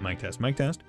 Mic test, mic test.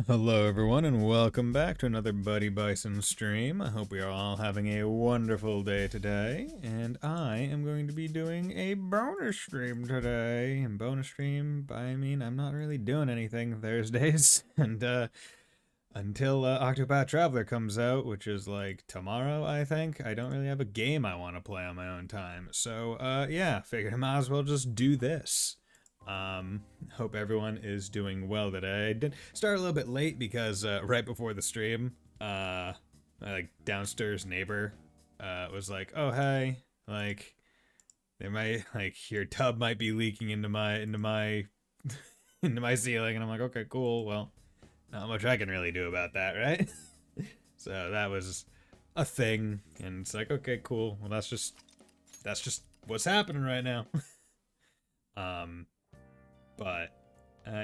Hello, everyone, and welcome back to another Buddy Bison stream. I hope we are all having a wonderful day today, and I am going to be doing a bonus stream today. And bonus stream, I mean, I'm not really doing anything Thursdays, and until Octopath Traveler comes out, which is like tomorrow, I think, I don't really have a game I want to play on my own time. So, yeah, figured I might as well just do this. Hope everyone is doing well today. I did start a little bit late because right before the stream, my like downstairs neighbor was like, "Oh hey, like there might like your tub might be leaking into my into my ceiling," and I'm like, "Okay, cool. Well, not much I can really do about that, right?" So that was a thing, and it's like, okay, cool. Well, that's just what's happening right now. um. But,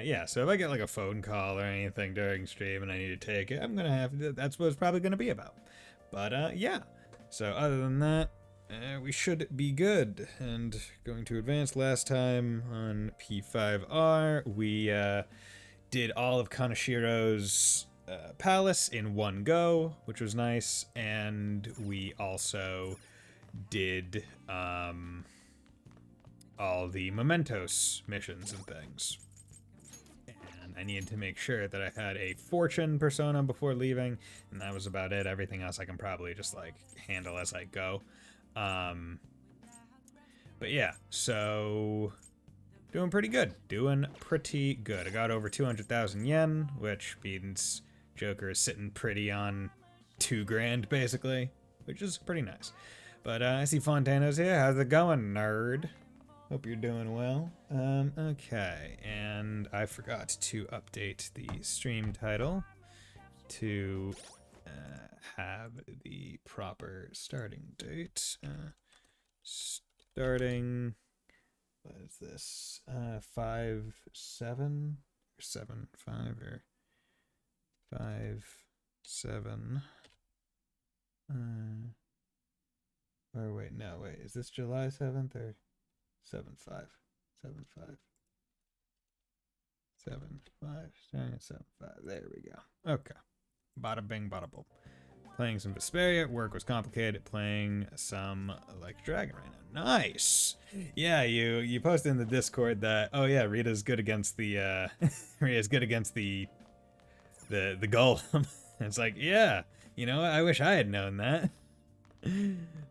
yeah, so if I get like a phone call or anything during stream and I need to take it, I'm gonna have to, that's what it's probably gonna be about. But, yeah. So other than that, we should be good. And going to advance, last time on P5R, we, did all of Kanashiro's palace in one go, which was nice, and we also did, all the Mementos missions and things. And I needed to make sure that I had a fortune persona before leaving, and that was about it. Everything else I can probably just like handle as I go. But yeah, so doing pretty good. Doing pretty good. I got over 200,000 yen, which means Joker is sitting pretty on 2 grand basically, which is pretty nice. But I see Fontano's here. How's it going, nerd? Hope you're doing well. Okay, and I forgot to update the stream title to have the proper starting date. Starting, what is this? 5-7 or 7-5 or 5-7. Or wait, no, wait. Is this July 7th or 7-5? 7-5. 7-5. Starting at 7-5. There we go. Okay. Bada bing, bada boom. Playing some Vesperia. Work was complicated. Playing some like Dragon right now. Nice. Yeah, you posted in the Discord that Rita's good against the Rita's good against the golem. It's like, yeah, you know, I wish I had known that.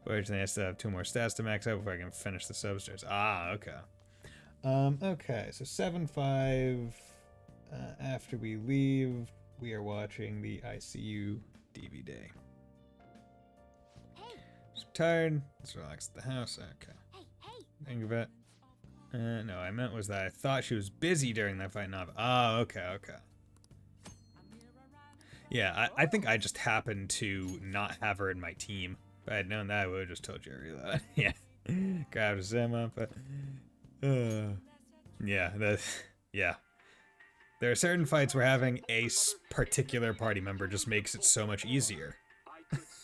Fortunately, I still have 2 more stats to max out before I can finish the substairs. Ah, okay. Okay, so 7-5. After we leave, we are watching the ICU DVD. Hey. So tired. Let's relax at the house. Okay. Hey. Think of it. No, I meant was that I thought she was busy during that fight. Not. Oh, okay. Yeah, I think I just happened to not have her in my team. If I had known that, I would have just told Jerry that. Yeah. Grabbed Zima, but... yeah, yeah. There are certain fights where having a particular party member just makes it so much easier.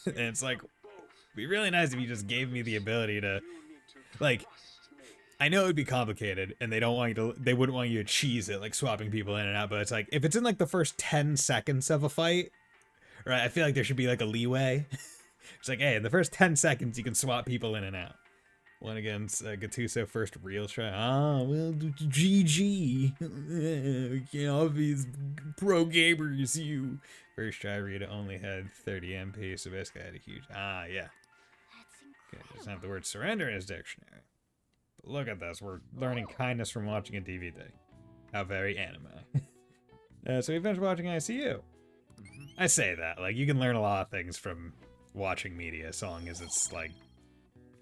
And it's like, it'd be really nice if you just gave me the ability to... Like, I know it would be complicated, and they wouldn't want you to cheese it, like swapping people in and out, but it's like, if it's in like the first 10 seconds of a fight, right, I feel like there should be like a leeway. It's like, hey, in the first 10 seconds, you can swap people in and out. One against Gattuso, first real try. Ah, well, GG. Can't all be pro gamers, you. First try, Rita only had 30 MP, so basically I had a huge... Ah, yeah. Okay, doesn't have the word surrender in his dictionary. But look at this, we're learning kindness from watching a DVD. How very anime. So we finished watching ICU. I say that, like, you can learn a lot of things from watching media as long as it's like,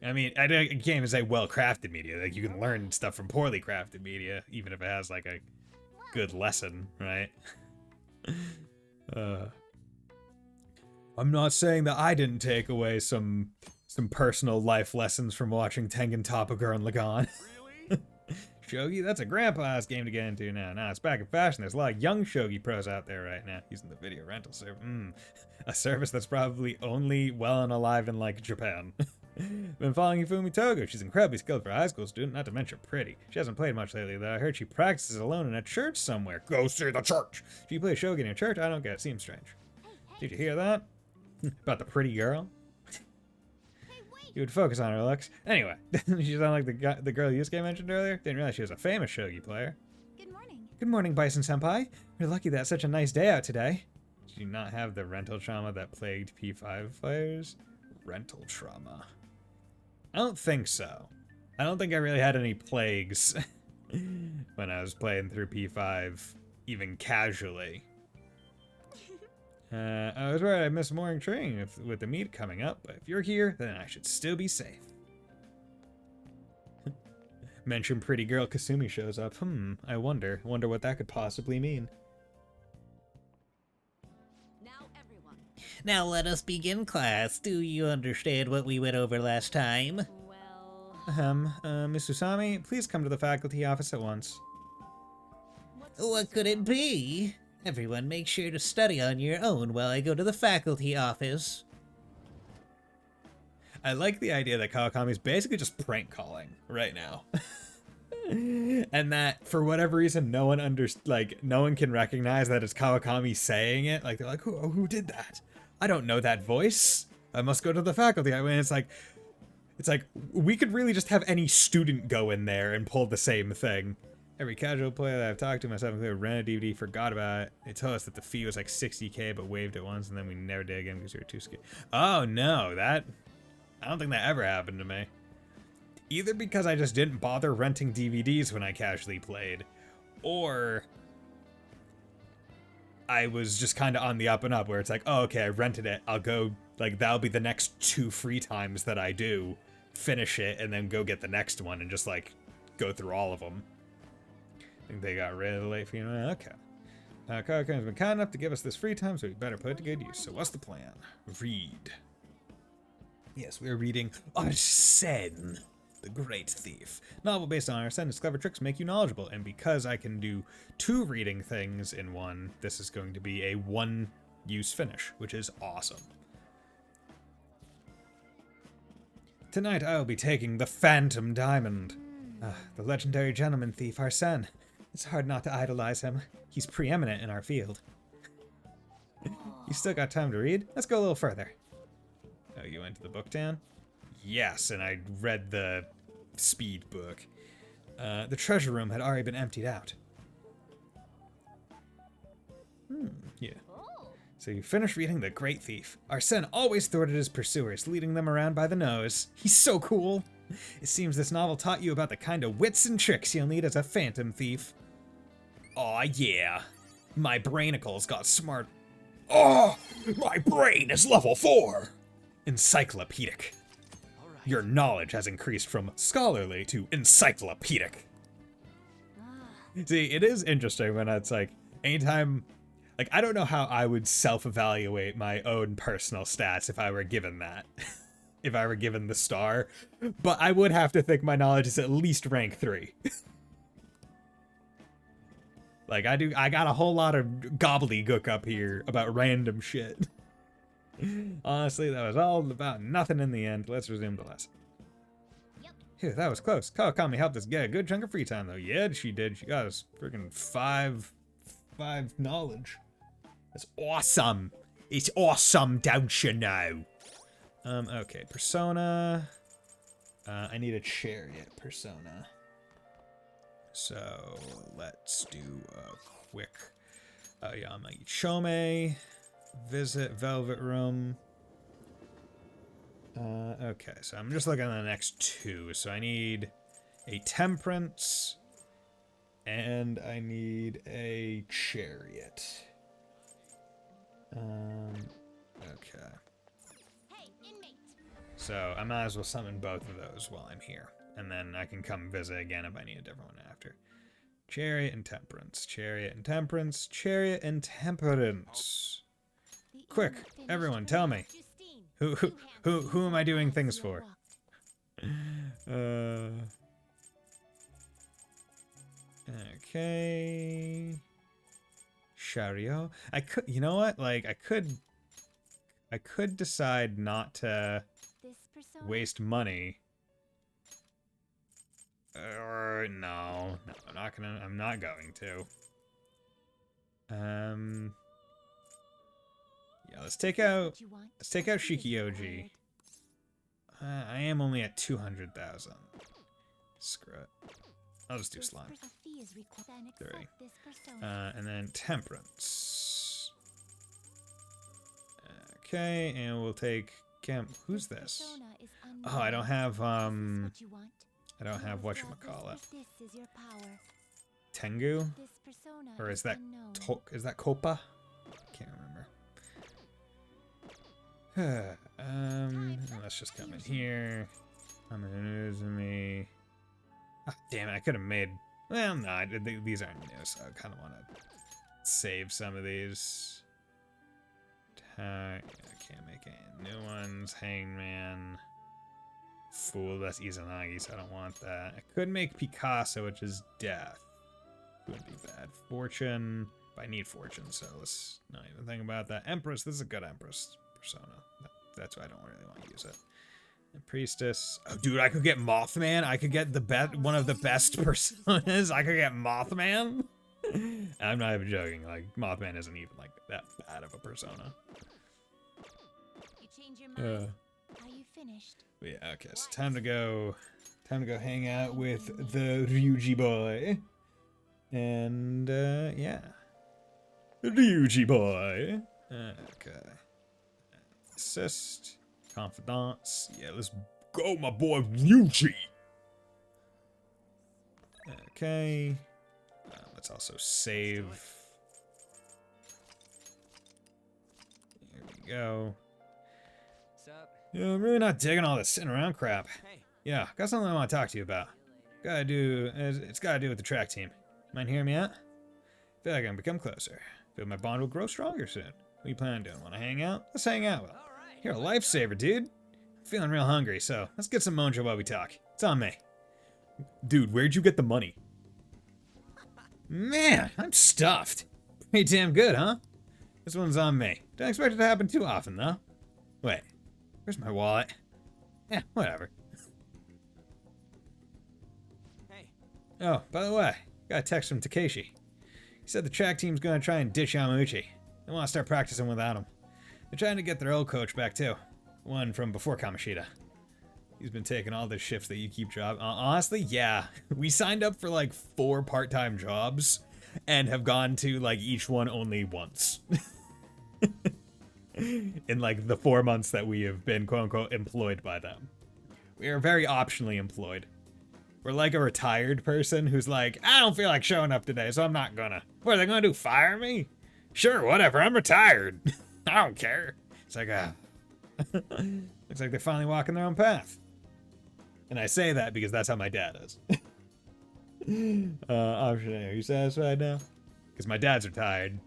I mean, I can't even say well-crafted media. Like, you can learn stuff from poorly crafted media, even if it has like a good lesson, right? I'm not saying that I didn't take away some personal life lessons from watching Tengen Toppa and Lagan. Really? Shogi, that's a grandpa's game to get into now. Now it's back in fashion. There's a lot of young Shogi pros out there right now using the video rental service. A service that's probably only well and alive in, like, Japan. Been following Ifumi Togo. She's incredibly skilled for a high school student, not to mention pretty. She hasn't played much lately, though. I heard she practices alone in a church somewhere. Go see the church! She plays Shogi in a church? I don't get it. Seems strange. Did you hear that? About the pretty girl? You would focus on her looks. Anyway, she sound like the girl Yusuke mentioned earlier? Didn't realize she was a famous shogi player. Good morning. Good morning, Bison-senpai. You're lucky that it's such a nice day out today. Do you not have the rental trauma that plagued P5 players? Rental trauma. I don't think so. I don't think I really had any plagues when I was playing through P5, even casually. I was worried I missed morning training with the meet coming up, but if you're here, then I should still be safe. Mention pretty girl Kasumi shows up. I wonder what that could possibly mean. Now let us begin class. Do you understand what we went over last time? Well... Miss Usami, please come to the faculty office at once. What could it be? Everyone make sure to study on your own while I go to the faculty office. I like the idea that Kawakami's basically just prank calling right now. And that, for whatever reason, no one can recognize that it's Kawakami saying it. Like, they're like, who did that? I don't know that voice. I must go to the faculty. I mean, it's like, we could really just have any student go in there and pull the same thing. Every casual player that I've talked to, myself included, rented a DVD, forgot about it. They told us that the fee was like 60K, but waived it once, and then we never did again because we were too scared. Oh no, I don't think that ever happened to me. Either because I just didn't bother renting DVDs when I casually played, or I was just kind of on the up and up where it's like, oh, okay, I rented it. I'll go, like, that'll be the next 2 free times that I do, finish it, and then go get the next one and just, like, go through all of them. I think they got rid of the late fee. Okay. Carcon has been kind enough to give us this free time, so we better put it to good use. So what's the plan? Read. Yes, we're reading Arsène, the Great Thief. Novel based on Arsene's clever tricks make you knowledgeable, and because I can do 2 reading things in one, this is going to be a 1-use finish, which is awesome. Tonight I will be taking the Phantom Diamond. The legendary gentleman thief Arsène. It's hard not to idolize him. He's preeminent in our field. You still got time to read? Let's go a little further. Oh, you went to the book town? Yes, and I read the speed book. The treasure room had already been emptied out. Yeah. So you finish reading The Great Thief. Arsène always thwarted his pursuers, leading them around by the nose. He's so cool. It seems this novel taught you about the kind of wits and tricks you'll need as a phantom thief. Aw, yeah. My brainicles got smart. Oh, my brain is level 4. Encyclopedic. Your knowledge has increased from scholarly to encyclopedic. See, it is interesting when it's like, anytime, like, I don't know how I would self-evaluate my own personal stats if I were given that. If I were given the star. But I would have to think my knowledge is at least rank 3. Like, I got a whole lot of gobbledygook up here about random shit. Honestly, that was all about nothing in the end. Let's resume the lesson. Yep. Phew, that was close. Kawakami helped us get a good chunk of free time, though. Yeah, she did. She got us freaking 5 knowledge. That's awesome. It's awesome, don't you know? Okay, persona. I need a chariot persona. So let's do a quick Yama Ichome. Visit Velvet Room. Okay, so I'm just looking at the next 2. So I need a Temperance, and I need a Chariot. Okay. Hey, inmate. So I might as well summon both of those while I'm here. And then I can come visit again if I need a different one after. Chariot and Temperance. Chariot and Temperance. Chariot and Temperance. Quick, everyone, tell me. Who am I doing things for? Okay. Chariot. I could, you know what? Like, I could decide not to waste money. Or no, I'm not going to. Yeah, let's take out Shikioji. I am only at 200,000. Screw it. I'll just do slime. 3. And then Temperance. Okay, and we'll take who's this? Oh, I don't have whatchamacallit. Tengu? Or is that Copa? Can't remember. Let's just come in here. I'm gonna use me. Oh, damn it, I could have made. Well, no, these aren't new, so I kind of want to save some of these. I can't make any new ones. Hangman. Fool, that's Izanagi, so I don't want that. I could make Picasso, which is death. Wouldn't be bad. Fortune. But I need fortune, so let's not even think about that. Empress, this is a good Empress persona. That's why I don't really want to use it. And Priestess. Oh, dude, I could get Mothman. I could get one of the best personas. I could get Mothman. I'm not even joking. Like, Mothman isn't even like that bad of a persona. You change your mind. Are you finished? But yeah, okay, so time to go hang out with the Ryuji boy. And, yeah. Ryuji boy. Okay. Assist. Confidants. Yeah, let's go, my boy Ryuji. Okay. Let's also save. There we go. What's up? Yeah, I'm really not digging all this sitting around crap. Hey. Yeah, got something I want to talk to you about. It's gotta do with the track team. Mind hearing me out? Feel like I can become closer. Feel my bond will grow stronger soon. What are you planning on doing? Want to hang out? Let's hang out. All right. You're a lifesaver, dude. I'm feeling real hungry, so let's get some mojo while we talk. It's on me. Dude, where'd you get the money? Man, I'm stuffed. Pretty damn good, huh? This one's on me. Don't expect it to happen too often, though. Wait, where's my wallet? Yeah, whatever. Hey. Oh, by the way, got a text from Takeshi. He said the track team's gonna try and ditch Yamauchi. They want to start practicing without him. They're trying to get their old coach back too. One from before Kamoshida. He's been taking all the shifts that you keep dropping. Honestly, yeah. We signed up for like 4 part-time jobs and have gone to like each one only once. In like the 4 months that we have been quote-unquote employed by them. We are very optionally employed. We're like a retired person who's like, I don't feel like showing up today, so I'm not gonna. What are they gonna do, fire me? Sure, whatever, I'm retired. I don't care. It's like, looks like they're finally walking their own path. And I say that because that's how my dad is. Option A, are you satisfied now? Because my dad's retired.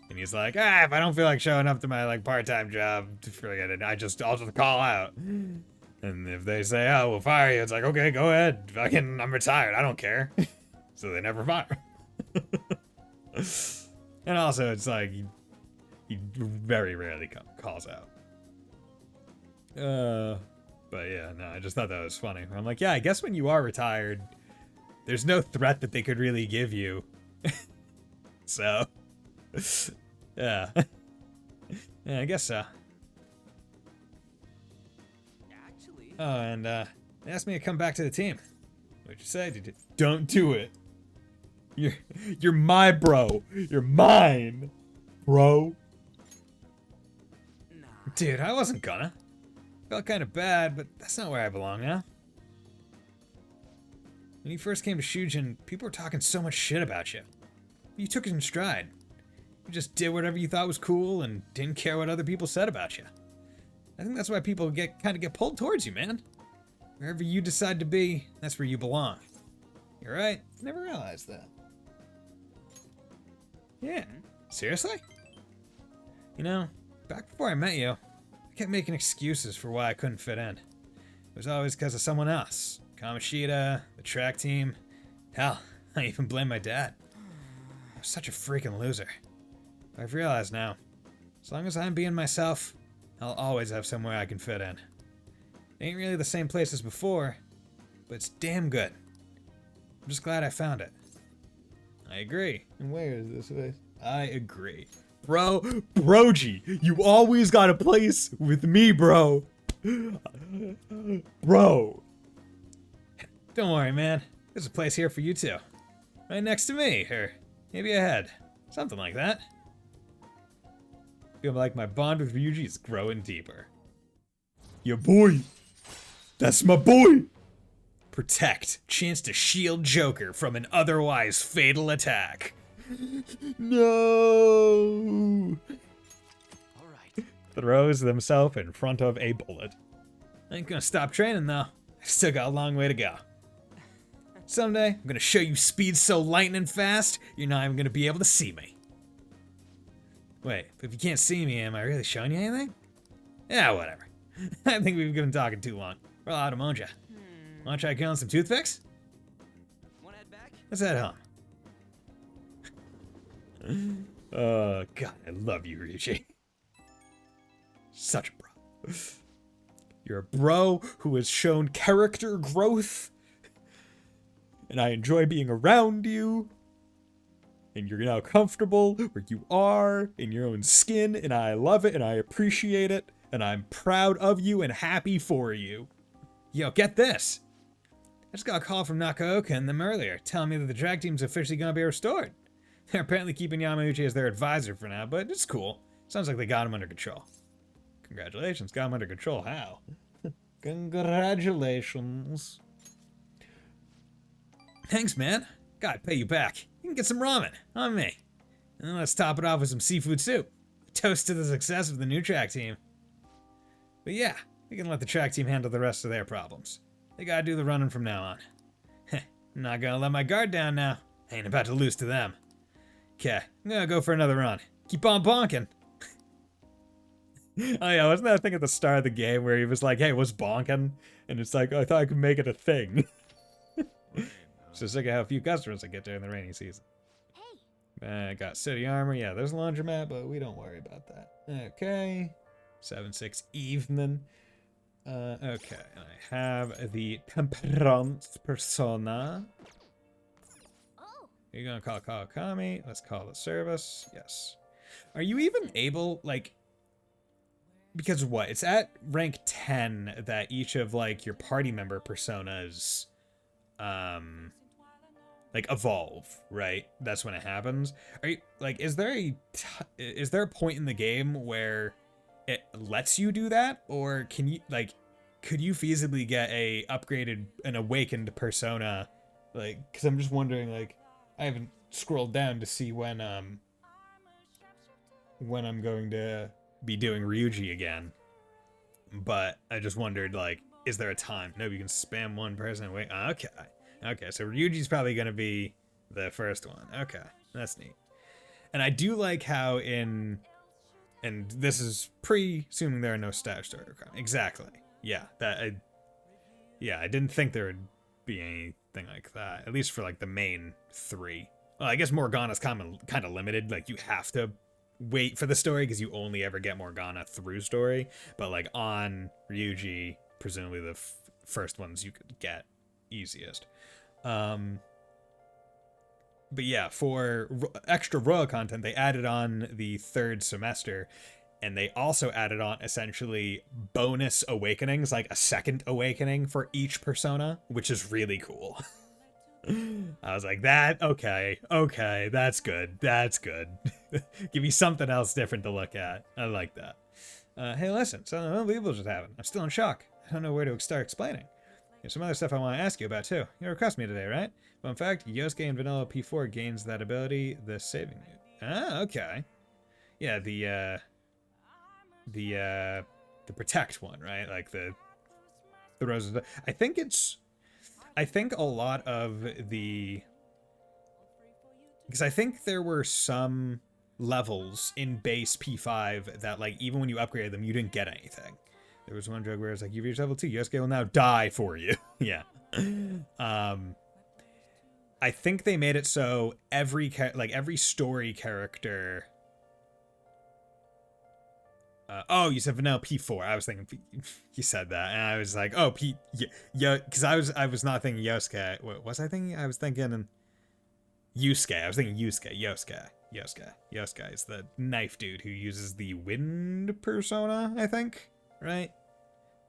And he's like, if I don't feel like showing up to my like part-time job, forget it. I'll just call out. And if they say, oh, we'll fire you, it's like, okay, go ahead. I'm retired. I don't care. So they never fire. And also, it's like, he very rarely calls out. But yeah, no, I just thought that was funny. I'm like, yeah, I guess when you are retired, there's no threat that they could really give you. So, yeah. Yeah, I guess so. Actually. Oh, and they asked me to come back to the team. What'd you say? Don't do it. You're my bro. You're mine, bro. Nah. Dude, I wasn't gonna. Felt kind of bad, but that's not where I belong now. When you first came to Shujin, people were talking so much shit about you. You took it in stride. You just did whatever you thought was cool and didn't care what other people said about you. I think that's why people kind of get pulled towards you, man. Wherever you decide to be, that's where you belong. You're right. Never realized that. Yeah. Seriously? You know, back before I met you, I kept making excuses for why I couldn't fit in. It was always because of someone else. Kamoshida, the track team. Hell, I even blame my dad. I was such a freaking loser. I've realized now, as long as I'm being myself, I'll always have somewhere I can fit in. It ain't really the same place as before, but it's damn good. I'm just glad I found it. I agree. And where is this place? I agree. Brogy, you always got a place with me, bro. Bro. Don't worry, man. There's a place here for you too. Right next to me, or maybe ahead. Something like that. Feel like my bond with Ryuji is growing deeper. Your boy. That's my boy. Protect. Chance to shield Joker from an otherwise fatal attack. No. All right. Throws himself in front of a bullet. I ain't gonna stop training though. I've still got a long way to go. Someday, I'm gonna show you speed so lightning fast, you're not even gonna be able to see me. Wait, if you can't see me, am I really showing you anything? Yeah, whatever. I think we've been talking too long. We're all out of moja. Wanna try killing some toothpicks? Wanna head back? Let's head home. Oh, God, I love you, Ryuji. Such a bro. You're a bro who has shown character growth. And I enjoy being around you. And you're now comfortable where you are in your own skin. And I love it and I appreciate it. And I'm proud of you and happy for you. Yo, get this. just got a call from Nakaoka and them earlier, telling me that the drag team's officially gonna be restored. They're apparently keeping Yamauchi as their advisor for now, but it's cool. Sounds like they got him under control. Congratulations, got him under control. How? Congratulations. Thanks, man. Gotta pay you back. You can get some ramen. On me. And then let's top it off with some seafood soup. Toast to the success of the new track team. But yeah, we can let the track team handle the rest of their problems. They gotta do the running from now on. Heh, I'm not gonna let my guard down now. I ain't about to lose to them. Okay, I'm gonna go for another run. Keep on bonking. Oh yeah, wasn't that thing at the start of the game where he was like, hey, what's bonking? And it's like, oh, I thought I could make it a thing. So sick of how few customers I get during the rainy season. Hey, I got city armor. Yeah, there's a laundromat, but we don't worry about that. Okay. 7-6 evening. Okay, and I have the temperance persona. oh, You're gonna call Kawakami. Let's call the service. Yes. Are you even able, like, because what? It's at rank 10 that each of, like, your party member personas, like, evolve, right? That's when it happens. Are you, like, is there a point in the game where it lets you do that? Or can you, like, could you feasibly get an awakened persona? Like, because I'm just wondering, like, I haven't scrolled down to see when I'm going to be doing Ryuji again. But I just wondered, like, is there a time? No, you can spam one person and wait. Okay. Okay, so Ryuji's probably going to be the first one. Okay, that's neat. And I do like how and this is assuming there are no stash starter. Exactly. Yeah, I didn't think there would be anything like that. At least for, like, the main three. Well, I guess Morgana's kind of limited. Like, you have to wait for the story because you only ever get Morgana through story. But, like, on Ryuji, presumably the first ones you could get easiest. But yeah, for extra royal content, they added on the third semester, and they also added on essentially bonus awakenings, like a second awakening for each persona, which is really cool. I was like, okay, that's good. Give me something else different to look at. I like that. Hey, listen, something unbelievable just happened. I'm still in shock. I don't know where to start explaining. There's some other stuff I want to ask you about, too. You requested me today, right? Well, in fact, Yosuke in Vanilla P4 gains that ability, the saving move. Ah, okay. Yeah, the protect one, right? Like the roses. I think a lot of the... Because I think there were some levels in base P5 that, like, even when you upgraded them, you didn't get anything. There was one drug where it's like, you've reached level 2, Yosuke will now die for you. Yeah. I think they made it so every story character... oh, you said vanilla P4. I was thinking you said that, and I was like, oh, yeah, because I was not thinking Yosuke. What was I thinking? I was thinking Yusuke. I was thinking Yosuke is the knife dude who uses the wind persona, I think. Right?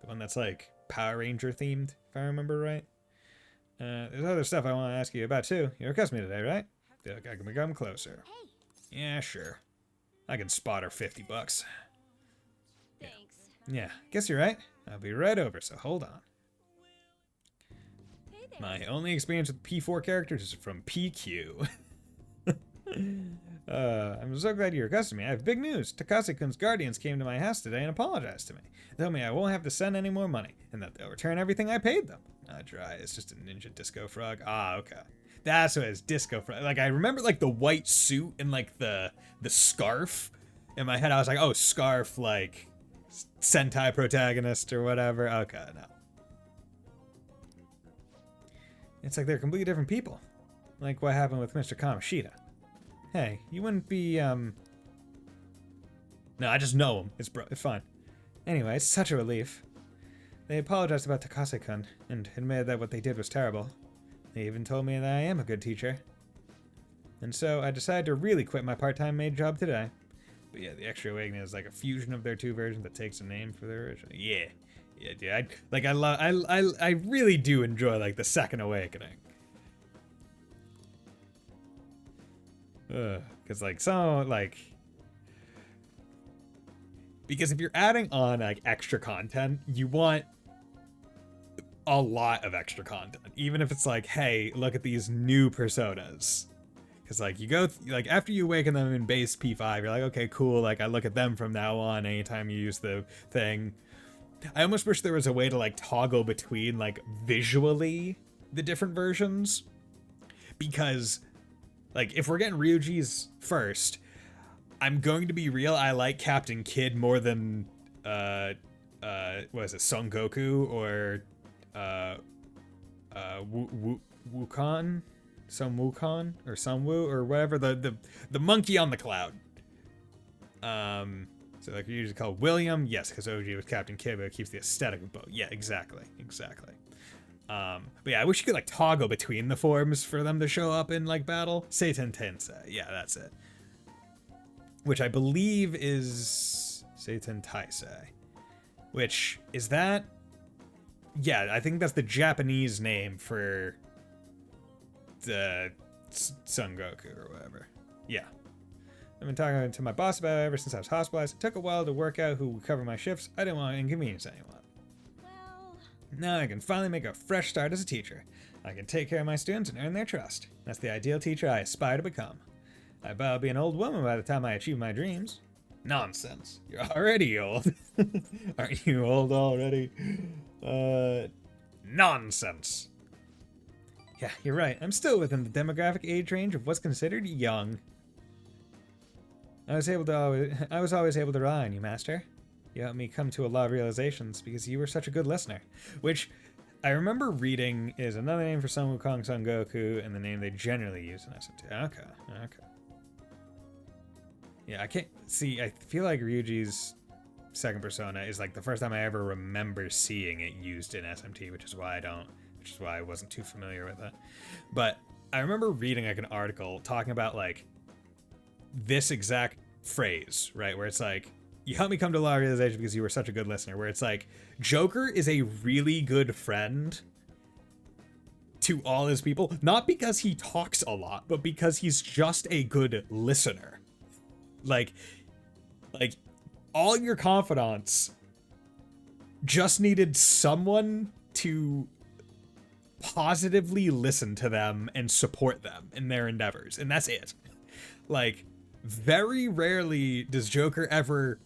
The one that's like Power Ranger themed, if I remember right. There's other stuff I want to ask you about too. You requested me today, right? Feel like I can become closer. hey, Yeah, sure. I can spot her $50. thanks. Yeah, guess you're right. I'll be right over, so hold on. Hey there. My only experience with P4 characters is from PQ. I'm so glad you requested me. I have big news. Takase-kun's guardians came to my house today and apologized to me. They told me I won't have to send any more money, and that they'll return everything I paid them. Not dry, it's just a ninja disco frog. Ah, okay. That's what it is, disco frog. Like, I remember, like, the white suit and, like, the scarf. In my head, I was like, oh, scarf, like, Sentai protagonist or whatever. Okay, no. It's like they're completely different people. Like what happened with Mr. Kamoshida. Hey, you wouldn't be, No, I just know him. It's fine. Anyway, it's such a relief. They apologized about Takase-kun and admitted that what they did was terrible. They even told me that I am a good teacher. And so I decided to really quit my part-time maid job today. But yeah, the Extra Awakening is like a fusion of their two versions that takes a name for their original. Yeah. Yeah, dude. I really do enjoy like the Second Awakening. Because like because if you're adding on like extra content, you want a lot of extra content, even if it's like, hey, look at these new personas. Because like you go like after you awaken them in base P5, you're like, okay, cool. Like I look at them from now on anytime you use the thing. I almost wish there was a way to like toggle between like visually the different versions, because like if we're getting Ryuji's first, I'm going to be real. I like Captain Kid more than what is it, Son Goku or Wukong, Sun Wukong or Sunwoo or whatever, the monkey on the cloud. So like we usually call William, yes, because OG was Captain Kid, but it keeps the aesthetic of both. Yeah, exactly. But yeah, I wish you could like toggle between the forms for them to show up in like battle. Seitan Tensei, yeah, that's it. Which I believe is Seitan Taisei. Which is that? Yeah, I think that's the Japanese name for the Son Goku or whatever. Yeah. I've been talking to my boss about it ever since I was hospitalized. It took a while to work out who would cover my shifts. I didn't want to inconvenience anyone. Well, Now I can finally make a fresh start as a teacher. I can take care of my students and earn their trust. That's the ideal teacher I aspire to become. I bet I'll be an old woman by the time I achieve my dreams. Nonsense. You're already old. Aren't you old already? Nonsense. Yeah, you're right. I'm still within the demographic age range of what's considered young. I was always able to rely on you, Master. You helped me come to a lot of realizations because you were such a good listener. Which I remember reading is another name for Sun Wukong, Son Goku, and the name they generally use in SMT. Okay. Yeah, I can't see. I feel like Ryuji's second persona is like the first time I ever remember seeing it used in SMT, which is why I wasn't too familiar with it. But I remember reading like an article talking about like this exact phrase, right? Where it's like, you helped me come to a lot of realization because you were such a good listener. Where it's like, Joker is a really good friend to all his people, not because he talks a lot, but because he's just a good listener. Like all your confidants just needed someone to positively listen to them and support them in their endeavors, and that's it. Like, very rarely does Joker ever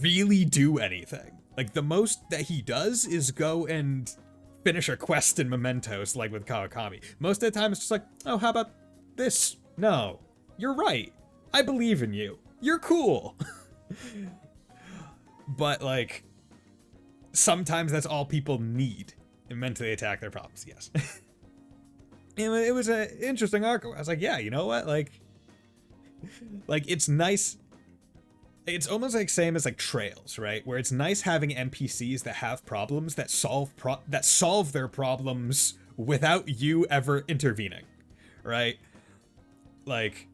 really do anything. Like, the most that he does is go and finish a quest in Mementos, like with Kawakami. Most of the time, it's just like, oh, how about this? No, you're right. I believe in you. You're cool. But, like, sometimes that's all people need to mentally attack their problems, yes. It was an interesting arc. I was like, yeah, you know what? Like, it's nice. It's almost like same as like Trails, right? Where it's nice having NPCs that have problems that solve their problems without you ever intervening, right? Like,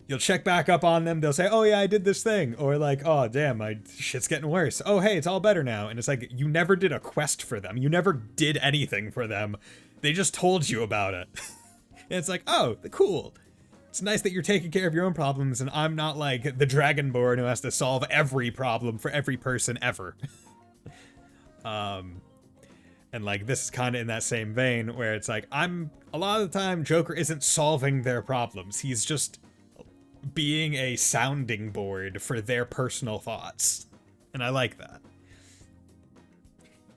you'll check back up on them. They'll say, oh yeah, I did this thing. Or like, oh damn, my shit's getting worse. Oh hey, it's all better now. And it's like, you never did a quest for them. You never did anything for them. They just told you about it. And it's like, oh, cool. It's nice that you're taking care of your own problems and I'm not like the Dragonborn who has to solve every problem for every person ever. And like, this is kind of in that same vein where it's like, a lot of the time Joker isn't solving their problems. He's just being a sounding board for their personal thoughts. And I like that.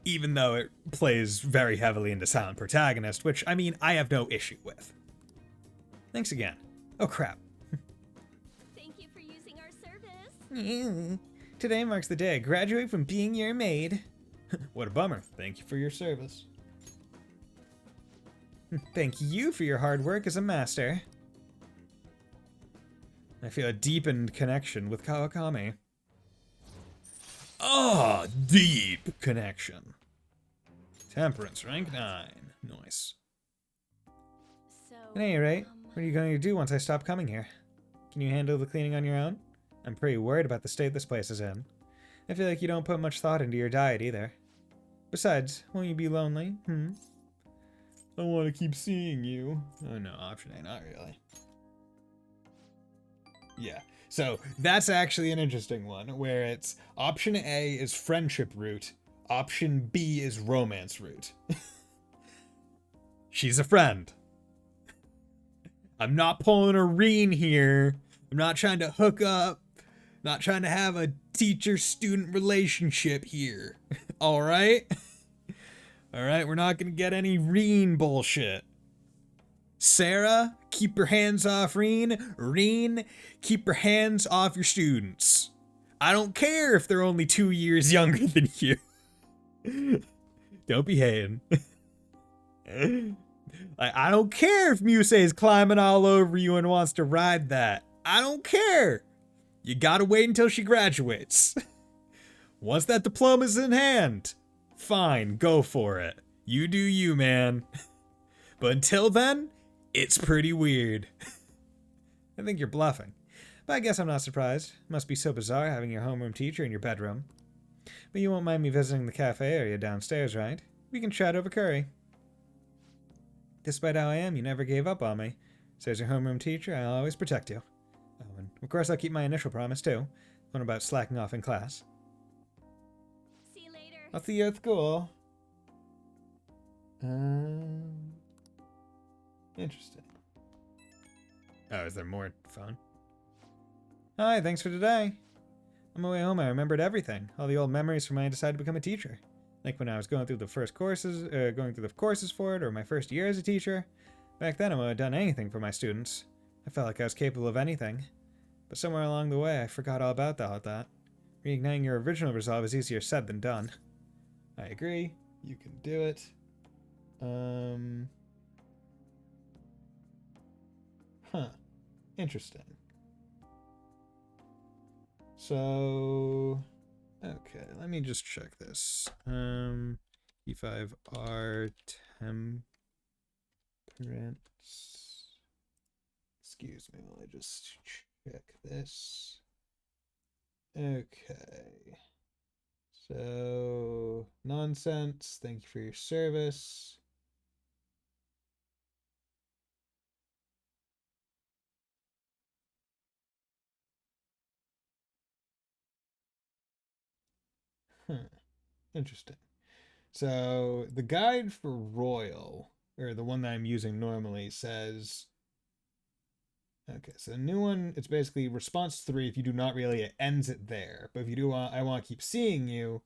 Even though it plays very heavily into silent protagonist, which, I mean, I have no issue with. Thanks again. Oh, crap. thank you for using our service. Today marks the day I graduate from being your maid. What a bummer. Thank you for your service. Thank you for your hard work as a master. I feel a deepened connection with Kawakami. Ah, deep connection. Temperance, rank 9. Nice. So, At any rate, what are you going to do once I stop coming here? Can you handle the cleaning on your own? I'm pretty worried about the state this place is in. I feel like you don't put much thought into your diet either. Besides, won't you be lonely? I want to keep seeing you. Oh no, option A, not really. Yeah, so that's actually an interesting one, where it's option A is friendship route, option B is romance route. She's a friend. I'm not pulling a Reen here. I'm not trying to hook up. Not trying to have a teacher-student relationship here. Alright? Alright, we're not gonna get any Reen bullshit. Sarah, keep your hands off Reen. Reen, keep your hands off your students. I don't care if they're only 2 years younger than you. Don't be hating. I don't care if Muse is climbing all over you and wants to ride that. I don't care. You gotta wait until she graduates. Once that diploma's in hand, fine, go for it. You do you, man. But until then, it's pretty weird. I think you're bluffing. But I guess I'm not surprised. Must be so bizarre having your homeroom teacher in your bedroom. But you won't mind me visiting the cafe area downstairs, right? We can chat over curry. Despite how I am, you never gave up on me. So as your homeroom teacher, I'll always protect you. Oh, and of course I'll keep my initial promise too. One about slacking off in class. See you later. I'll see you at school. Interesting. Oh, is there more phone? Hi, thanks for today. On my way home, I remembered everything. All the old memories from when I decided to become a teacher. Like when I was going through the courses for it, or my first year as a teacher. Back then, I would have done anything for my students. I felt like I was capable of anything. But somewhere along the way, I forgot all about that. Reigniting your original resolve is easier said than done. I agree. You can do it. Interesting. So, okay, let me just check this. E5R temperance. Excuse me while I just check this. Okay. So, nonsense. Thank you for your service. Interesting. So the guide for Royal, or the one that I'm using normally, says, okay, so the new one, it's basically response 3. If you do not really, it ends it there. But if you do I want to keep seeing you,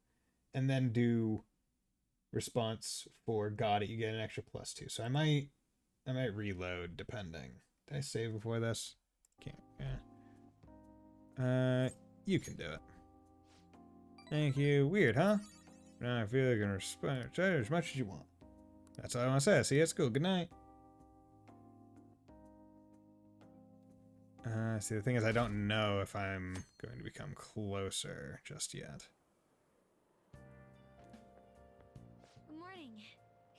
and then do response 4, got it, you get an extra +2. So I might reload depending. Did I save before this? Can't. Yeah. You can do it. Thank you. Weird, huh? Now I feel like I can respond as much as you want. That's all I want to say. See you at school. Good night. See, the thing is, I don't know if I'm going to become closer just yet. Good morning.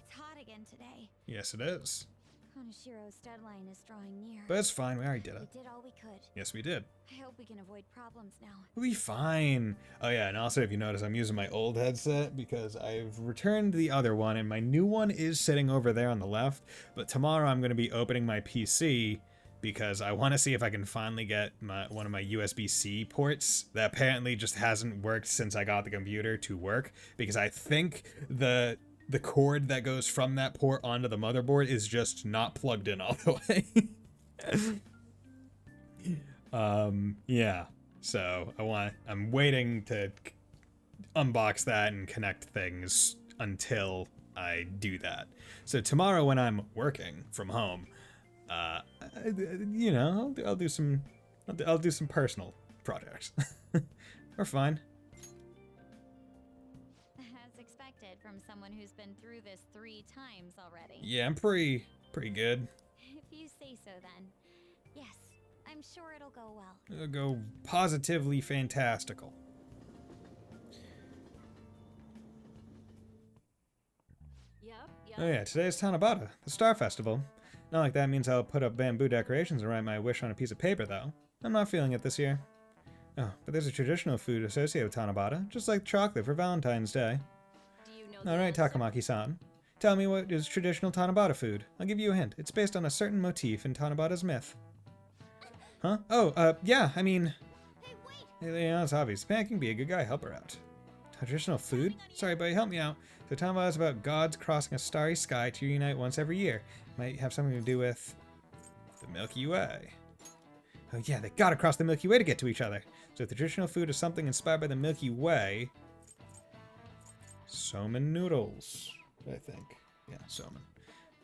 It's hot again today. Yes, it is. Konoshiro's deadline is drawing near. But it's fine. We already did it. We did all we could. Yes, we did. I hope we can avoid problems now. We'll be fine. Oh yeah, and also if you notice, I'm using my old headset because I've returned the other one, and my new one is sitting over there on the left. But tomorrow I'm going to be opening my PC because I want to see if I can finally get one of my USB-C ports that apparently just hasn't worked since I got the computer to work, because I think the cord that goes from that port onto the motherboard is just not plugged in all the way. Yeah. So I'm waiting to unbox that and connect things until I do that. So tomorrow when I'm working from home, you know, I'll do some personal projects. We're fine. As expected from someone who's been through this 3 times already. Yeah, I'm pretty good. If you say so then. Yes, I'm sure it'll go well. It'll go positively fantastical. Yep. Oh yeah, today's Tanabata, the Star Festival. Not like that means I'll put up bamboo decorations and write my wish on a piece of paper, though. I'm not feeling it this year. Oh, but there's a traditional food associated with Tanabata, just like chocolate for Valentine's Day. Do you know the Alright, answer? Takamaki-san. Tell me what is traditional Tanabata food. I'll give you a hint. It's based on a certain motif in Tanabata's myth. Huh? Oh, yeah, I mean... Hey, wait! Yeah, it's obvious. Pan can be a good guy. Help her out. Traditional food? Sorry, buddy, help me out. So Tanabata is about gods crossing a starry sky to reunite once every year. Might have something to do with... the Milky Way. Oh yeah, they gotta cross the Milky Way to get to each other. So if the traditional food is something inspired by the Milky Way... Somen noodles, I think. Yeah, somen.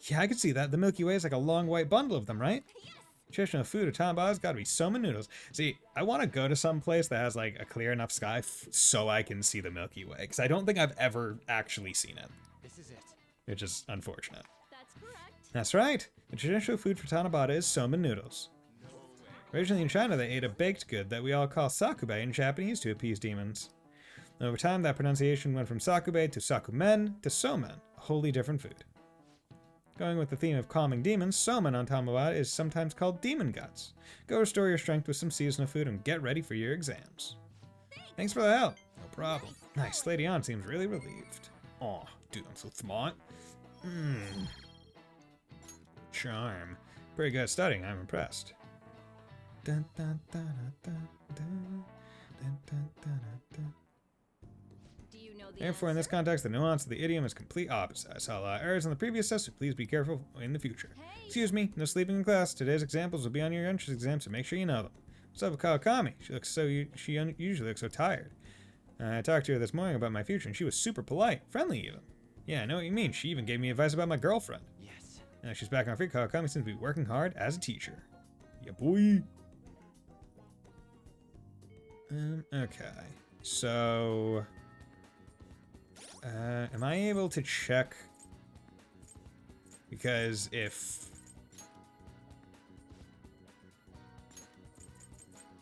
Yeah, I could see that. The Milky Way is like a long white bundle of them, right? Yes! Traditional food of Tanabata's gotta be somen noodles. See, I want to go to some place that has like a clear enough sky so I can see the Milky Way, because I don't think I've ever actually seen it, This is it. which is unfortunate. That's correct. That's right. The traditional food for Tanabata is somen noodles. Originally in China, they ate a baked good that we all call sakube in Japanese to appease demons. Over time, that pronunciation went from sakube to sakumen to somen, a wholly different food. Going with the theme of calming demons, somen on Tanabata is sometimes called demon guts. Go restore your strength with some seasonal food and get ready for your exams. Thanks for the help. No problem. Nice. Lady On seems really relieved. Aw, dude, I'm so smart. Charm. Pretty good at studying. I'm impressed. Dun, dun, dun, dun, dun, dun, dun, dun, dun. Do you know the Therefore, in this answer? context, the nuance of the idiom is complete opposite. I saw a lot of errors in the previous test, so please be careful in the future. Hey! Excuse me, no sleeping in class. Today's examples will be on your entrance exam, so make sure you know them. What's up with Kawakami? She usually looks so tired. I talked to her this morning about my future, and she was super polite, friendly even. Yeah, I know what you mean. She even gave me advice about my girlfriend. Yes. Now she's back on free. Kawakami seems to be working hard as a teacher. Yeah, boy. Okay. So... am I able to check? Because if...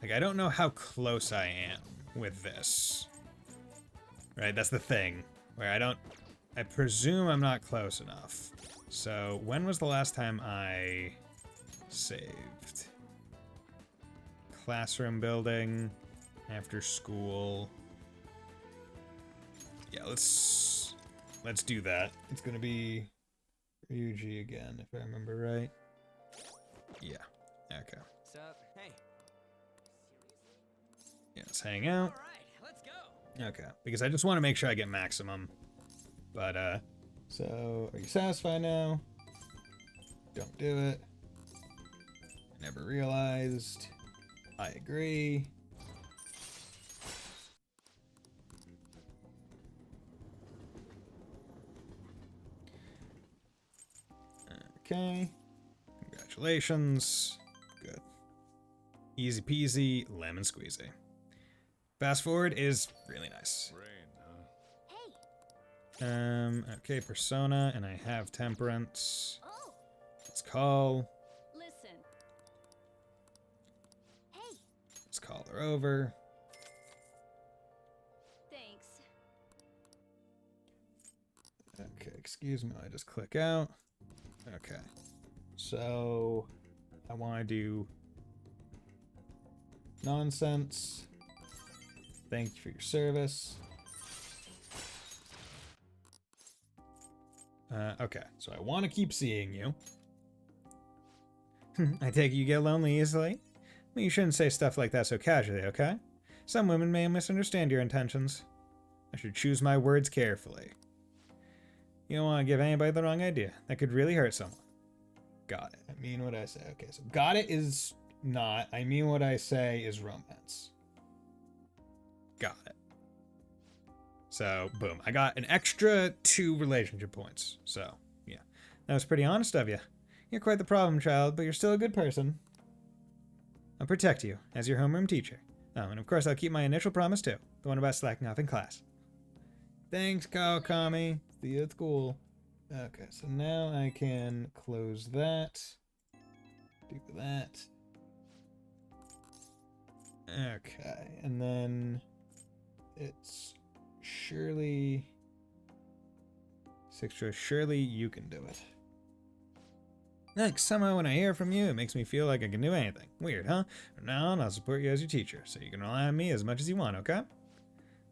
like, I don't know how close I am with this. Right, that's the thing. Where I presume I'm not close enough. So, when was the last time I saved? Classroom building, after school. Yeah, let's do that. It's gonna be Ryuji again, if I remember right. Yeah. Okay. Sup? Hey. Yeah, let's hang out. All right, let's go. Okay, because I just want to make sure I get maximum. But so are you satisfied now? Don't do it. Never realized. I agree. Okay. Congratulations. Good. Easy peasy, lemon squeezy. Fast forward is really nice. Hey! Okay, persona, and I have temperance. Oh! Let's call. Listen. Hey! Let's call her over. Thanks. Okay, excuse me, I just click out. Okay. So I want to do nonsense. Thank you for your service. Okay, so I want to keep seeing you. I take it you get lonely easily? Well, you shouldn't say stuff like that so casually, okay? Some women may misunderstand your intentions. I should choose my words carefully. You don't want to give anybody the wrong idea. That could really hurt someone. Got it. I mean what I say. Okay, so got it is not. I mean what I say is romance. Got it. So, boom. I got an extra 2 relationship points. So, yeah. That was pretty honest of you. You're quite the problem child, but you're still a good person. I'll protect you as your homeroom teacher. Oh, and of course I'll keep my initial promise too. The one about slacking off in class. Thanks, Kawakami. See you at school. Okay, so now I can close that. Do that. Okay, and then it's surely 6 choice. Surely you can do it. Like, somehow when I hear from you, it makes me feel like I can do anything. Weird, huh? From now on, I'll support you as your teacher, so you can rely on me as much as you want, okay?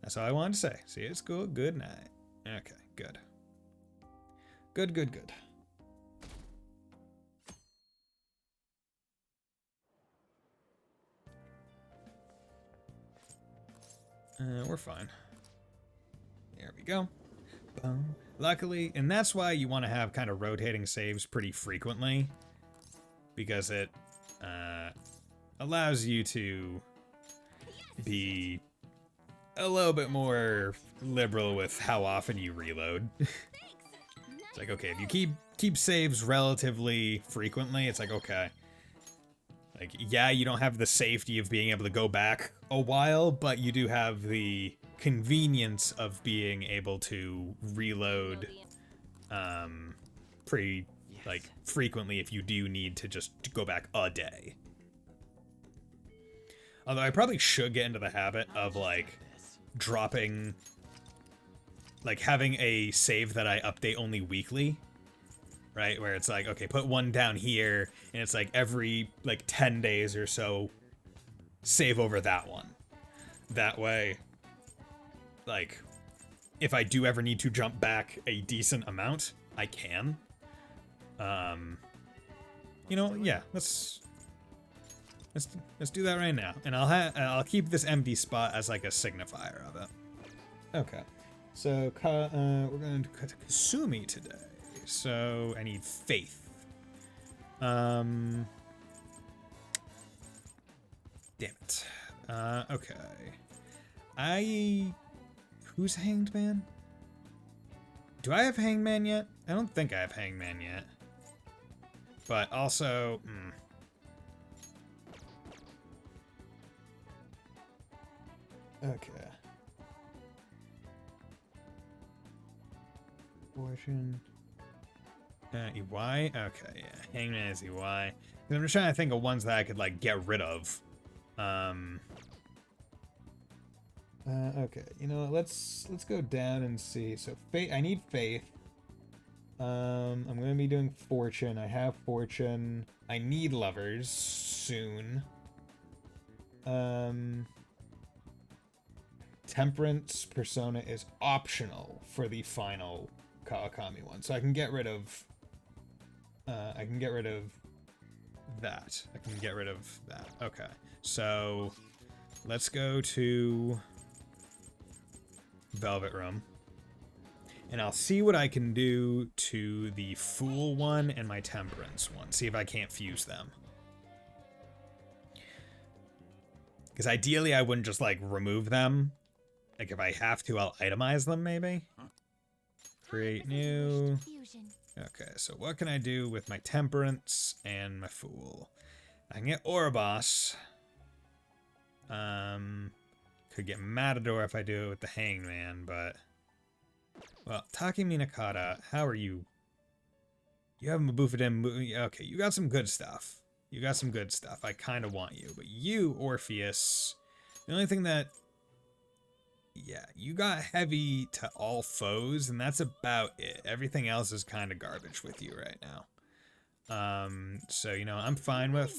That's all I wanted to say. See you at school. Good night. Okay, good. Good, good, good. We're fine. There we go. Boom. Luckily, and that's why you want to have kind of rotating saves pretty frequently, because it allows you to be a little bit more liberal with how often you reload. It's like, okay, if you keep saves relatively frequently, it's like, okay. Like, yeah, you don't have the safety of being able to go back a while, but you do have the convenience of being able to reload pretty, like, frequently if you do need to just go back a day. Although I probably should get into the habit of, like, dropping, like, having a save that I update only weekly. Right, where it's like, okay, put one down here, and it's like every, like, 10 days or so, save over that one. That way, like, if I do ever need to jump back a decent amount, I can. You know, yeah, let's do that right now, and I'll keep this empty spot as like a signifier of it. Okay, so we're going to Kasumi today. So I need faith. Damn it. Okay. Who's Hanged Man? Do I have Hanged Man yet? I don't think I have Hanged Man yet. But also, okay. Fortune. EY? Okay, yeah. Hangman is EY. I'm just trying to think of ones that I could, like, get rid of. Okay, you know what, let's go down and see. So, faith, I need faith. I'm gonna be doing fortune. I have fortune. I need lovers soon. Temperance persona is optional for the final Kawakami one. So I can get rid of that. I can get rid of that. Okay. So let's go to Velvet Room. And I'll see what I can do to the Fool one and my Temperance one. See if I can't fuse them. Because ideally I wouldn't just, like, remove them. Like, if I have to, I'll itemize them, maybe. Create new. Okay, so what can I do with my Temperance and my Fool? I can get Ouroboros. Could get Matador if I do it with the Hangman, but... Well, Taki Minakata, how are you? You have Mabufadem. Okay, you got some good stuff. You got some good stuff. I kind of want you. But you, Orpheus, the only thing that... Yeah, you got heavy to all foes, and that's about it. Everything else is kind of garbage with you right now. So, you know, I'm fine with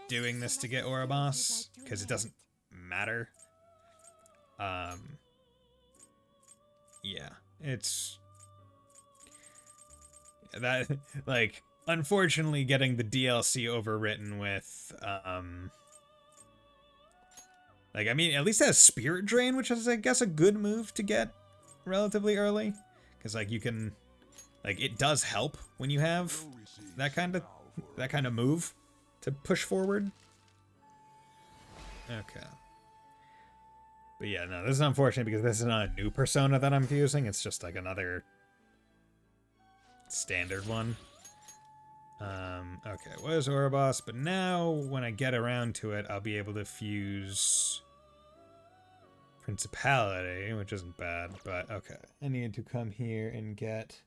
doing this to get Ouroboros, because it doesn't matter. Yeah, it's... That, like, unfortunately getting the DLC overwritten with, like, I mean, at least it has Spirit Drain, which is, I guess, a good move to get relatively early. Because, like, you can... Like, it does help when you have that kind of move to push forward. Okay. But yeah, no, this is unfortunate because this is not a new persona that I'm fusing. It's just, like, another standard one. Okay, what is Ouroboros? But now, when I get around to it, I'll be able to fuse Principality, which isn't bad, but okay. I need to come here and get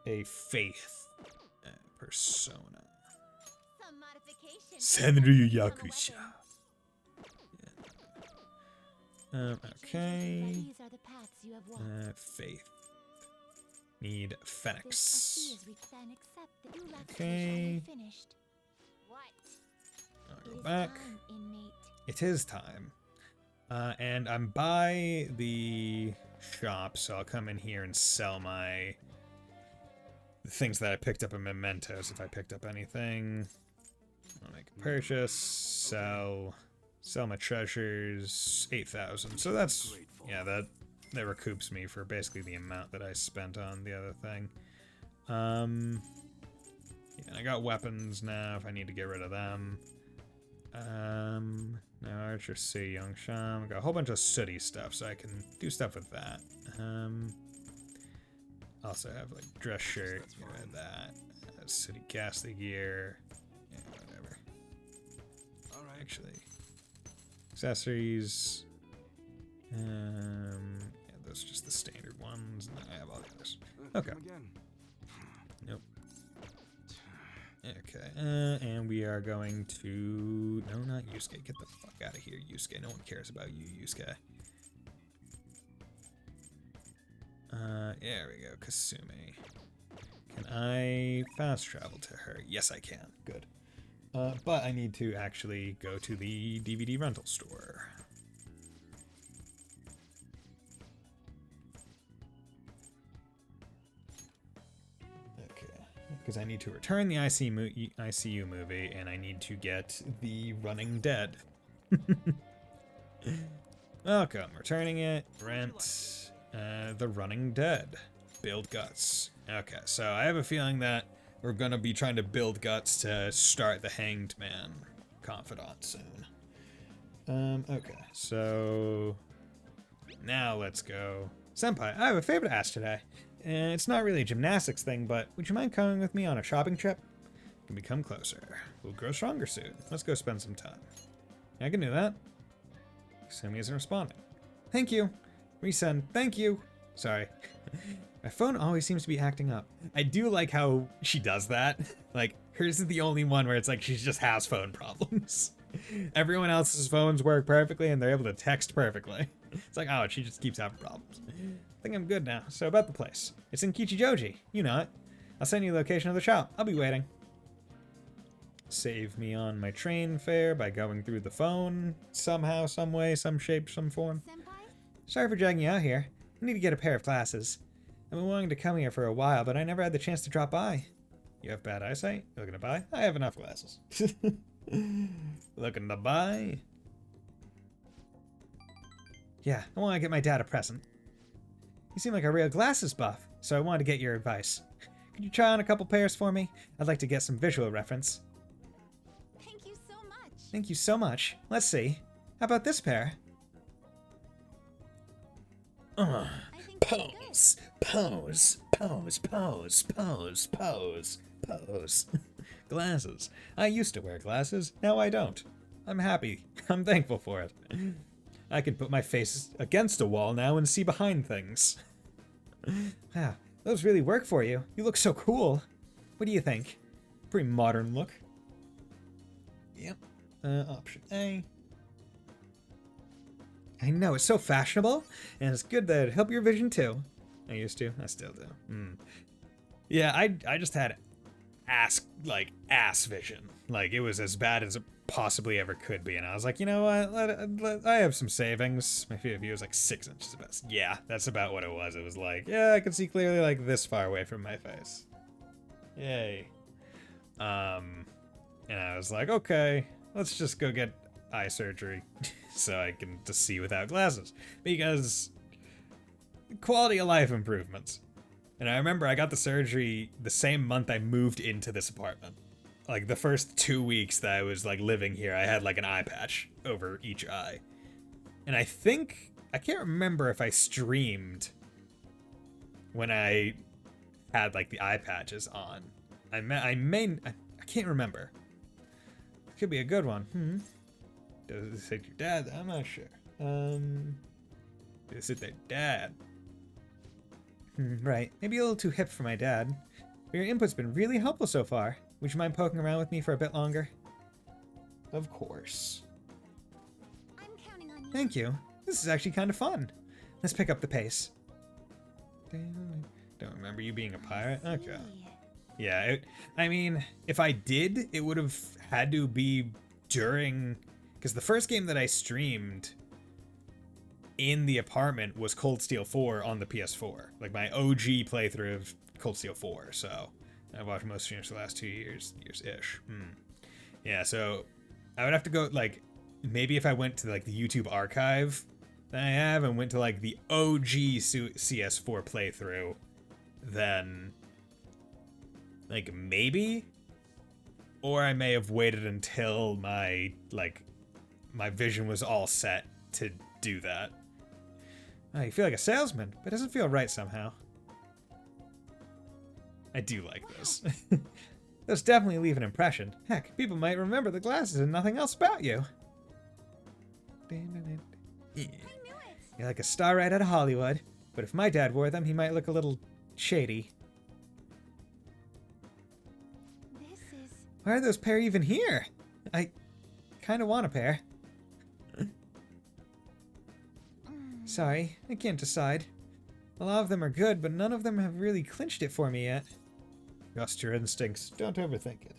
a Faith persona. Senryu Yakusha. Okay. Faith. Need This Phoenix. SC is reached and accept that you left Okay. fish finished. What? I'll It go is back. time, inmate. It is time. And I'm by the shop, so I'll come in here and sell my things that I picked up in Mementos. If I picked up anything, I'll make a purchase, sell my treasures, 8,000. So that's, yeah, that recoups me for basically the amount that I spent on the other thing. Yeah, and I got weapons now if I need to get rid of them. Now Archer C, Yongshan. Got a whole bunch of sooty stuff, so I can do stuff with that. Also have like dress shirt, get rid of that. Sooty ghastly gear. Yeah, whatever. Actually, accessories. Yeah, those are just the standard ones. And then I have all the others. Okay. Nope. Okay, and we are going to... No, not Yusuke. Get the fuck out of here, Yusuke. No one cares about you, Yusuke. There we go, Kasumi. Can I fast travel to her? Yes, I can. Good. But I need to actually go to the DVD rental store. Because I need to return the ICU movie, and I need to get the Running Dead. Welcome, returning it, rent, the Running Dead, build guts. Okay, so I have a feeling that we're gonna be trying to build guts to start the Hanged Man Confidant soon. Okay, so now let's go. Senpai, I have a favor to ask today. It's not really a gymnastics thing, but would you mind coming with me on a shopping trip? We can become closer. We'll grow stronger soon. Let's go spend some time. I can do that. Kasumi isn't responding. Thank you. Resend. Thank you. Sorry. My phone always seems to be acting up. I do like how she does that. Like, hers is the only one where it's like she just has phone problems. Everyone else's phones work perfectly and they're able to text perfectly. It's like, oh, she just keeps having problems. I think I'm good now. So about the place. It's in Kichijoji. You know it. I'll send you the location of the shop. I'll be waiting. Save me on my train fare by going through the phone. Somehow, some way, some shape, some form. Senpai? Sorry for dragging you out here. I need to get a pair of glasses. I've been wanting to come here for a while, but I never had the chance to drop by. You have bad eyesight? You looking to buy? I have enough glasses. Looking to buy? Yeah, I want to get my dad a present. You seem like a real glasses buff, so I wanted to get your advice. Could you try on a couple pairs for me? I'd like to get some visual reference. Thank you so much. Thank you so much. Let's see. How about this pair? I think Pose, pose, pose, pose, pose, pose, pose. Glasses. I used to wear glasses, now I don't. I'm happy. I'm thankful for it. I can put my face against a wall now and see behind things. Wow, those really work for you. You look so cool. What do you think? Pretty modern look. Yep. Option A. I know, it's so fashionable, and it's good that it help your vision too. I used to. I still do. Yeah, I just had ass vision. Like, it was as bad as it possibly ever could be, and I was like, you know what, I have some savings. My field of view was like 6 inches about. Yeah, that's about what it was. It was like, yeah, I could see clearly like this far away from my face. Yay. And I was like, okay, let's just go get eye surgery so I can just see without glasses, because quality of life improvements. And I remember I got the surgery the same month I moved into this apartment. Like, the first 2 weeks that I was like living here, I had like an eye patch over each eye. And I can't remember if I streamed when I had like the eye patches on. I can't remember. It could be a good one. Does it say your dad? I'm not sure. Does it say their dad? Right. Maybe a little too hip for my dad. But your input's been really helpful so far. Would you mind poking around with me for a bit longer? Of course. I'm counting on you. Thank you. This is actually kind of fun. Let's pick up the pace. Don't remember you being a pirate? Okay. See. Yeah, I mean, if I did, it would have had to be during... Because the first game that I streamed in the apartment was Cold Steel 4 on the PS4. Like, my OG playthrough of Cold Steel 4, so... I've watched most streams for the last 2 years-ish. Yeah, so I would have to go, like, maybe if I went to, like, the YouTube archive that I have and went to, like, the OG CS4 playthrough, then... Like, maybe? Or I may have waited until my vision was all set to do that. Oh, you feel like a salesman, but it doesn't feel right somehow. I do like this. Those definitely leave an impression. Heck, people might remember the glasses and nothing else about you. Yeah. I knew it. You're like a star right out of Hollywood, but if my dad wore them, he might look a little shady. This is. Why are those pair even here? I kind of want a pair. Sorry, I can't decide. A lot of them are good, but none of them have really clinched it for me yet. Trust your instincts. Don't overthink it.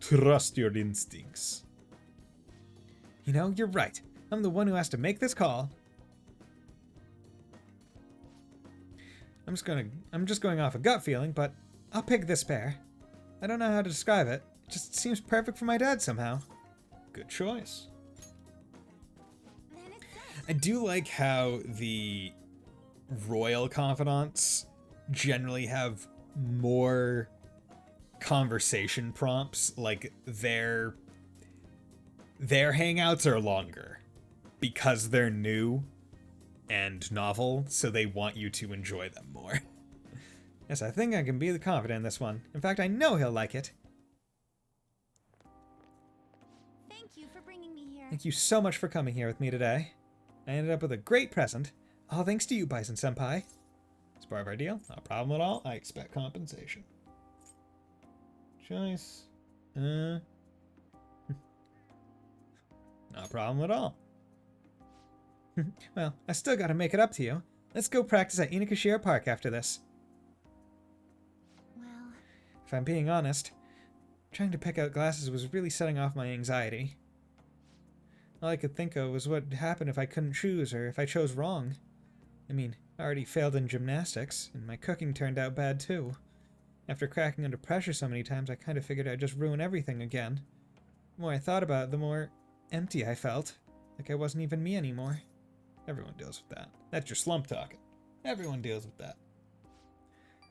Trust your instincts. You know, you're right. I'm the one who has to make this call. I'm just going off a gut feeling, but I'll pick this pair. I don't know how to describe it. It just seems perfect for my dad somehow. Good choice. Then it's set. I do like how the royal confidants generally have more conversation prompts. Like, their hangouts are longer because they're new and novel, so they want you to enjoy them more. Yes, I think I can be the confidant in this one. In fact, I know he'll like it. Thank you for bringing me here. Thank you so much for coming here with me today. I ended up with a great present. All thanks to you, Bison Senpai. It's part of our deal. Not a problem at all. I expect compensation. Choice. Not a problem at all. Well, I still gotta make it up to you. Let's go practice at Inukashira Park after this. Well, If I'm being honest, trying to pick out glasses was really setting off my anxiety. All I could think of was what would happen if I couldn't choose or if I chose wrong. I mean, I already failed in gymnastics, and my cooking turned out bad too. After cracking under pressure so many times, I kind of figured I'd just ruin everything again. The more I thought about it, the more empty I felt. Like I wasn't even me anymore. Everyone deals with that. That's your slump talking. Everyone deals with that.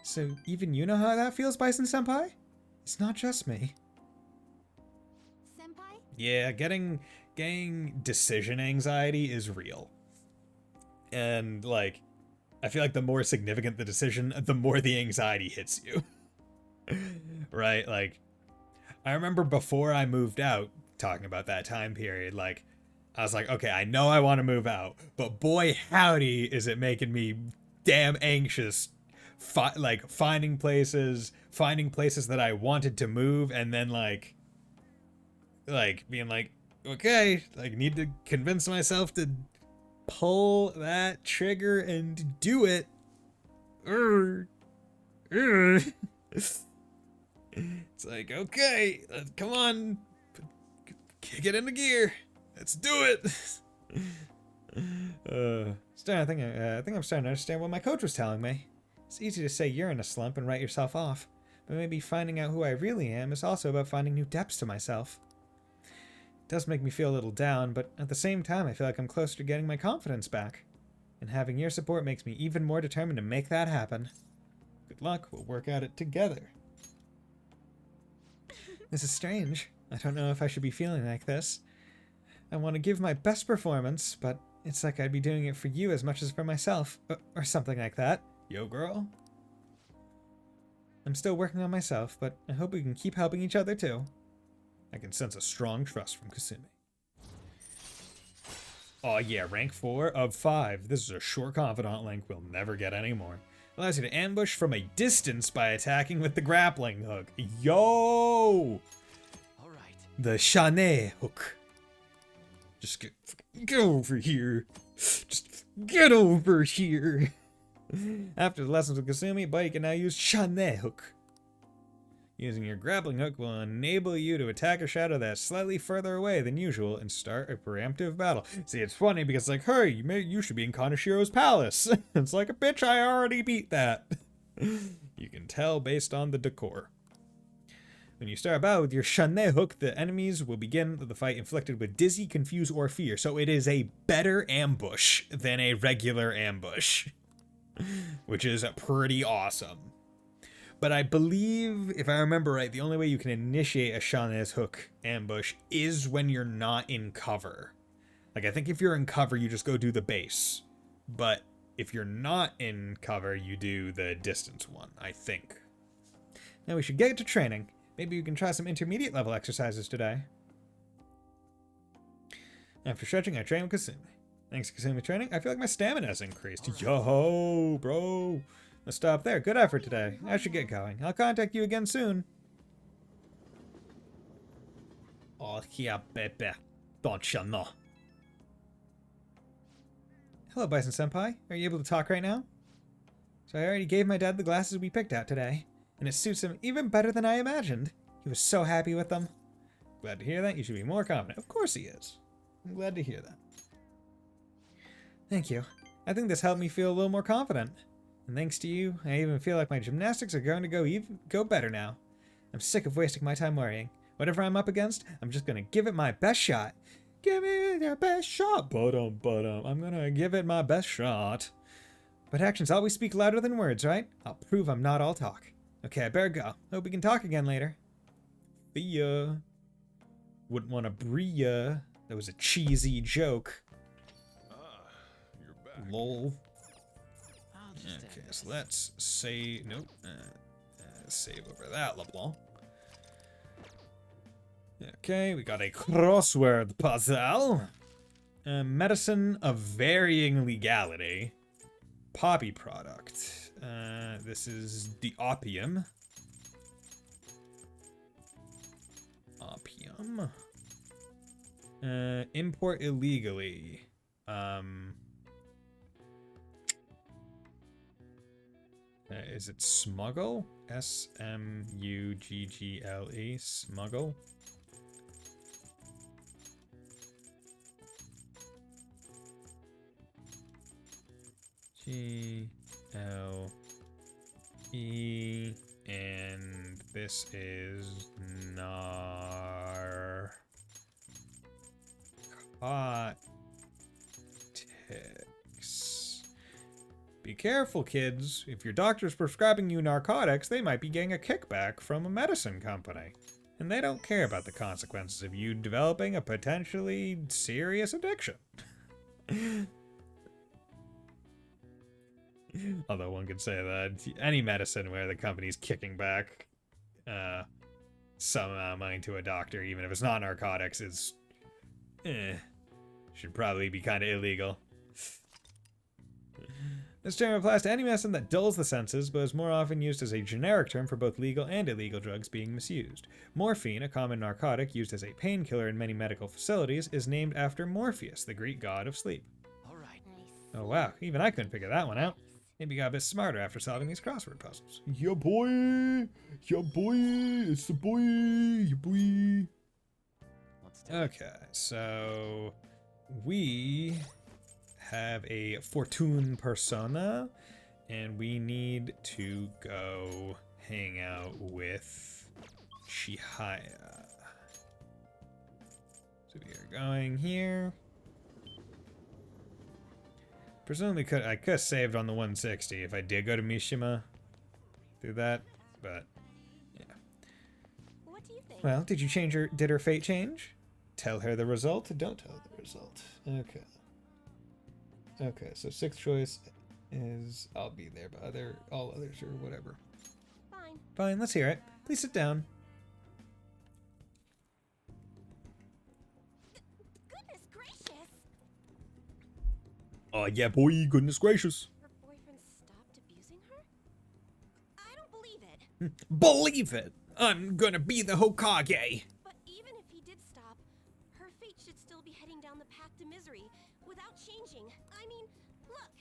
So even you know how that feels, Bison Senpai? It's not just me. Senpai? Yeah, getting decision anxiety is real. And, like, I feel like the more significant the decision, the more the anxiety hits you. Right? Like, I remember before I moved out, talking about that time period, like, I was like, okay, I know I want to move out, but boy howdy is it making me damn anxious. Finding places that I wanted to move, and then like being like, okay, like need to convince myself to pull that trigger and do it. It's like, okay, come on, kick it into gear. Let's do it. I think I'm starting to understand what my coach was telling me. It's easy to say you're in a slump and write yourself off, but maybe finding out who I really am is also about finding new depths to myself. It does make me feel a little down, but at the same time I feel like I'm closer to getting my confidence back. And having your support makes me even more determined to make that happen. Good luck, we'll work at it together. This is strange. I don't know if I should be feeling like this. I want to give my best performance, but it's like I'd be doing it for you as much as for myself, or something like that. Yo, girl. I'm still working on myself, but I hope we can keep helping each other too. I can sense a strong trust from Kasumi. Oh yeah, rank 4 of 5. This is a short confidant link we'll never get anymore. Allows you to ambush from a distance by attacking with the grappling hook. Yo! All right. The Shane hook. Just get over here. Just get over here. After the lessons with Kasumi, Buddy can now use Shane Hook. Using your grappling hook will enable you to attack a shadow that's slightly further away than usual and start a preemptive battle. See, it's funny because it's like, hey, you should be in Kanashiro's palace. It's like, bitch, I already beat that. You can tell based on the decor. When you start a battle with your Shane Hook, the enemies will begin the fight inflicted with dizzy, confuse, or fear. So it is a better ambush than a regular ambush, which is pretty awesome. But I believe, if I remember right, the only way you can initiate a Shane's Hook ambush is when you're not in cover. Like, I think if you're in cover, you just go do the base. But if you're not in cover, you do the distance one, I think. Now we should get to training. Maybe we can try some intermediate level exercises today. After stretching, I train with Kasumi. Thanks to Kasumi training, I feel like my stamina has increased. Yo, bro. Let's stop there. Good effort today. I should get going. I'll contact you again soon. Oh, yeah, baby. Don't you know? Hello, Bison Senpai. Are you able to talk right now? So I already gave my dad the glasses we picked out today, and it suits him even better than I imagined. He was so happy with them. Glad to hear that. You should be more confident. Of course he is. I'm glad to hear that. Thank you. I think this helped me feel a little more confident. And thanks to you, I even feel like my gymnastics are going to go better now. I'm sick of wasting my time worrying. Whatever I'm up against, I'm just going to give it my best shot. Give it your best shot. I'm going to give it my best shot. But actions always speak louder than words, right? I'll prove I'm not all talk. Okay, I better go. Hope we can talk again later. See ya. Wouldn't want to brie ya. That was a cheesy joke. You're back. Lol. I'll just Okay, so let's save. Nope. Save over that, LeBlanc. Okay, we got a crossword puzzle. Medicine of varying legality. Poppy product. This is the opium. Opium. Import illegally. Is it smuggle? S-M-U-G-G-L-E. Smuggle. G-L-E. And this is narcotics. Be careful, kids. If your doctor's prescribing you narcotics, they might be getting a kickback from a medicine company. And they don't care about the consequences of you developing a potentially serious addiction. Although one could say that any medicine where the company's kicking back some amount of money to a doctor, even if it's not narcotics, is should probably be kind of illegal. This term applies to any medicine that dulls the senses, but is more often used as a generic term for both legal and illegal drugs being misused. Morphine, a common narcotic used as a painkiller in many medical facilities, is named after Morpheus, the Greek god of sleep. All right. Oh wow, even I couldn't figure that one out. Maybe got a bit smarter after solving these crossword puzzles. Yeah boy! Yeah boy! It's the boy! Yeah boy! Let's do it. Okay, so we have a Fortune persona, and we need to go hang out with Chihaya. So we are going here. Presumably I could have saved on the 160 if I did go to Mishima through that, but yeah. What do you think? Well, did her fate change? Tell her the result? Don't tell her the result. Okay. Okay, so sixth choice is I'll be there, but all others or whatever. Fine. Fine, let's hear it. Please sit down. Goodness gracious! Oh yeah, boy, goodness gracious. Her boyfriend stopped abusing her? I don't believe it. Believe it! I'm gonna be the Hokage! But even if he did stop, her fate should still be heading down the path to misery without changing. I mean, look.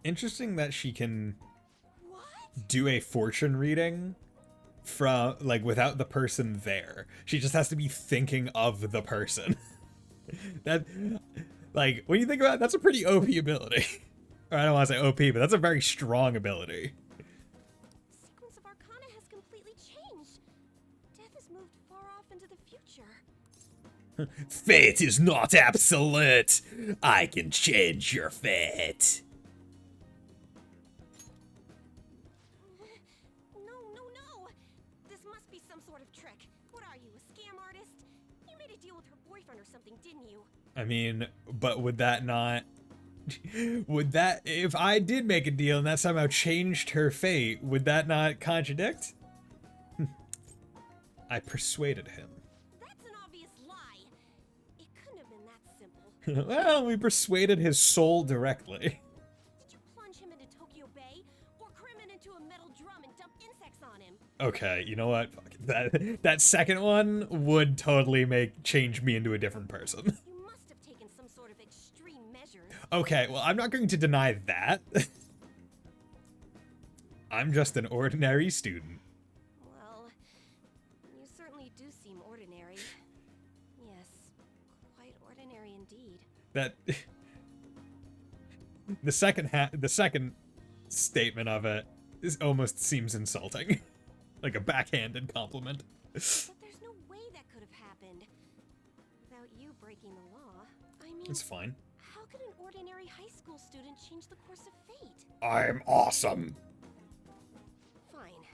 Interesting that she can What? do a fortune reading from, like, without the person there. She just has to be thinking of the person. That, like, when you think about it, that's a pretty OP ability. Or I don't want to say OP, but that's a very strong ability. The sequence of Arcana has completely changed. Death has moved far off into the future. Fate is not absolute. I can change your fate. No. This must be some sort of trick. What are you, a scam artist? You made a deal with her boyfriend or something, didn't you? I mean, but would that not... Would that... If I did make a deal and that somehow changed her fate, would that not contradict? I persuaded him. That's an obvious lie. It couldn't have been that simple. Well, we persuaded his soul directly. Did you plunge him into Tokyo Bay? Or cram it into a metal drum and dump insects on him? Okay, you know what? Fuck it. That second one would totally change me into a different person. You must have taken some sort of extreme measures. Okay, well, I'm not going to deny that. I'm just an ordinary student. Well, you certainly do seem ordinary. Yes, quite ordinary indeed. That the second statement of it almost seems insulting. Like a backhanded compliment. But there's no way that could have happened without you breaking the law. I mean, It's fine. how could an ordinary high school student change the course of fate? I'm awesome. Fine.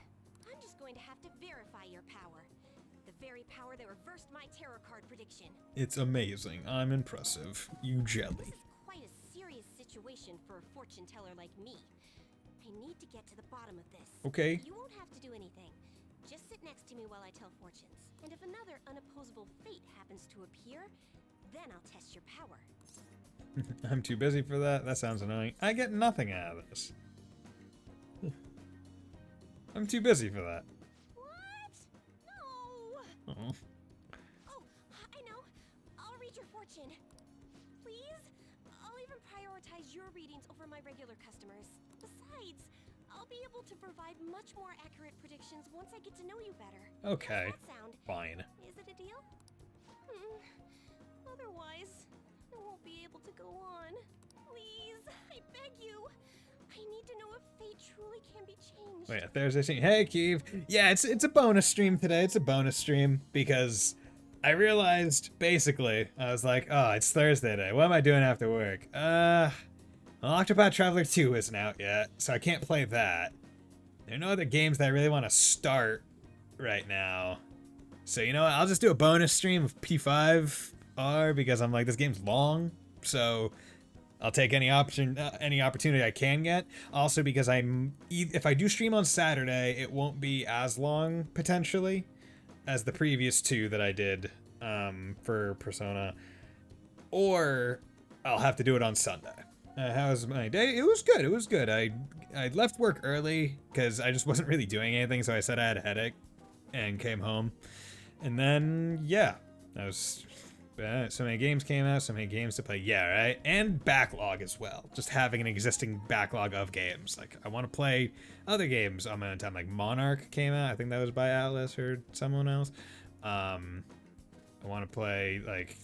I'm just going to have to verify your power. The very power that reversed my tarot card prediction. It's amazing. I'm impressive. You This jelly. is quite a serious situation for a fortune teller like me. I need to get to the bottom of this. Okay. You won't have to do anything. Just sit next to me while I tell fortunes. And if another unopposable fate happens to appear, then I'll test your power. I'm too busy for that. That sounds annoying. I get nothing out of this. I'm too busy for that. What? No! Oh. Oh, I know. I'll read your fortune. Please? I'll even prioritize your readings over my regular customers. Besides, I'll be able to provide much more accurate predictions once I get to know you better. Okay. How's that sound? Fine. Is it a deal? Otherwise, I won't be able to go on. Please, I beg you. I need to know if fate truly can be changed. Wait, Thursday stream. Hey, Keeve. Yeah, it's a bonus stream today. It's a bonus stream because I realized, basically, I was like, oh, it's Thursday today. What am I doing after work? Well, Octopath Traveler 2 isn't out yet, so I can't play that. There are no other games that I really want to start right now. So, you know what? I'll just do a bonus stream of P5R because I'm like, this game's long, so I'll take any opportunity I can get. Also, because if I do stream on Saturday, it won't be as long, potentially, as the previous two that I did for Persona. Or I'll have to do it on Sunday. How was my day? It was good. It was good. I left work early because I just wasn't really doing anything, so I said I had a headache and came home. And then, yeah, I was... so many games came out, so many games to play. Yeah, right? And backlog as well. Just having an existing backlog of games. Like, I want to play other games on my own time. Like, Monarch came out. I think that was by Atlas or someone else. I want to play, like...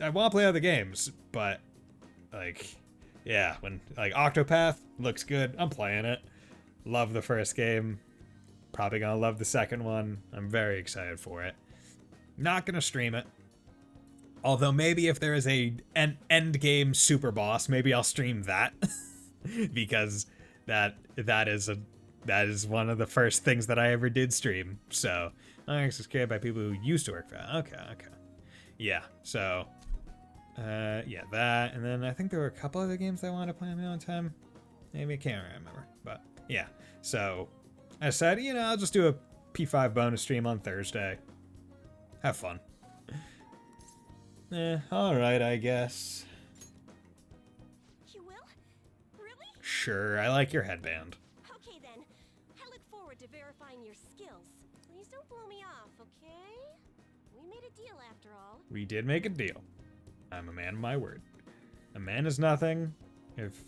I want to play other games, but, like... Yeah, when, like, Octopath looks good. I'm playing it. Love the first game. Probably gonna love the second one. I'm very excited for it. Not gonna stream it. Although maybe if there is an end game super boss, maybe I'll stream that because that is one of the first things that I ever did stream. So I'm just created by people who used to work for that. Okay. Yeah. So yeah, that, and then I think there were a couple other games I wanted to play on my own time. Maybe I can't remember, but yeah. So I said, you know, I'll just do a P5 bonus stream on Thursday. Have fun. Alright, I guess. You will? Really? Sure, I like your headband. Okay then. I look forward to verifying your skills. Please don't blow me off, okay? We made a deal after all. We did make a deal. I'm a man of my word. A man is nothing If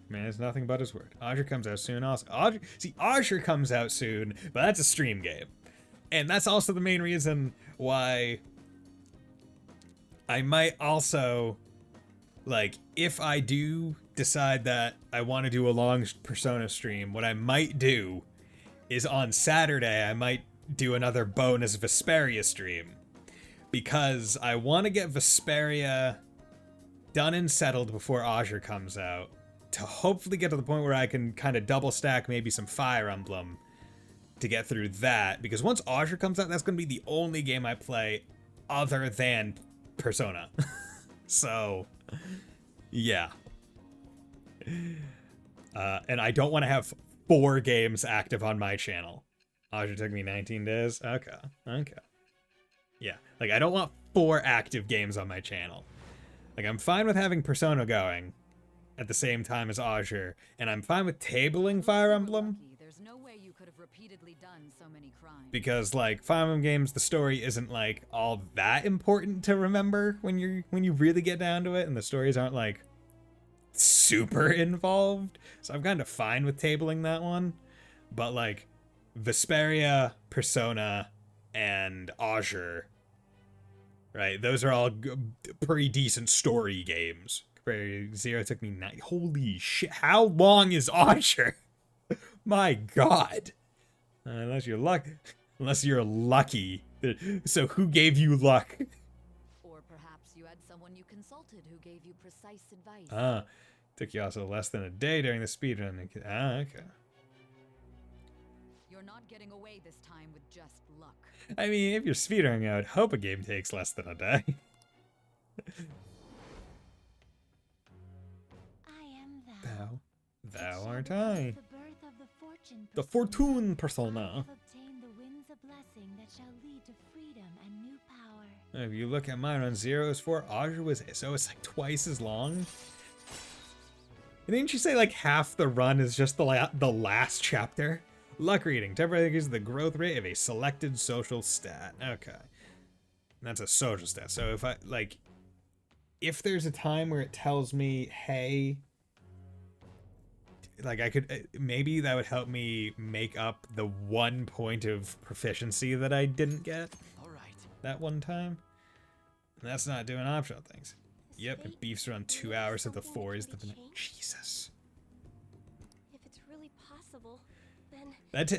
man is nothing but his word. Osher comes out soon also. Osher comes out soon, but that's a stream game. And that's also the main reason why I might also, like, if I do decide that I want to do a long Persona stream, what I might do is on Saturday, I might do another bonus Vesperia stream. Because I want to get Vesperia done and settled before Osher comes out, to hopefully get to the point where I can kind of double stack maybe some Fire Emblem to get through that. Because once Osher comes out, that's going to be the only game I play other than Persona. So, yeah. And I don't want to have 4 games active on my channel. Osher took me 19 days? Okay. Yeah, like, I don't want 4 active games on my channel. Like, I'm fine with having Persona going at the same time as Osher, and I'm fine with tabling Fire Emblem. There's no way you could have repeatedly done so many crimes. Because, like, Fire Emblem games, the story isn't, like, all that important to remember when you really get down to it, and the stories aren't, like, super involved. So I'm kind of fine with tabling that one. But, like, Vesperia, Persona, and Osher, right? Those are all pretty decent story games. Zero took me 9. Holy shit! How long is Osher? My God. Unless you're lucky. So who gave you luck? Or perhaps you had someone you consulted who gave you precise advice. Took you also less than a day during the speedrun. Okay. You're not getting away this time with just luck. I mean, if you're speedrunning, I would hope a game takes less than a day. I am Thou art I. The birth of the fortune. The Fortune I Persona. have obtained the winds of blessing that shall lead to freedom and new power. If you look at mine on Zero's 4, Osher was, so it's like twice as long. Didn't you say like half the run is just the last chapter? Luck reading. Temporarily increases the growth rate of a selected social stat. Okay. And that's a social stat. So if I, like, if there's a time where it tells me, hey, like I could, maybe that would help me make up the 1 point of proficiency that I didn't get All right. that one time. And that's not doing optional things. Yep, it beefs around 2 hours of the 4 is the... Jesus. If it's really possible, then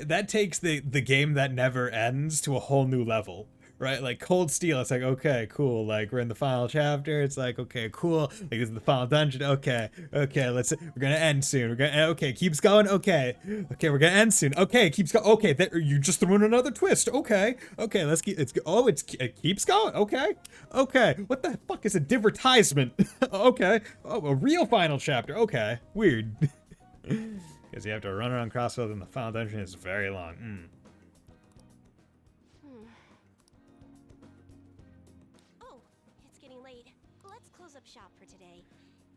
That takes the game that never ends to a whole new level, right? Like Cold Steel, it's like, okay, cool. Like we're in the final chapter. It's like, okay, cool. Like this is the final dungeon. Okay, we're gonna end soon. Okay, keeps going. Okay, we're gonna end soon. Okay, keeps going. Okay, you just threw in another twist. Okay, let's keep. It keeps going. Okay. What the fuck is a divertisement? Okay. Oh, a real final chapter. Okay, weird. Because you have to run around Crossfield and the final dungeon is very long. Oh, it's getting late. Let's close up shop for today.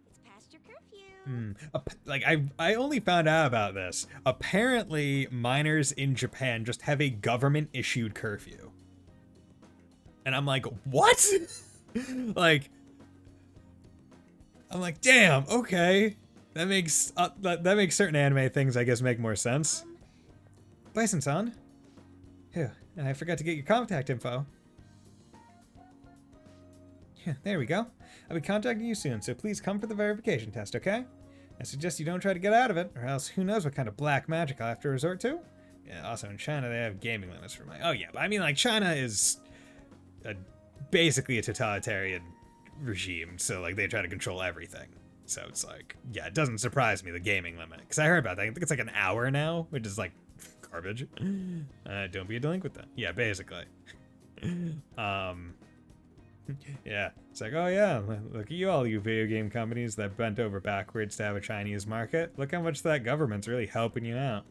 It's past your curfew. Like, I only found out about this. Apparently, miners in Japan just have a government-issued curfew. And I'm like, what? Like, I'm like, damn, okay. That makes certain anime things, I guess, make more sense. Bison-san. Phew, I forgot to get your contact info. Yeah, there we go. I'll be contacting you soon, so please come for the verification test, okay? I suggest you don't try to get out of it, or else who knows what kind of black magic I'll have to resort to. Yeah, also in China they have gaming limits for my... Oh yeah, but I mean, like, China is basically a totalitarian regime, so like they try to control everything. So it's like, yeah, it doesn't surprise me, the gaming limit. Because I heard about that. I think it's like an hour now, which is like garbage. Don't be a delinquent then. Yeah, basically. Yeah, it's like, oh yeah, look at you all, you video game companies that bent over backwards to have a Chinese market. Look how much that government's really helping you out.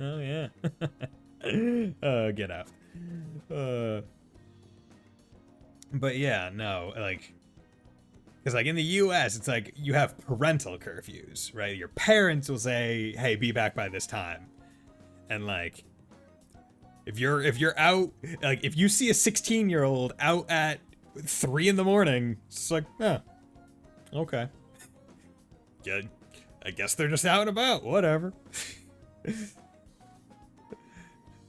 Oh yeah. Get out. But yeah, no, like, because like in the US, it's like you have parental curfews, right? Your parents will say, hey, be back by this time. And like, if you're out, like if you see a 16-year-old out at 3 in the morning, it's like, yeah, okay. yeah, I guess they're just out and about. Whatever.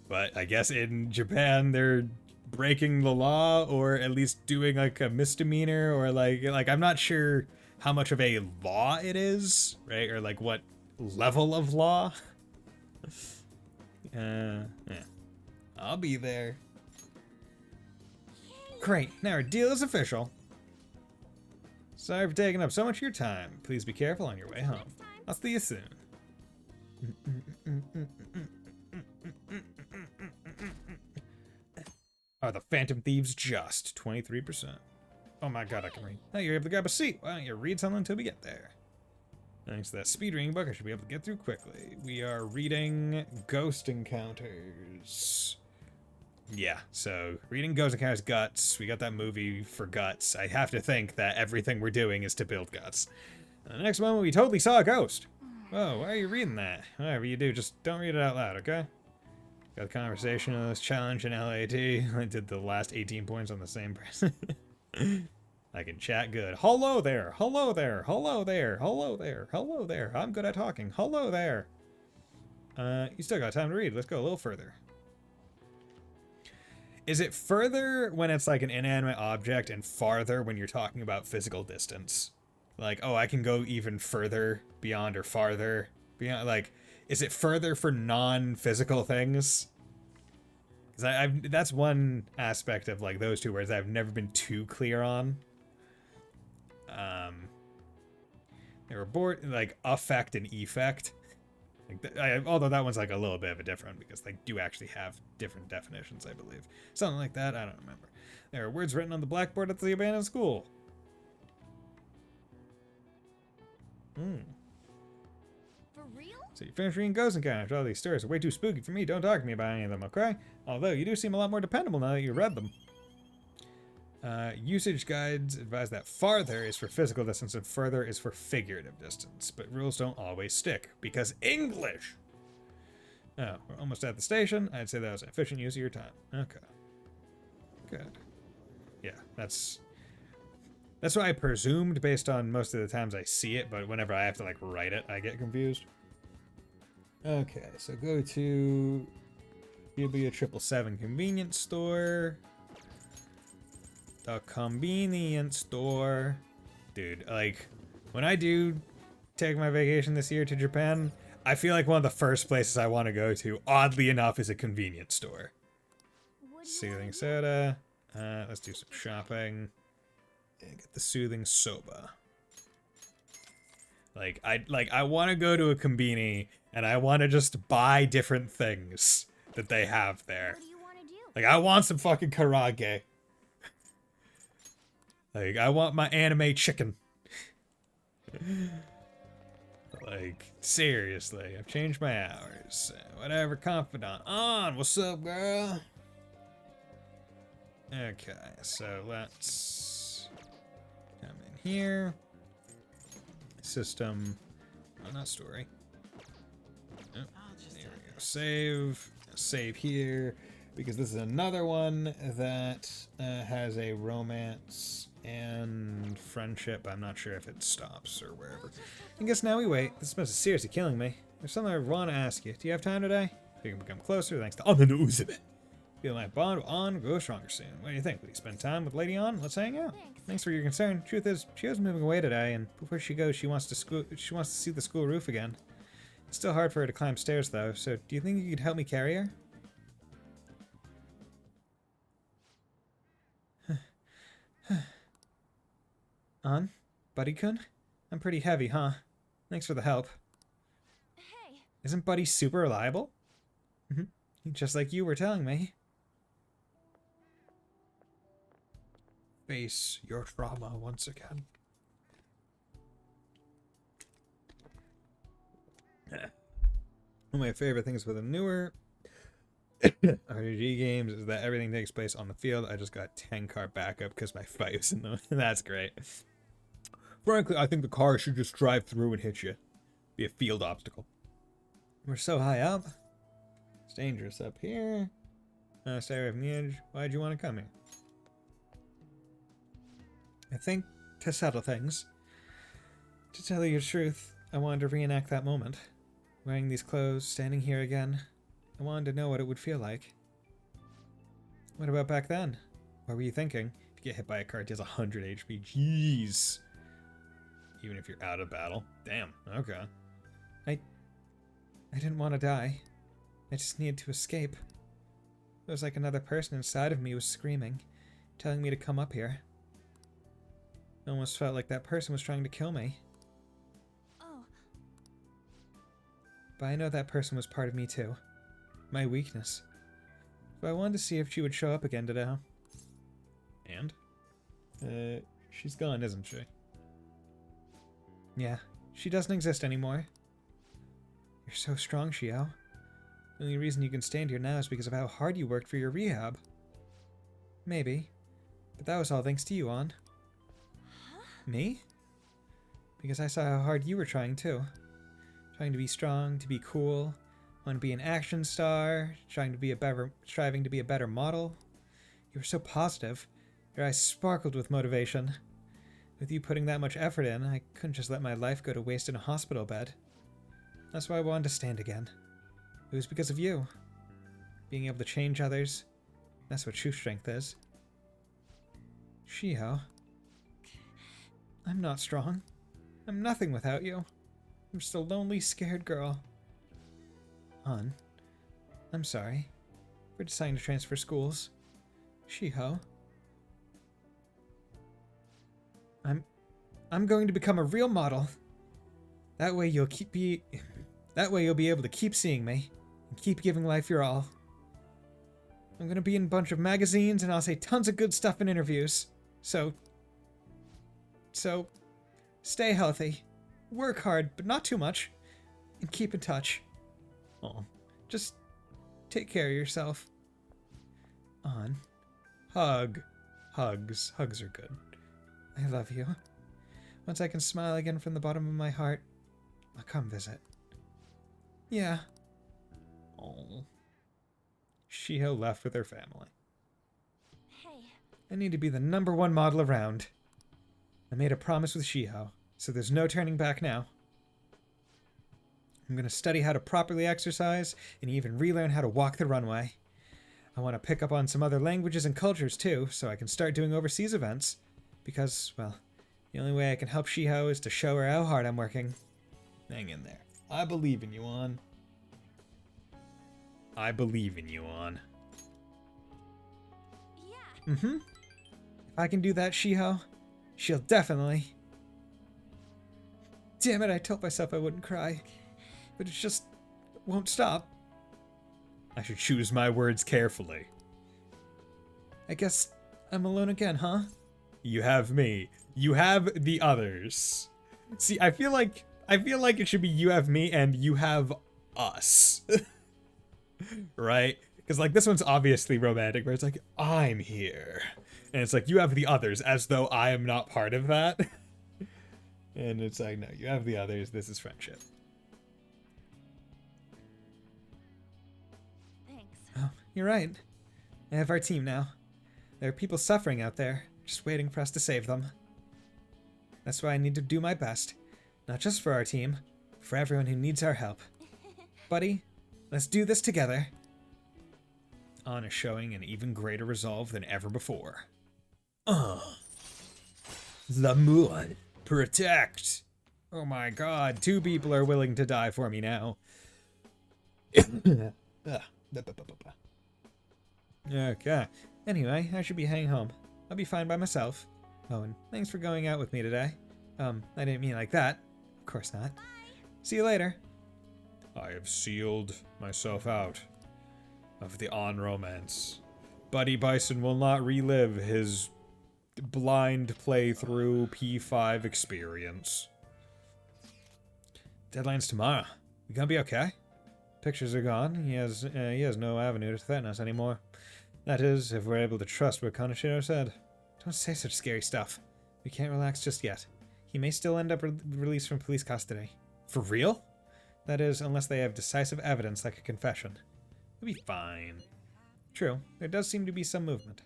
But I guess in Japan they're breaking the law, or at least doing like a misdemeanor, or like I'm not sure how much of a law it is, right? Or like what level of law. Yeah. I'll be there. Great, now our deal is official. Sorry for taking up so much of your time. Please be careful on your way home. I'll see you soon. Are the Phantom Thieves just 23%? Oh my god, I can read. Now you're able to grab a seat. Why don't you read something until we get there? Thanks to that speed reading book, I should be able to get through quickly. We are reading Ghost Encounters. Yeah, so reading Ghost Encounters Guts. We got that movie for Guts. I have to think that everything we're doing is to build Guts. And the next moment, we totally saw a ghost. Whoa, why are you reading that? Whatever you do, just don't read it out loud, okay? Got a conversationalist challenge in LAT. I did the last 18 points on the same person. I can chat good. Hello there, hello there, hello there, hello there, hello there. I'm good at talking. Hello there. You still got time to read. Let's go a little further. Is it further when it's like an inanimate object and farther when you're talking about physical distance? Like, oh, I can go even further beyond or farther beyond. Like, is it further for non-physical things? Because that's one aspect of like those two words I've never been too clear on. They were bored like affect and effect. Like although that one's like a little bit of a different because they do actually have different definitions, I believe. Something like that. I don't remember. There are words written on the blackboard at the abandoned school. For real? So you finished reading Ghost Encounters. All these stories are way too spooky for me. Don't talk to me about any of them, okay? Although you do seem a lot more dependable now that you read them. Usage guides advise that farther is for physical distance and further is for figurative distance, but rules don't always stick because English. Oh, we're almost at the station. I'd say that was an efficient use of your time. Okay. Good. Yeah, that's what I presumed based on most of the times I see it, but whenever I have to like write it, I get confused. Okay, so go to Yubuya 777 convenience store. The convenience store. Dude, like, when I do take my vacation this year to Japan, I feel like one of the first places I want to go to, oddly enough, is a convenience store. Soothing soda. Let's do some shopping. And get the soothing soba. I want to go to a konbini and I want to just buy different things that they have there. What do you want to do? Like, I want some fucking karage. Like, I want my anime chicken. Like, seriously, I've changed my hours. Whatever, confidant. On, what's up, girl? Okay, so let's come in here. System, oh, not story. Oh, there we go. Save here, because this is another one that has a romance and friendship. I'm not sure if it stops or wherever. I guess now we wait. This mess is seriously killing me. There's something I want to ask you. Do you have time today? We can become closer thanks to Uzabe. Feel my bond will On grow stronger soon. What do you think? Will you spend time with Lady On? Let's hang out. Thanks for your concern. Truth is, she was moving away today, and before she goes, she wants to see the school roof again. It's still hard for her to climb stairs, though. So, do you think you could help me carry her? On, Buddy-kun? I'm pretty heavy, huh? Thanks for the help. Hey. Isn't Buddy super reliable? Just like you were telling me. Face your trauma once again. One of my favorite things with the newer RPG games is that everything takes place on the field. I just got 10 car backup because my fight was in the... That's great. Frankly, I think the car should just drive through and hit you. Be a field obstacle. We're so high up. It's dangerous up here. Stay away from the edge. Why'd you want to come here? I think to settle things. To tell you the truth, I wanted to reenact that moment. Wearing these clothes, standing here again. I wanted to know what it would feel like. What about back then? What were you thinking? If you get hit by a car, it does 100 HP. Jeez. Even if you're out of battle. Damn, okay. I didn't want to die. I just needed to escape. It was like another person inside of me was screaming, telling me to come up here. It almost felt like that person was trying to kill me. Oh, But I know that person was part of me too. My weakness. So I wanted to see if she would show up again today. And? She's gone, isn't she? Yeah, she doesn't exist anymore. You're so strong, Xiao. The only reason you can stand here now is because of how hard you worked for your rehab. Maybe. But that was all thanks to you, An. Me? Because I saw how hard you were trying too. Trying to be strong, to be cool, want to be an action star, striving to be a better model. You were so positive. Your eyes sparkled with motivation. With you putting that much effort in, I couldn't just let my life go to waste in a hospital bed. That's why I wanted to stand again. It was because of you. Being able to change others. That's what true strength is. Shiho. I'm not strong. I'm nothing without you. I'm just a lonely, scared girl. An, I'm sorry for deciding to transfer schools. Shiho. I'm going to become a real model. That way you'll be able to keep seeing me and keep giving life your all. I'm going to be in a bunch of magazines and I'll say tons of good stuff in interviews. So stay healthy. Work hard, but not too much. And keep in touch. Oh, just take care of yourself. An. Hug. Hugs. Hugs are good. I love you. Once I can smile again from the bottom of my heart, I'll come visit. Yeah. Oh. Shiho left with her family. hey. I need to be the #1 model around. I made a promise with Shiho, so there's no turning back now. I'm going to study how to properly exercise and even relearn how to walk the runway. I want to pick up on some other languages and cultures too, so I can start doing overseas events. Because, well, the only way I can help Shiho is to show her how hard I'm working. Hang in there. I believe in you, An. I believe in you, An. Yeah. Mm-hmm. If I can do that, Shiho, she'll definitely... Damn it, I told myself I wouldn't cry. But it just won't stop. I should choose my words carefully. I guess I'm alone again, huh? You have me. You have the others. See, I feel like it should be you have me and you have us. Right? Because like this one's obviously romantic, where it's like, I'm here. And it's like, you have the others, as though I am not part of that. And it's like, no, you have the others, this is friendship. Thanks. Oh, you're right. I have our team now. There are people suffering out there, just waiting for us to save them. That's why I need to do my best. Not just for our team, for everyone who needs our help. Buddy, let's do this together. An is showing an even greater resolve than ever before. L'amour. Protect. Oh my god, 2 people are willing to die for me now. Okay. Anyway, I should be heading home. I'll be fine by myself. Oh, and thanks for going out with me today. I didn't mean like that. Of course not. Bye. See you later. I have sealed myself out of the An romance. Buddy Bison will not relive his blind playthrough P5 experience. Deadline's tomorrow. You gonna be okay? Pictures are gone. He has no avenue to threaten us anymore. That is, if we're able to trust what Kaneshiro said. Don't say such scary stuff. We can't relax just yet. He may still end up released from police custody. For real? That is, unless they have decisive evidence like a confession. We'll be fine. True, there does seem to be some movement.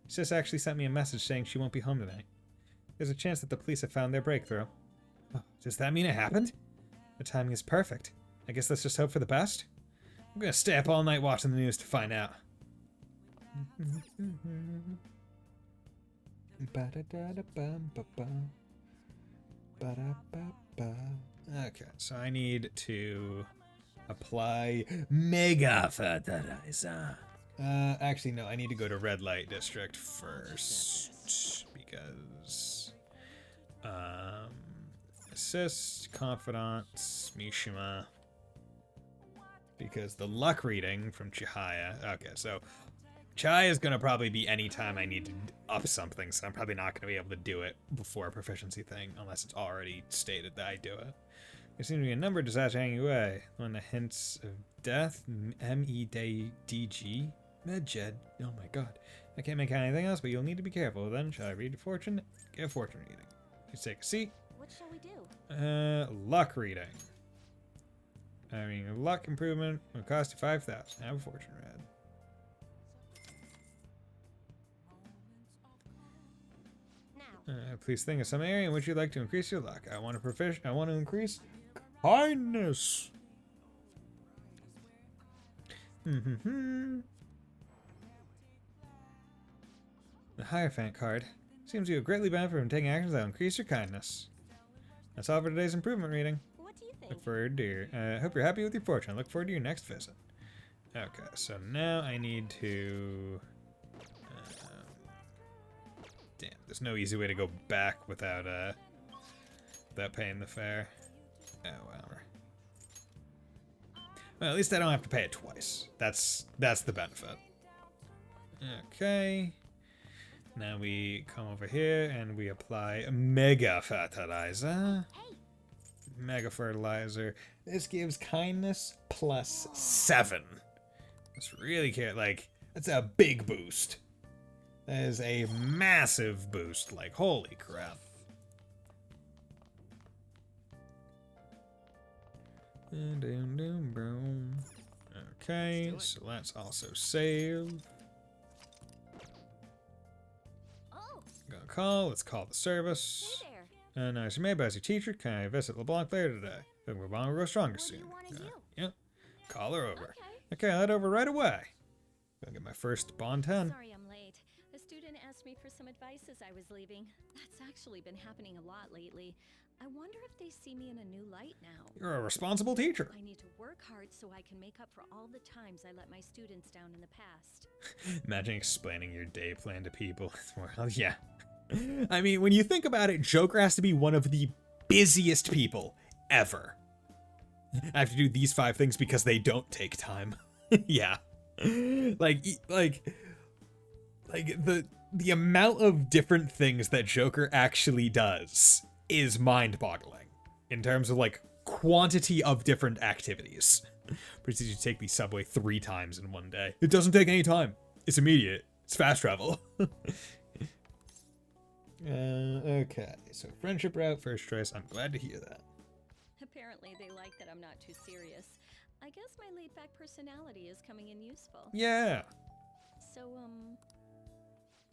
Sis actually sent me a message saying she won't be home tonight. There's a chance that the police have found their breakthrough. Oh, does that mean it happened? The timing is perfect. I guess let's just hope for the best. I'm gonna stay up all night watching the news to find out. Okay, so I need to apply mega fertilizer. Actually, no, I need to go to red light district first because assist, confidants, Mishima. Because the luck reading from Chihaya. Okay, so Chihaya is gonna probably be any time I need to up something, so I'm probably not gonna be able to do it before a proficiency thing unless it's already stated that I do it. There seems to be a number of disasters hanging away. One that hints of death, MEDG, Medjed. Oh my god. I can't make out anything else, but you'll need to be careful. Then, shall I read your fortune? Get a fortune reading. Please take a seat. What shall we do? Luck reading. I mean, luck improvement will cost you 5,000. Have a fortune read. Now, Please think of some area in which you'd like to increase your luck. I want to increase kindness. The Hierophant card. Seems you have greatly benefited from taking actions that will increase your kindness. That's all for today's improvement reading. what do you think? Look forward to your, hope you're happy with your fortune. Look forward to your next visit. Okay, so now I need to... damn, there's no easy way to go back without paying the fare. Oh, whatever. Well, at least I don't have to pay it twice. That's the benefit. Okay. Now we come over here and we apply Mega Fertilizer. Mega Fertilizer. This gives kindness plus 7. That's really like, that's a big boost. That is a massive boost. Like, holy crap. Okay, so let's also save. Oh, Gonna call. Let's call the service. hey there. Nice you made by your teacher. Can I visit LeBlanc later today? Think we're bound to grow stronger What do soon. you want to do? Yeah. Call her over. Okay. Okay, I'll head over right away. Gonna get my first bond 10. Sorry I'm late. A student asked me for some advice as I was leaving. That's actually been happening a lot lately. I wonder if they see me in a new light now. You're a responsible teacher. I need to work hard so I can make up for all the times I let my students down in the past. Imagine explaining your day plan to people. Well, yeah. I mean, when you think about it, Joker has to be one of the busiest people ever. I have to do these 5 things because they don't take time. Yeah. Like the amount of different things that Joker actually does is mind-boggling in terms of like quantity of different activities. Proceeds to take the subway 3 times in one day. It doesn't take any time. It's immediate. It's fast travel. Okay, so friendship route, first choice. I'm glad to hear that. Apparently they like that I'm not too serious. I guess my laid-back personality is coming in useful. Yeah. So,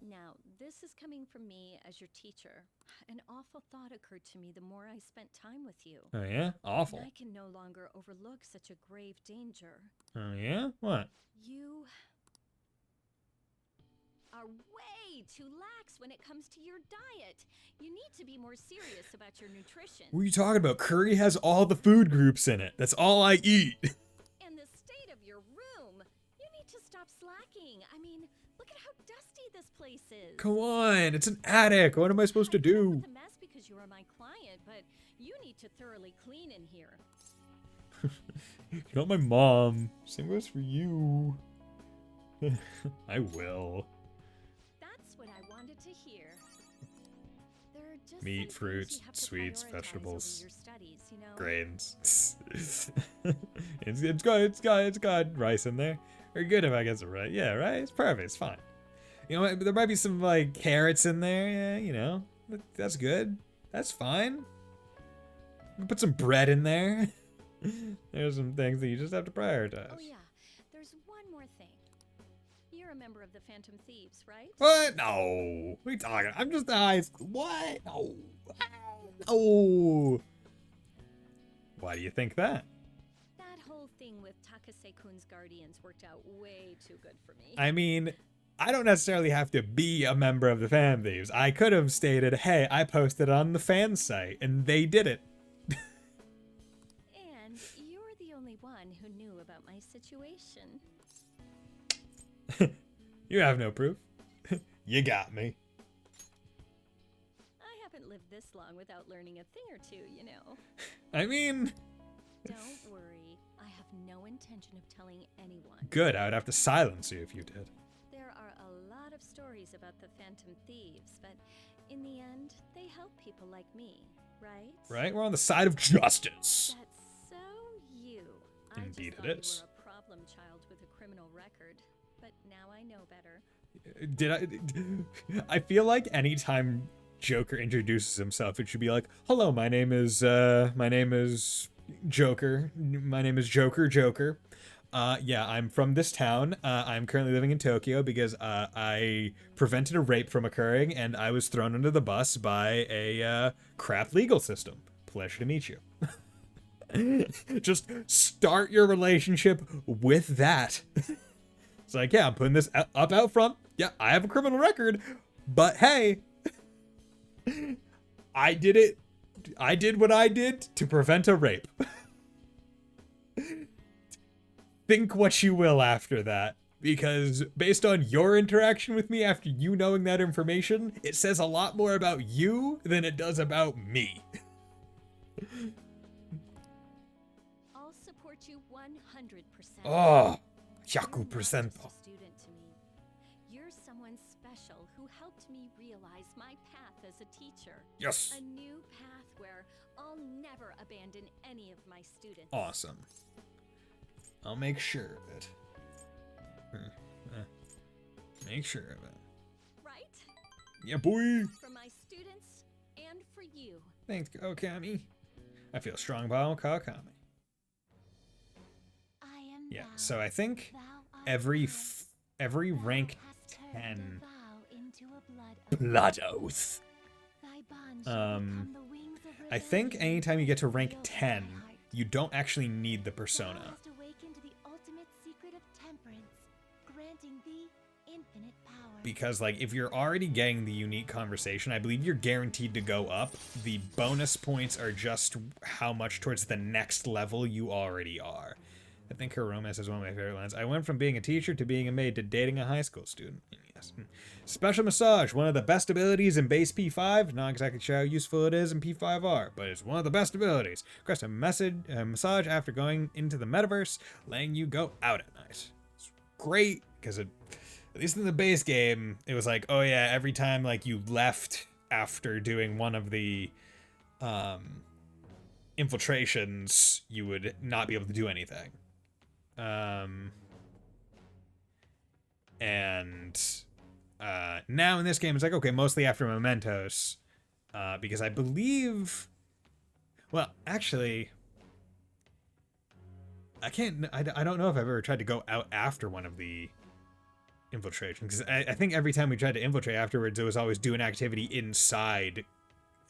now, this is coming from me as your teacher. An awful thought occurred to me the more I spent time with you. Oh yeah? Awful. I can no longer overlook such a grave danger. Oh yeah? What? You are way too lax when it comes to your diet. You need to be more serious about your nutrition. What are you talking about? Curry has all the food groups in it. That's all I eat. And the state of your room. You need to stop slacking. I mean, look at how dusty this place is. Come on, it's an attic. What am I supposed to I put up do? with a mess because you are my client, but you need to thoroughly clean in here. You're not my mom. Same goes for you. I will. That's what I wanted to hear. There are just Meat, some things fruits, you have to sweets, prioritize vegetables, over your studies, you know? grains. it's got rice in there. Or good if I get it right. Yeah, right? It's perfect. It's fine. You know, there might be some, like, carrots in there. Yeah, you know. That's good. That's fine. Put some bread in there. There's some things that you just have to prioritize. Oh yeah, there's one more thing. You're a member of the Phantom Thieves, right? What? No. What are you talking? I'm just a high school. What? No. No. Why do you think that? That whole thing with Takase-kun's guardians worked out way too good for me. I mean, I don't necessarily have to be a member of the Fan Thieves. I could have stated, hey, I posted on the fan site, and they did it. And you're the only one who knew about my situation. You have no proof. You got me. I haven't lived this long without learning a thing or two, you know. I mean, Don't worry. I have no intention of telling anyone. good. I would have to silence you if you did. There are a lot of stories about the Phantom Thieves, but in the end, they help people like me, right? Right? We're on the side of justice. That's so you. Indeed I it just is. thought you were a problem child with a criminal record, but now I know better. I feel like anytime Joker introduces himself, it should be like, hello, my name is Joker. My name is Joker. Yeah, I'm from this town. I'm currently living in Tokyo because I prevented a rape from occurring and I was thrown under the bus by a crap legal system. Pleasure to meet you. Just start your relationship with that. It's like, yeah, I'm putting this up out front. Yeah, I have a criminal record, but hey, I did it. I did what I did to prevent a rape. Think what you will after that, because based on your interaction with me after you knowing that information, it says a lot more about you than it does about me. I'll support you 100%. Oh, You're not Yaku just a percento. student to me. You're someone special who helped me realize my path as a teacher. Yes. A new path where I'll never abandon any of my students. Awesome. I'll make sure of it. Make sure of it. Right? Yeah, boy. For my students and for you. Thanks, Okami. I feel strong about Kawakami. I am Yeah, thou, so I think thou art every I. every Thou rank hast turned 10 a vow into a blood oath. Thy bond shall Um, become the wings of I think rebellion anytime you get to that rank yield thy 10, heart. you don't actually need the Thou persona. hast awakened the ultimate secret of temperance, granting thee infinite power. Because like if you're already getting the unique conversation, I believe you're guaranteed to go up. The bonus points are just how much towards the next level you already are. I think her romance is one of my favorite lines. I went from being a teacher to being a maid to dating a high school student. Yes. Special massage, one of the best abilities in base P5. Not exactly sure how useful it is in P5R, but it's one of the best abilities. Request a massage after going into the metaverse, letting you go out at night. It's great because it, at least in the base game, it was like, oh yeah, every time like you left after doing one of the infiltrations, you would not be able to do anything. And now in this game, it's like, okay, mostly after Mementos, because I believe, well, actually, I don't know if I've ever tried to go out after one of the infiltrations, because I think every time we tried to infiltrate afterwards, it was always do an activity inside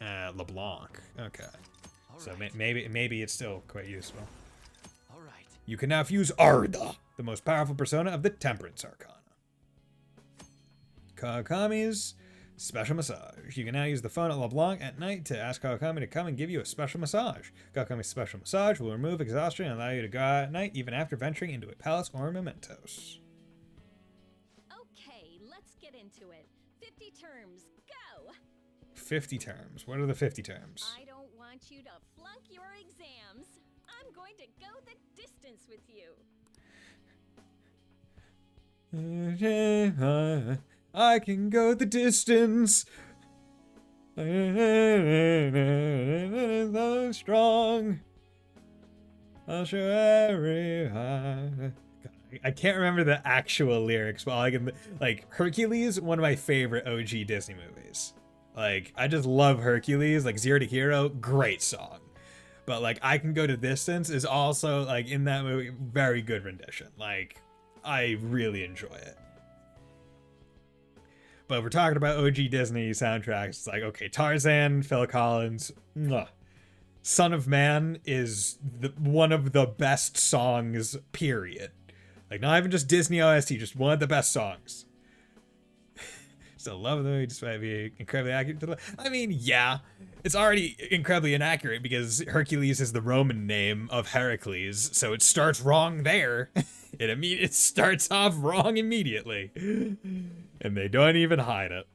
LeBlanc. Okay. So maybe it's still quite useful. All right. You can now fuse Arda, the most powerful persona of the Temperance Arcana. Kawakami's special massage. You can now use the phone at LeBlanc at night to ask Kawakami to come and give you a special massage. Kawakami's special massage will remove exhaustion and allow you to go out at night even after venturing into a palace or Mementos. Okay, let's get into it. 50 terms, go! 50 terms. What are the 50 terms? I don't want you to flunk your exams. I'm going to go the distance with you. I can go the distance. So strong. I'll show everyone. I can't remember the actual lyrics, but all I can, like, Hercules, one of my favorite OG Disney movies. Like, I just love Hercules. Like, Zero to Hero, great song. But like, I Can Go to Distance is also like in that movie, very good rendition. Like, I really enjoy it. But we're talking about OG Disney soundtracks. It's like, okay, Tarzan, Phil Collins, mwah. Son of Man is one of the best songs, period. Like, not even just Disney OST, just one of the best songs. Still love the movie, despite being incredibly accurate to I mean, yeah, it's already incredibly inaccurate because Hercules is the Roman name of Heracles, so it starts wrong there. It starts off wrong immediately. And they don't even hide it.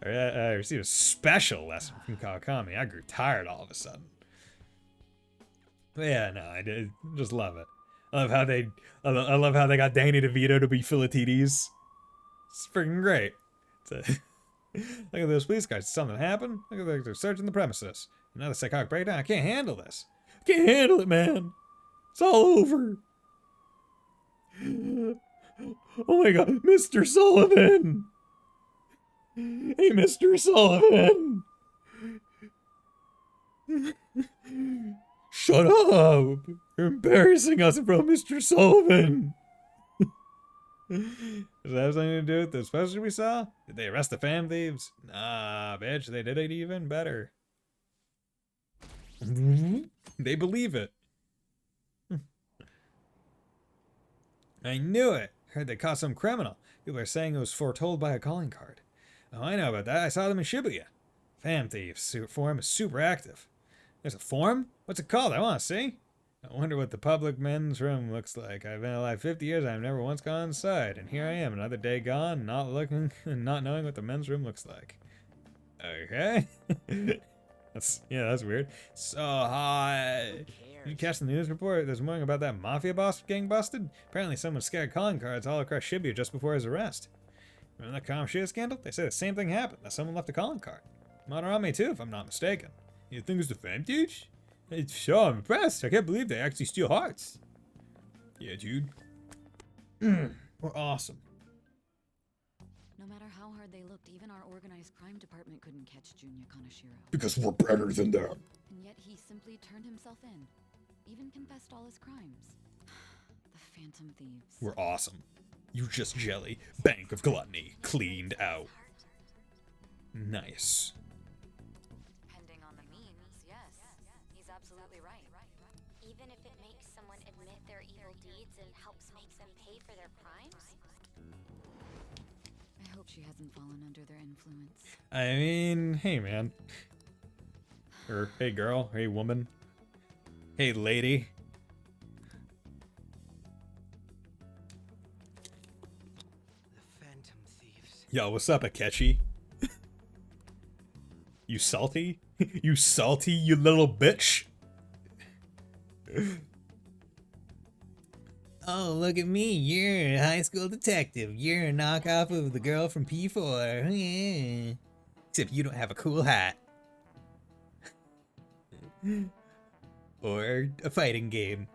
I received a special lesson from Kawakami. I grew tired all of a sudden. But yeah, no, I did just love it. I love how they got Danny DeVito to be Philatides. It's freaking great. Look at those police guys. Did something happen? Look at they're searching the premises. Another psychotic breakdown. I can't handle this. I can't handle it, man. It's all over. Oh my god, Mr. Sullivan! Hey, Mr. Sullivan! Shut up! You're embarrassing us in front of Mr. Sullivan! Does that have something to do with the special we saw? Did they arrest the fam thieves? Nah, bitch, they did it even better. They believe it. I knew it! Heard they caught some criminal. People are saying it was foretold by a calling card. Oh, I know about that. I saw them in Shibuya. Fam thieves forum is super active. There's a forum? What's it called? I want to see. I wonder what the public men's room looks like. I've been alive 50 years. I've never once gone inside. And here I am, another day gone, not looking and not knowing what the men's room looks like. Okay. that's weird. So hot. Did you catch the news report this morning about that mafia boss getting busted? Apparently someone scared calling cards all across Shibuya just before his arrest. Remember that Kamoshida scandal? They say the same thing happened, that someone left a calling card. Madarame too, if I'm not mistaken. You think it's the fam dudes? It's so impressed. I can't believe they actually steal hearts. Yeah, dude. We're awesome. No matter how hard they looked, even our organized crime department couldn't catch Junya Kaneshiro. Because we're better than them. And yet he simply turned himself in. Even confessed all his crimes. The Phantom Thieves. We're awesome. You just jelly. Bank of gluttony. Cleaned out. Nice. Depending on the means, yes. He's absolutely right. Even if it makes someone admit their evil deeds and helps make them pay for their crimes? I hope she hasn't fallen under their influence. I mean, hey man. Or hey girl, hey woman. Hey lady. The Phantom Thieves. Yo, what's up, Akechi? You salty? You salty, you little bitch? Oh, look at me. You're a high school detective. You're a knockoff of the girl from P4. Yeah. Except you don't have a cool hat. Or a fighting game.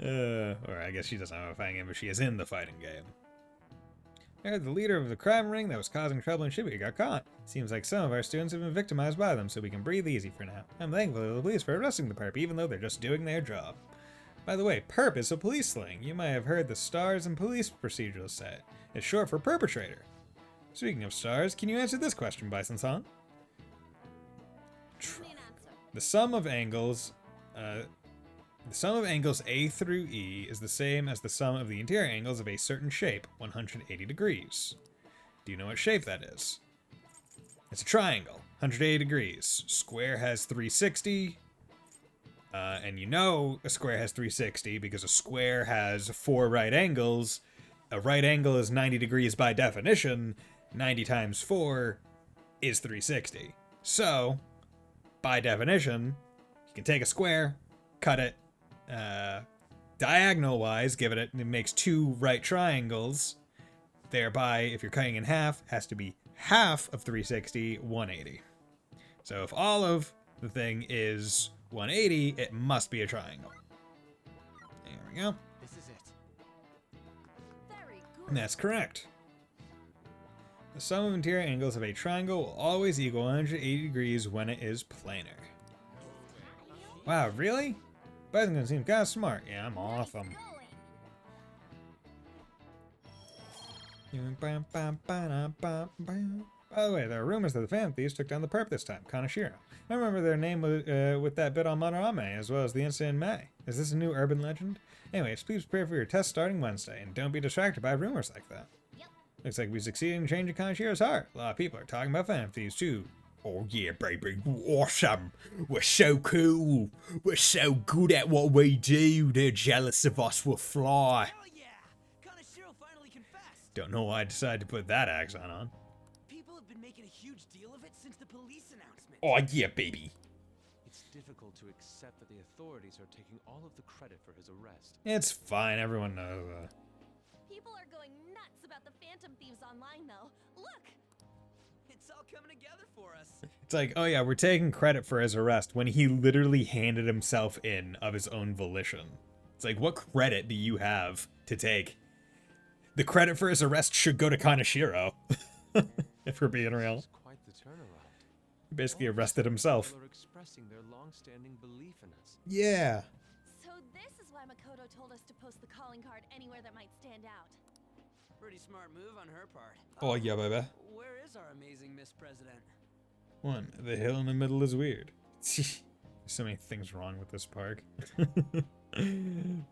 Or I guess she doesn't have a fighting game, but she is in the fighting game. I heard the leader of the crime ring that was causing trouble in Shibuya got caught. Seems like some of our students have been victimized by them, so we can breathe easy for now. I'm thankful to the police for arresting the perp, even though they're just doing their job. By the way, perp is a police slang. You might have heard the stars and police procedurals say it. It's short for perpetrator. Speaking of stars, can you answer this question, Bison-san? The sum of angles A through E is the same as the sum of the interior angles of a certain shape, 180 degrees. Do you know what shape that is? It's a triangle, 180 degrees. Square has 360, and you know a square has 360 because a square has 4 right angles. A right angle is 90 degrees by definition. 90 times 4 is 360. So, by definition, you can take a square, cut it, diagonal wise, give it makes 2 right triangles. Thereby, if you're cutting in half, has to be half of 360, 180. So if all of the thing is 180, it must be a triangle. There we go. This is it. Very good. And that's correct. The sum of interior angles of a triangle will always equal 180 degrees when it is planar. Wow, really? Bison's gonna seem kind of smart. Yeah, I'm awesome. By the way, there are rumors that the Phantom Thieves took down the perp this time, Kanashiro. I remember their name with that bit on Manorame, as well as the incident in May. Is this a new urban legend? Anyways, please prepare for your test starting Wednesday, and don't be distracted by rumors like that. Yep. Looks like we succeeded in changing Kanashiro's heart. A lot of people are talking about Phantom Thieves too. Oh yeah, baby, awesome. We're so cool. We're so good at what we do. They're jealous of us. We'll fly. Hell yeah! Kanashiro finally confessed! Don't know why I decided to put that accent on. People have been making a huge deal of it since the police announcement. Oh yeah, baby. It's difficult to accept that the authorities are taking all of the credit for his arrest. It's fine. Everyone knows. People are going nuts about the Phantom Thieves online, though. Look! It's all coming together for us. It's like, oh yeah, we're taking credit for his arrest when he literally handed himself in of his own volition. It's like, what credit do you have to take? The credit for his arrest should go to Kanashiro. If we're being real. This is quite the turnaround. He basically All these arrested himself. people are expressing their long-standing belief in us. Yeah. So this is why Makoto told us to post the calling card anywhere that might stand out. Pretty smart move on her part. Oh yeah, baby. Where is our amazing Miss President? One, the hill in the middle is weird. There's so many things wrong with this park.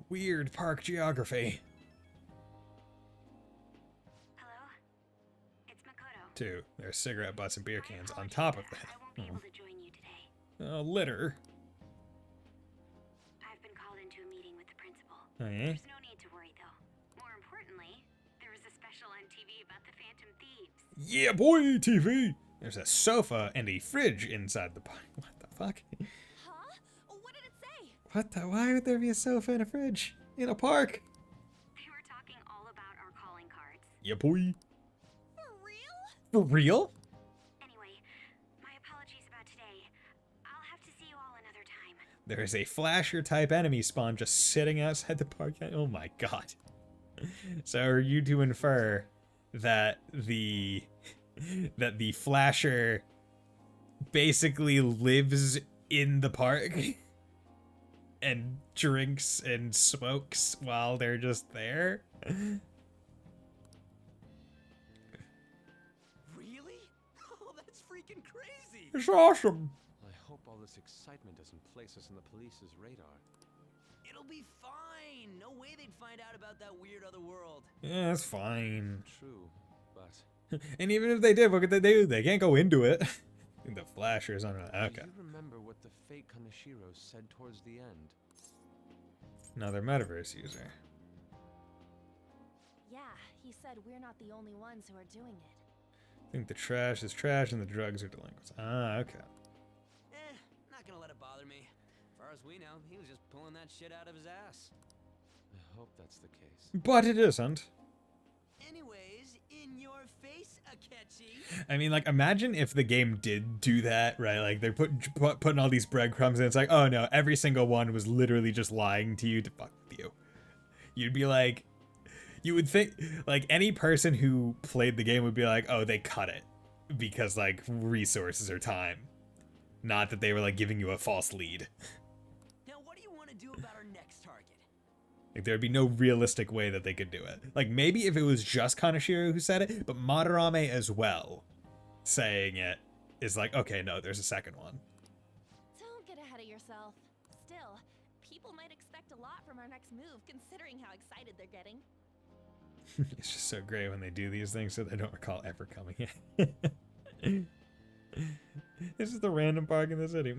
Weird park geography. Hello? It's Makoto. 2, there's cigarette butts and beer cans on top of I that. won't be able to join you today. Litter. I've been called into a meeting with the principal. Oh yeah? There's no need to worry, though. More importantly, there was a special on TV about the Phantom Thieves. Yeah, boy, TV. There's a sofa and a fridge inside the park. What the fuck? Huh? What did it say? What the? Why would there be a sofa and a fridge in a park? They were talking all about our calling cards. Yeah, boy. For real? For real? Anyway, my apologies about today. I'll have to see you all another time. There is a flasher type enemy spawn just sitting outside the park. Oh my god. So are you to infer that the flasher basically lives in the park and drinks and smokes while they're just there? Really? Oh, that's freaking crazy! It's awesome. I hope all this excitement doesn't place us on the police's radar. It'll be fine. No way they'd find out about that weird other world. Yeah, it's fine. True, but And even if they did, what could they do? They can't go into it. The flasher's on. Okay. do you remember what the fake Kanashiro said towards the end? Another metaverse user. Yeah, he said we're not the only ones who are doing it. I think the trash is trash and the drugs are delinquents. Ah, okay. Not gonna let it bother me. As far as we know, he was just pulling that shit out of his ass. I hope that's the case. But it isn't. Anyways, in your face, Akechi. I mean, like, imagine if the game did do that, right? Like, they're putting all these breadcrumbs and it's like, oh no, every single one was literally just lying to you to fuck with you. You'd be like, you would think, like, any person who played the game would be like, oh, they cut it because, like, resources or time. Not that they were, like, giving you a false lead. Now, what do you want to do about our next target? Like, there'd be no realistic way that they could do it. Like, maybe if it was just Kanashiro who said it, but Madarame as well saying it is like, okay, no, there's a second one. Don't get ahead of yourself. Still, people might expect a lot from our next move, considering how excited they're getting. It's just so great when they do these things so they don't recall ever coming in. This is the random park in the city.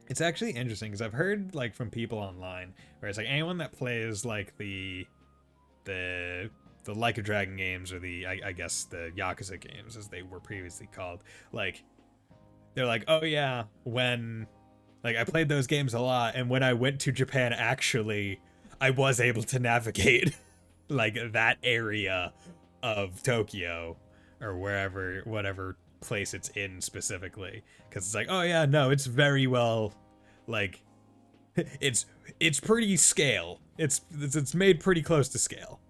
It's actually interesting because I've heard, like, from people online where it's like anyone that plays like the Like a Dragon games or the I guess the Yakuza games as they were previously called, like, they're like, oh yeah, when, like, I played those games a lot, and when I went to Japan, actually I was able to navigate like that area of Tokyo or wherever, whatever place it's in specifically, because it's like, oh yeah, no, it's very well, like, it's pretty scale. It's made pretty close to scale,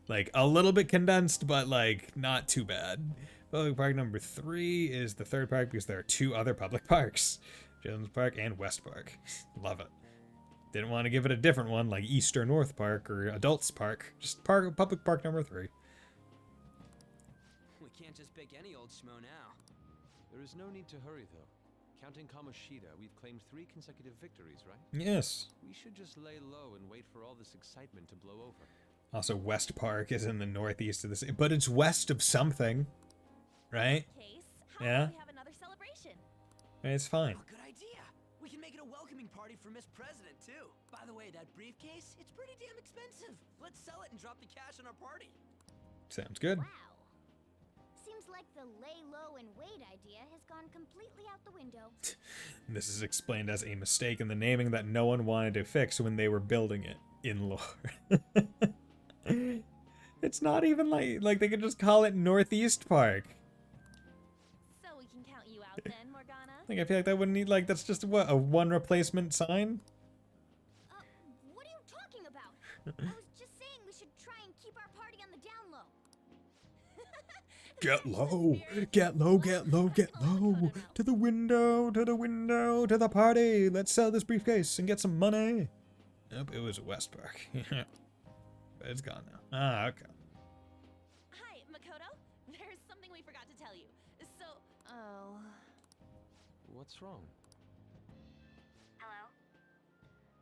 like a little bit condensed, but like not too bad. Public park number 3 is the third park because there are 2 other public parks, Jones Park and West Park. Love it. Didn't want to give it a different one like East or North Park or Adults Park. Just public park number 3. can't just pick any old schmo now. There is no need to hurry, though. Counting Kamoshida, we've claimed 3 consecutive victories, right? Yes. We should just lay low and wait for all this excitement to blow over. Also, West Park is in the northeast of the city, but it's west of something, right? Case, how Yeah. about we have another celebration? It's fine. Oh, good idea. We can make it a welcoming party for Miss President, too. By the way, that briefcase, it's pretty damn expensive. Let's sell it and drop the cash on our party. Sounds good. Wow. Seems like the lay low and wait idea has gone completely out the window. This is explained as a mistake in the naming that no one wanted to fix when they were building it in lore. It's not even like they could just call it Northeast Park. So we can count you out then, Morgana? Like, I feel like that wouldn't need, like, that's just what, a one replacement sign? What are you talking about? I was just saying we should try and keep our party on the down low. Get low, get low, get low, get low. To the window, to the window, to the party. Let's sell this briefcase and get some money. Nope, it was West Park. But it's gone now. Ah, okay. Hi, Makoto. There's something we forgot to tell you. So, Oh. What's wrong? Hello?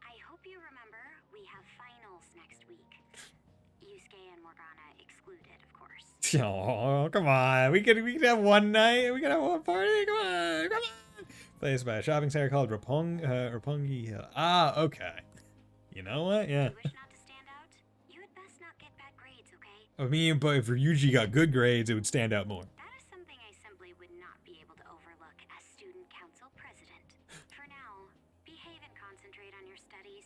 I hope you remember we have finals next week. Yusuke and Morgana excluded, of course. Oh, come on. We could have one night. We could have one party. Come on, come on. Placed by a shopping center called Roppongi Hill. Ah, okay. You know what? Yeah. You wish not to stand out? You had best not get bad grades, okay? I mean, but if Ryuji got good grades, it would stand out more. That is something I simply would not be able to overlook as student council president. For now, behave and concentrate on your studies.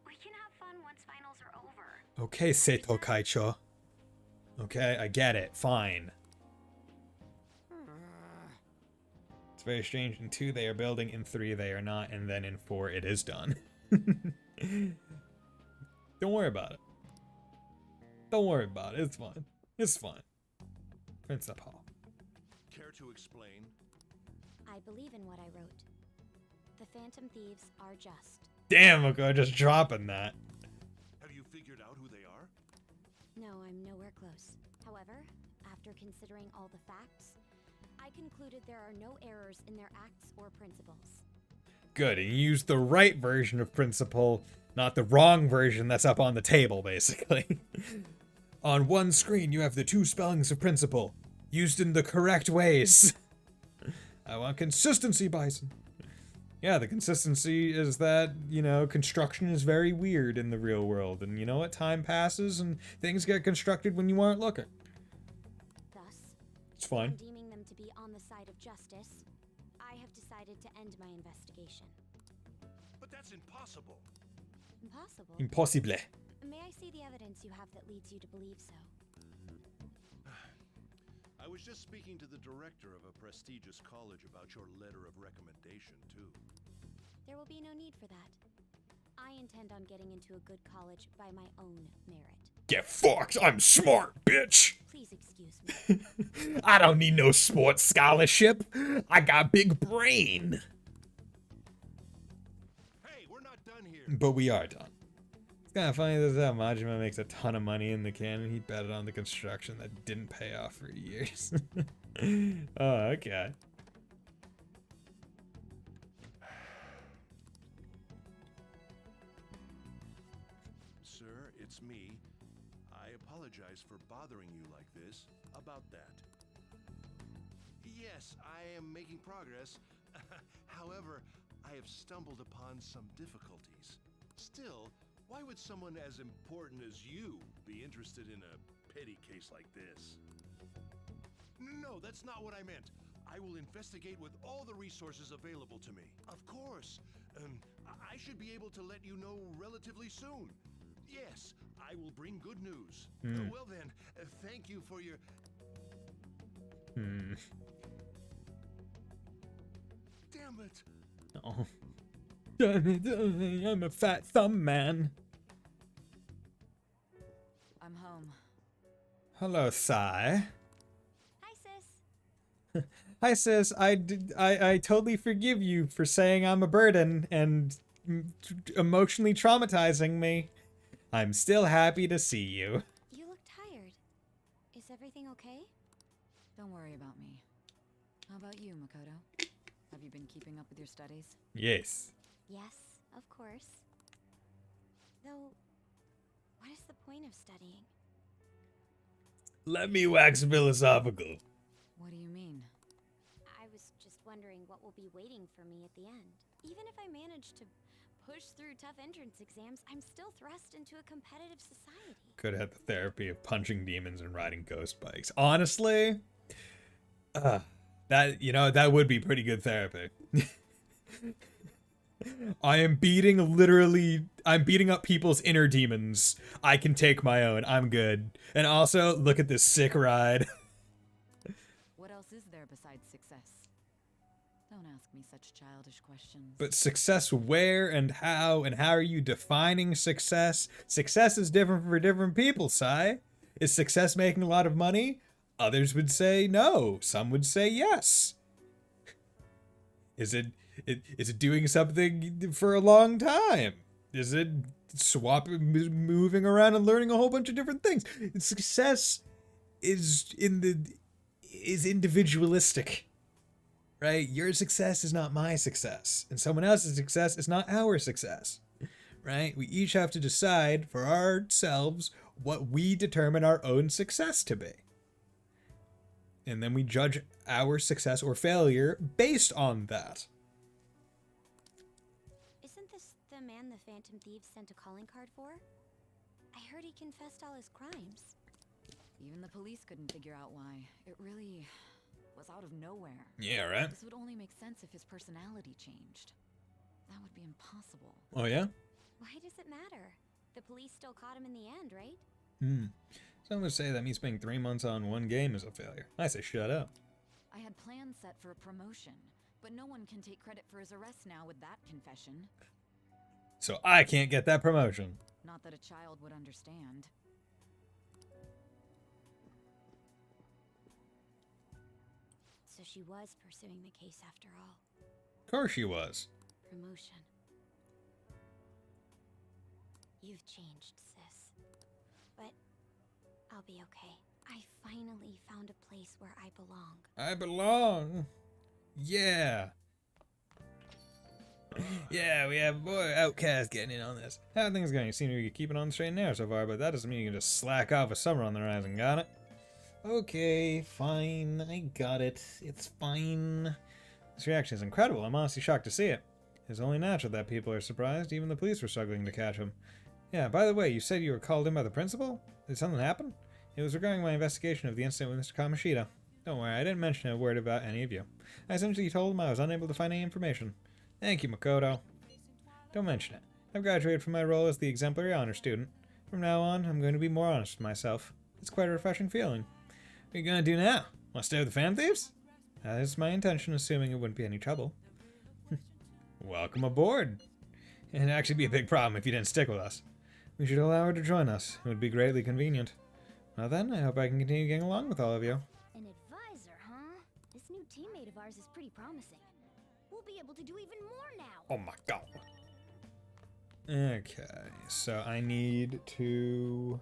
We can have fun once finals are over. Okay, Seto Kaicho. Okay, I get it. Fine. It's very strange. In 2, they are building. In 3, they are not. And then in 4, it is done. Don't worry about it. Don't worry about it. It's fine. It's fine. Principal. Care to explain? I believe in what I wrote. The Phantom Thieves are just. Damn, Mako, just dropping that. Have you figured out who they are? No, I'm nowhere close. However, after considering all the facts, I concluded there are no errors in their acts or principles. Good, and you used the right version of principle, not the wrong version that's up on the table, basically. On one screen, you have the 2 spellings of principle, used in the correct ways. I want consistency, Bison. Yeah, the consistency is that, you know, construction is very weird in the real world, and you know what? Time passes, and things get constructed when you aren't looking. Thus, It's fine. deeming them to be on the side of justice, I have decided to end my investigation. But that's impossible. Impossible? Impossible. May I see the evidence you have that leads you to believe so? I was just speaking to the director of a prestigious college about your letter of recommendation, too. There will be no need for that. I intend on getting into a good college by my own merit. Get fucked. I'm smart, bitch. Please excuse me. I don't need no sports scholarship. I got big brain. Hey, we're not done here. But we are done. It's kind of funny that Majima makes a ton of money in the canon. He betted on the construction that didn't pay off for years. Oh, okay. Sir, it's me. I apologize for bothering you like this. About that. Yes, I am making progress. However, I have stumbled upon some difficulties. Still, why would someone as important as you be interested in a petty case like this? No, that's not what I meant. I will investigate with all the resources available to me. Of course. I should be able to let you know relatively soon. Yes, I will bring good news. Well then, thank you for your... Damn it. Oh. I'm a fat thumb man. I'm home. Hello, Sai. Hi, sis. Hi, sis. I totally forgive you for saying I'm a burden and emotionally traumatizing me. I'm still happy to see you. You look tired. Is everything okay? Don't worry about me. How about you, Makoto? Have you been keeping up with your studies? Yes. Yes, of course. Though, what is the point of studying? Let me wax philosophical. What do you mean? I was just wondering what will be waiting for me at the end. Even if I manage to push through tough entrance exams, I'm still thrust into a competitive society. Could have had the therapy of punching demons and riding ghost bikes. Honestly, that would be pretty good therapy. I'm beating up people's inner demons. I can take my own. I'm good. And also, look at this sick ride. What else is there besides success? Don't ask me such childish questions. But success where and how are you defining success? Success is different for different people, Sai. Is success making a lot of money? Others would say no. Some would say yes. Is it doing something for a long time? Is it moving around and learning a whole bunch of different things? Success is individualistic, right? Your success is not my success, and someone else's success is not our success, right? We each have to decide for ourselves what we determine our own success to be. And then we judge our success or failure based on that. Isn't this the man the Phantom Thieves sent a calling card for? I heard he confessed all his crimes. Even the police couldn't figure out why. It really was out of nowhere. Yeah, right? This would only make sense if his personality changed. That would be impossible. Oh, yeah? Why does it matter? The police still caught him in the end, right? Some would say that me spending 3 months on one game is a failure. I say shut up. I had plans set for a promotion, but no one can take credit for his arrest now with that confession. So I can't get that promotion. Not that a child would understand. So she was pursuing the case after all. Of course she was. Promotion. You've changed, sis. But I'll be okay. I finally found a place where I belong. I belong. Yeah. Yeah, we have boy Outcast getting in on this. How are things going? You seem to be keeping on the straight and narrow so far, but that doesn't mean you can just slack off with summer on the horizon. Got it? Okay, fine. I got it. It's fine. This reaction is incredible. I'm honestly shocked to see it. It's only natural that people are surprised. Even the police were struggling to catch him. Yeah, by the way, you said you were called in by the principal? Did something happen? It was regarding my investigation of the incident with Mr. Kamoshida. Don't worry, I didn't mention a word about any of you. I essentially told him I was unable to find any information. Thank you, Makoto. Don't mention it. I've graduated from my role as the exemplary honor student. From now on, I'm going to be more honest with myself. It's quite a refreshing feeling. What are you going to do now? Want to stay with the Phantom Thieves? That is my intention, assuming it wouldn't be any trouble. Welcome aboard. It'd actually be a big problem if you didn't stick with us. We should allow her to join us. It would be greatly convenient. Well then, I hope I can continue getting along with all of you. An advisor, huh? This new teammate of ours is pretty promising. We'll be able to do even more now. Oh my god. Okay, so I need to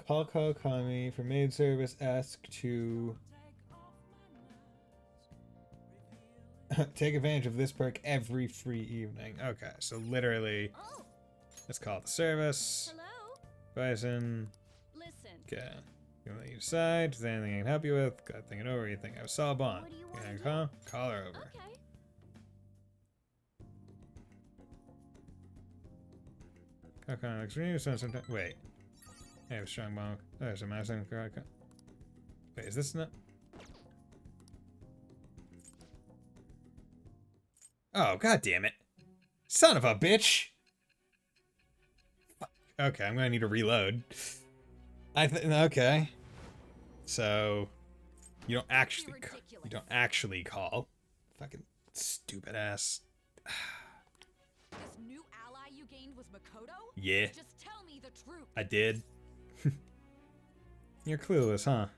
call Kami for maid service, ask to take advantage of this perk every free evening. Okay, so literally, let's call the service. Hello? Bison. Listen. Okay. You want to decide? Is there anything I can help you with? Got to think it over. You think I was Saw Bond? What do you Yeah, want to call her over. Okay. Call looks really sometimes. Wait. I have a strong bond. Oh, there's a massive. Wait, is this not? Oh, god damn it. Son of a bitch! Fuck. Okay, I'm gonna need to reload. Okay. So you don't actually call. Fucking stupid ass. This new ally you gained was Makoto? Yeah, Just tell me the truth. I did. You're clueless, huh?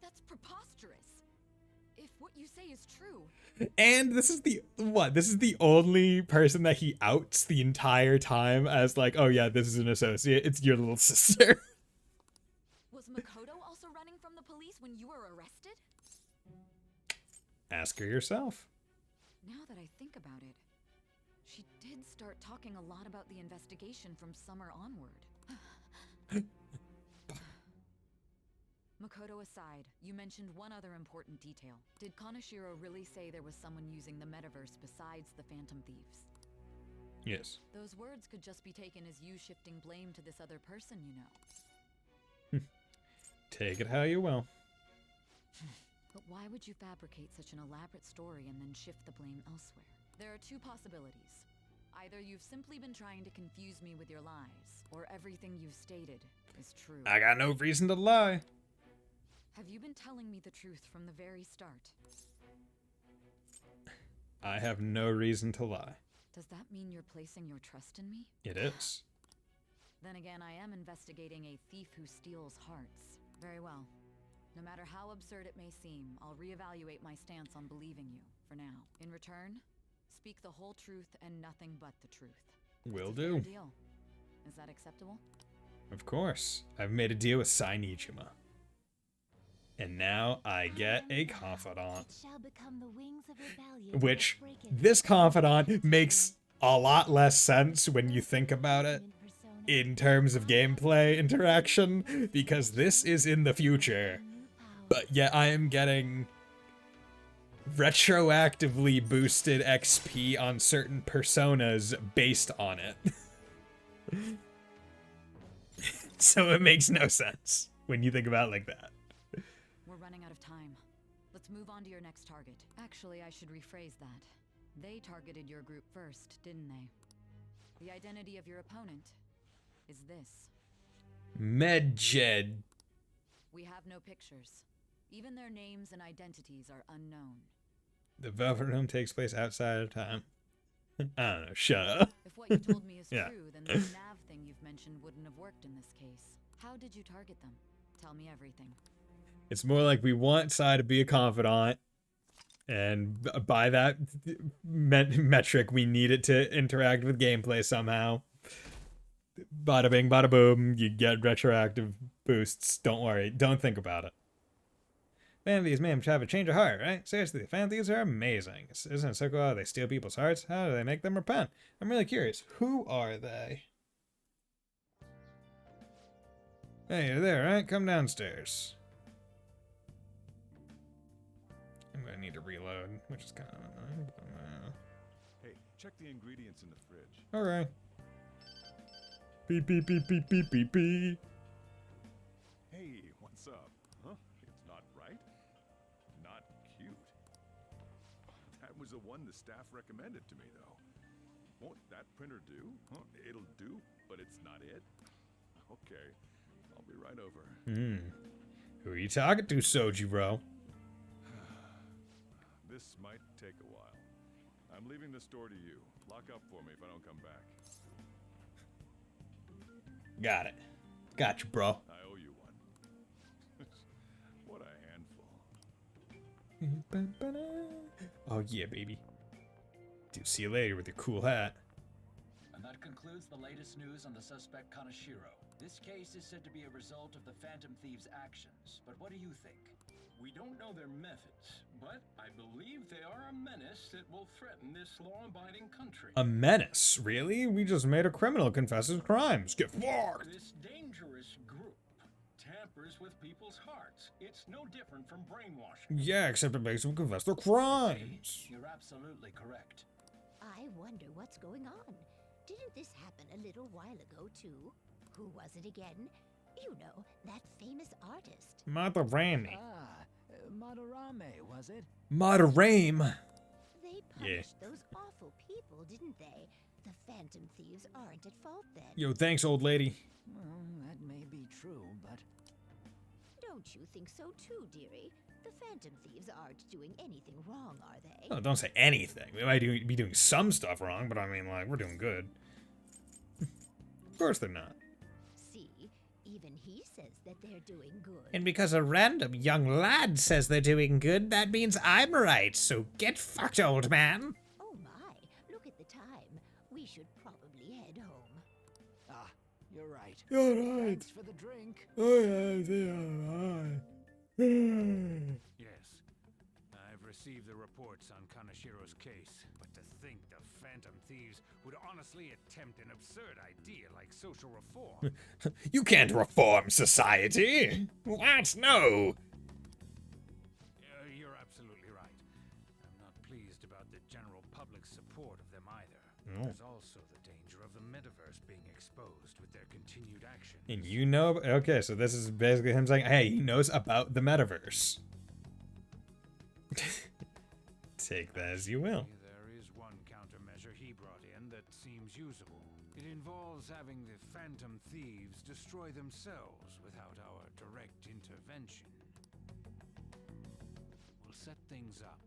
That's preposterous. If what you say is true. And this is the only person that he outs the entire time as like, oh yeah, this is an associate. It's your little sister. Was Makoto also running from the police when you were arrested? Ask her yourself. Now that I think about it, she did start talking a lot about the investigation from summer onward. Makoto aside, you mentioned one other important detail. Did Kaneshiro really say there was someone using the metaverse besides the Phantom Thieves? Yes. Those words could just be taken as you shifting blame to this other person, you know. Take it how you will. But why would you fabricate such an elaborate story and then shift the blame elsewhere? There are two possibilities. Either you've simply been trying to confuse me with your lies, or everything you've stated is true. I got no reason to lie. Have you been telling me the truth from the very start? I have no reason to lie. Does that mean you're placing your trust in me? It is. Then again, I am investigating a thief who steals hearts. Very well. No matter how absurd it may seem, I'll reevaluate my stance on believing you, for now. In return, speak the whole truth and nothing but the truth. Will It's a fair do. deal. Is that acceptable? Of course. I've made a deal with Sainichima. And now I get a confidant. Shall become the wings of rebellion. Which, this confidant makes a lot less sense when you think about it in terms of gameplay interaction, because this is in the future. But yet I am getting retroactively boosted XP on certain personas based on it. So it makes no sense when you think about it like that. We're running out of time. Let's move on to your next target. Actually, I should rephrase that. They targeted your group first, didn't they? The identity of your opponent is this. Medjed. We have no pictures. Even their names and identities are unknown. The Velvet Room takes place outside of time. I don't know, shut up. If what you told me is Yeah. true, then the nav thing you've mentioned wouldn't have worked in this case. How did you target them? Tell me everything. It's more like we want Sai to be a confidant, and by that metric, we need it to interact with gameplay somehow. Bada bing, bada boom, you get retroactive boosts. Don't worry, don't think about it. Fan thieves may have a change of heart, right? Seriously, fan thieves are amazing. Isn't it so cool how they steal people's hearts? How do they make them repent? I'm really curious. Who are they? Hey, you're there, right? Come downstairs. I'm gonna need to reload, which is kind of annoying. Hey, check the ingredients in the fridge. Alright. Beep, beep, beep, beep, beep, beep, beep. Hey, what's up? Huh? It's not right? Not cute. That was the one the staff recommended to me, though. Won't that printer do? Huh? It'll do, but it's not it? Okay, I'll be right over. Who are you talking to, Sojiro? This might take a while. I'm leaving the store to you. Lock up for me if I don't come back. Got it. Got you, bro. I owe you one. What a handful. Oh, yeah, baby. Dude, see you later with your cool hat. And that concludes the latest news on the suspect Kaneshiro. This case is said to be a result of the Phantom Thieves' actions, but what do you think? We don't know their methods, but I believe they are a menace that will threaten this law-abiding country. A menace? Really? We just made a criminal confess his crimes. Get fucked! This dangerous group tampers with people's hearts. It's no different from brainwashing. Yeah, except it makes them confess their crimes. You're absolutely correct. I wonder what's going on. Didn't this happen a little while ago, too? Who was it again? You know, that famous artist. Madarame. Madarame, was it? Madarame. They punished those awful people, didn't they? The Phantom Thieves aren't at fault then. Yo, thanks, old lady. Well, that may be true, but... Don't you think so too, dearie? The Phantom Thieves aren't doing anything wrong, are they? Oh, don't say anything. We might be doing some stuff wrong, but I mean, like, we're doing good. Of course they're not. See, even he says that they're doing good. And because a random young lad says they're doing good, that means I'm right. So get fucked, old man. Oh my, look at the time. We should probably head home. Ah, you're right. right. You're right. Thanks for the drink. Oh, yeah, you're right. Yes. I've received the reports on Kanashiro's case, but to think the Phantom Thieves would honestly attempt an absurd idea like social reform. You can't reform society. What? No. You're absolutely right. I'm not pleased about the general public's support of them either. No. There's also the danger of the metaverse being exposed with their continued action. And you know, okay, so this is basically him saying, hey, he knows about the metaverse. Take that as you will. There is one countermeasure he brought in that seems usable. It involves having the Phantom Thieves destroy themselves without our direct intervention. We'll set things up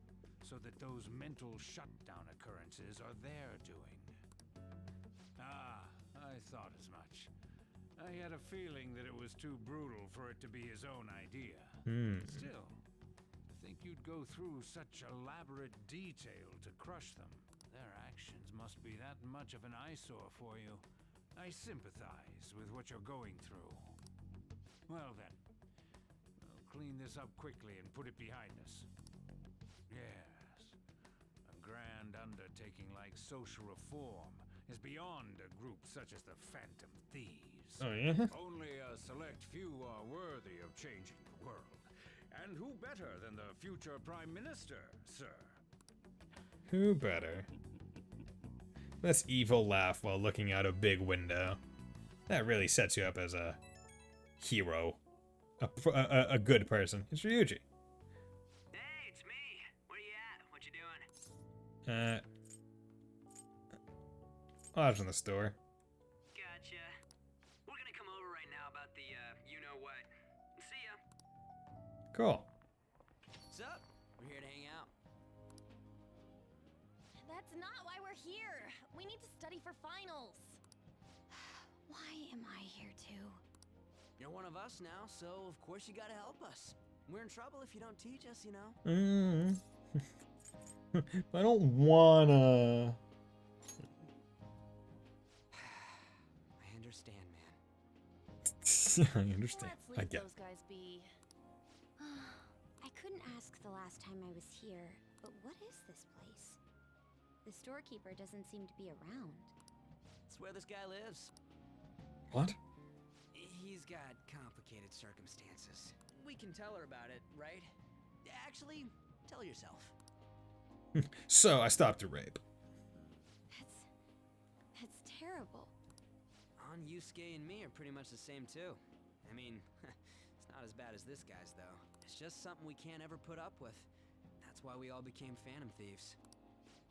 so that those mental shutdown occurrences are their doing. Ah, I thought as much. I had a feeling that it was too brutal for it to be his own idea. Still, to think you'd go through such elaborate detail to crush them. Their actions must be that much of an eyesore for you. I sympathize with what you're going through. Well then, we'll clean this up quickly and put it behind us. Yes, a grand undertaking like social reform is beyond a group such as the Phantom Thieves. Oh, yeah? Only a select few are worthy of changing the world. And who better than the future Prime Minister, sir? Who better? This evil laugh while looking out a big window. That really sets you up as a hero. A good person. It's Ryuji. Hey, it's me. Where you at? What you doing? Watching the store. Gotcha. We're gonna come over right now about the, you-know-what. See ya. Cool. What's up? We're here to hang out. That's not why we're here. We need to study for finals. Why am I here too? You're one of us now, so of course you gotta help us. We're in trouble if you don't teach us, you know. I don't wanna. I understand, man. I understand. Let's leave I get those guys be. I couldn't ask the last time I was here, but what is this place? The storekeeper doesn't seem to be around. It's where this guy lives. What? He's got complicated circumstances. We can tell her about it, right? Actually, tell yourself. So I stopped a rape. That's terrible. On Yusuke and me are pretty much the same too. I mean, it's not as bad as this guy's though. It's just something we can't ever put up with. That's why we all became Phantom Thieves.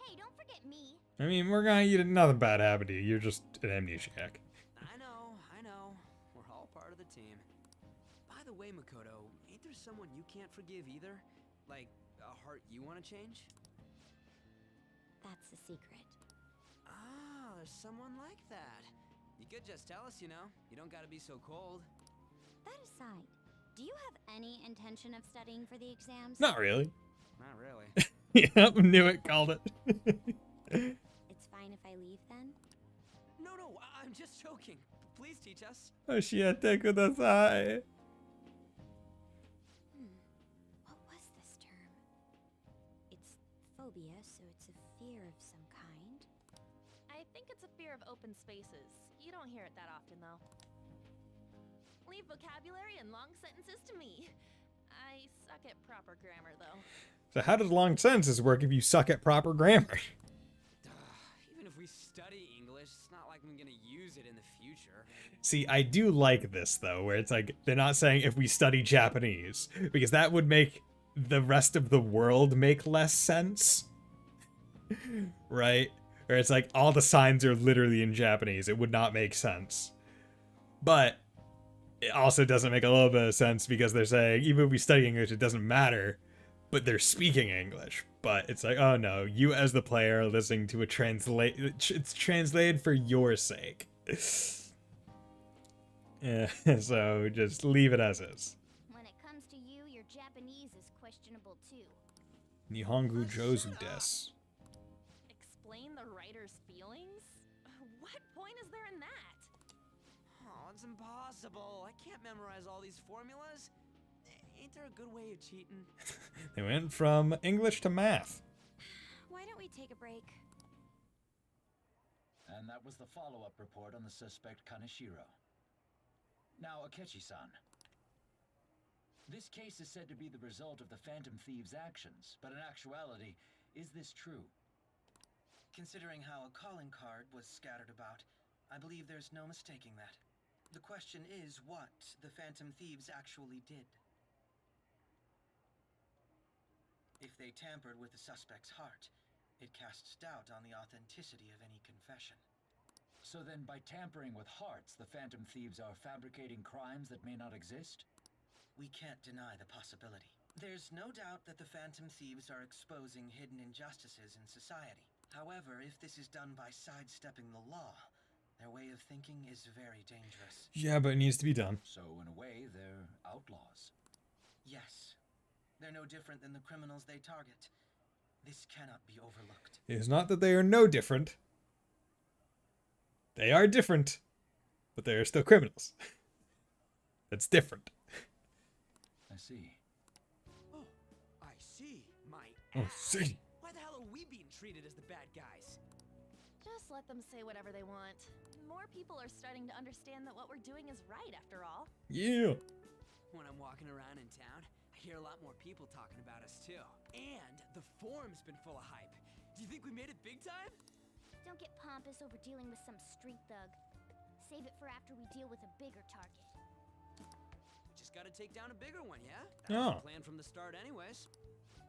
Hey, don't forget me. I mean, we're gonna eat nothing bad happened to you. You're just an amnesiac. I know. We're all part of the team. By the way, Makoto, ain't there someone you can't forgive either? Like, a heart you want to change? That's a secret. Ah, there's someone like that. You could just tell us, you know. You don't gotta be so cold. That aside, do you have any intention of studying for the exams? Not really. Not really. Yep, knew it, called it. It's fine if I leave then? No, I'm just joking. Please teach us. Oshiete kudasai. What was this term? It's phobia, so it's a fear of some kind. I think it's a fear of open spaces. You don't hear it that often, though. Leave vocabulary and long sentences to me. I suck at proper grammar, though. So how does long sentences work if you suck at proper grammar? Even if we study English, it's not like I'm gonna use it in the future. See, I do like this, though, where it's like, they're not saying if we study Japanese, because that would make the rest of the world make less sense. Right? Where it's like, all the signs are literally in Japanese. It would not make sense. But it also doesn't make a little bit of sense because they're saying, even if we study English, it doesn't matter. But they're speaking English. But it's like, oh no, you as the player are listening to a it's translated for your sake. Yeah, so just leave it as is. When it comes to you, your Japanese is questionable too. Nihongo Jozu desu. Explain the writer's feelings? What point is there in that? Oh, Oh, it's impossible. I can't memorize all these formulas. Ain't there a good way of cheating? They went from English to math. Why don't we take a break? And that was the follow-up report on the suspect Kaneshiro. Now, Akechi-san. This case is said to be the result of the Phantom Thieves' actions, but in actuality, is this true? Considering how a calling card was scattered about, I believe there's no mistaking that. The question is what the Phantom Thieves actually did. If they tampered with the suspect's heart, it casts doubt on the authenticity of any confession. So then, by tampering with hearts, the Phantom Thieves are fabricating crimes that may not exist? We can't deny the possibility. There's no doubt that the Phantom Thieves are exposing hidden injustices in society. However, if this is done by sidestepping the law, their way of thinking is very dangerous. Yeah, but it needs to be done. So, in a way, they're outlaws. Yes. They're no different than the criminals they target. This cannot be overlooked. It is not that they are no different. They are different, but they are still criminals. That's different. I see. Oh, I see. My Oh, ass. see. Why the hell are we being treated as the bad guys? Just let them say whatever they want. More people are starting to understand that what we're doing is right, after all. Yeah. When I'm walking around in town, I hear a lot more people talking about us too. And the forum's been full of hype. Do you think we made it big time? Don't get pompous over dealing with some street thug. Save it for after we deal with a bigger target. Just gotta take down a bigger one, yeah? That Oh. was the plan from the start anyways.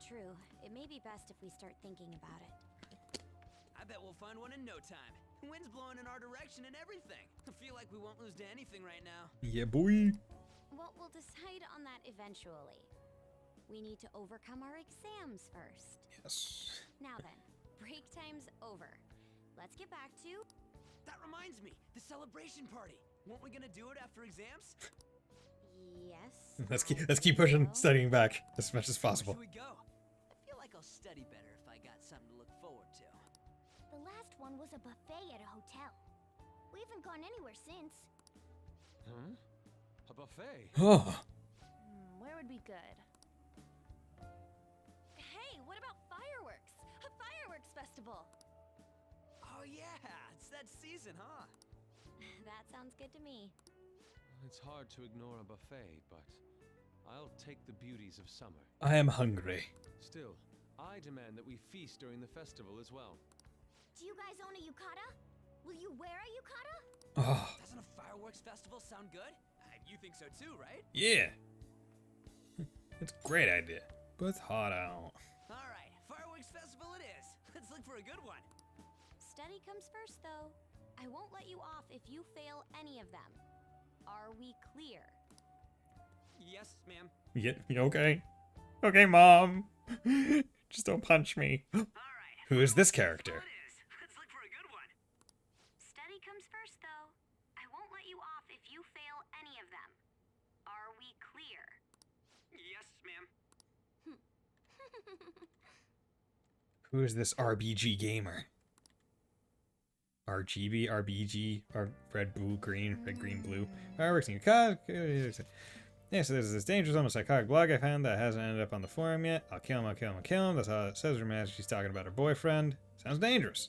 True. It may be best if we start thinking about it. I bet we'll find one in no time. The wind's blowing in our direction and everything. I feel like we won't lose to anything right now. Yeah, boy. Well, we'll decide on that eventually. We need to overcome our exams first. Yes. Now then, break time's over. Let's get back to... That reminds me, the celebration party. Weren't we gonna do it after exams? Yes. Let's keep pushing, studying back as much as possible. Where should we go? I feel like I'll study better if I got something to look forward to. The last one was a buffet at a hotel. We haven't gone anywhere since. Huh? A buffet? Oh. Where would be good? Hey, what about fireworks? A fireworks festival! Oh yeah, it's that season, huh? That sounds good to me. It's hard to ignore a buffet, but I'll take the beauties of summer. I am hungry. Still, I demand that we feast during the festival as well. Do you guys own a yukata? Will you wear a yukata? Oh. Doesn't a fireworks festival sound good? You think so too, right? Yeah. It's a great idea. But it's hot out. Alright, fireworks festival it is. Let's look for a good one. Study comes first, though. I won't let you off if you fail any of them. Are we clear? Yes, ma'am. Yeah, okay. Okay, Mom. Just don't punch me. Who is this character? Let's look for a good one. Study comes first, though. I won't let you off if you fail any of them. Are we clear? Yes, ma'am. Who is this RBG gamer? RGB, RBG, red, blue, green, red, green, blue. Fireworks in your car. Yeah, so there's this dangerous, almost psychotic blog I found that hasn't ended up on the forum yet. I'll kill him, I'll kill him, I'll kill him. That's all it says. Reminds she's talking about her boyfriend. Sounds dangerous.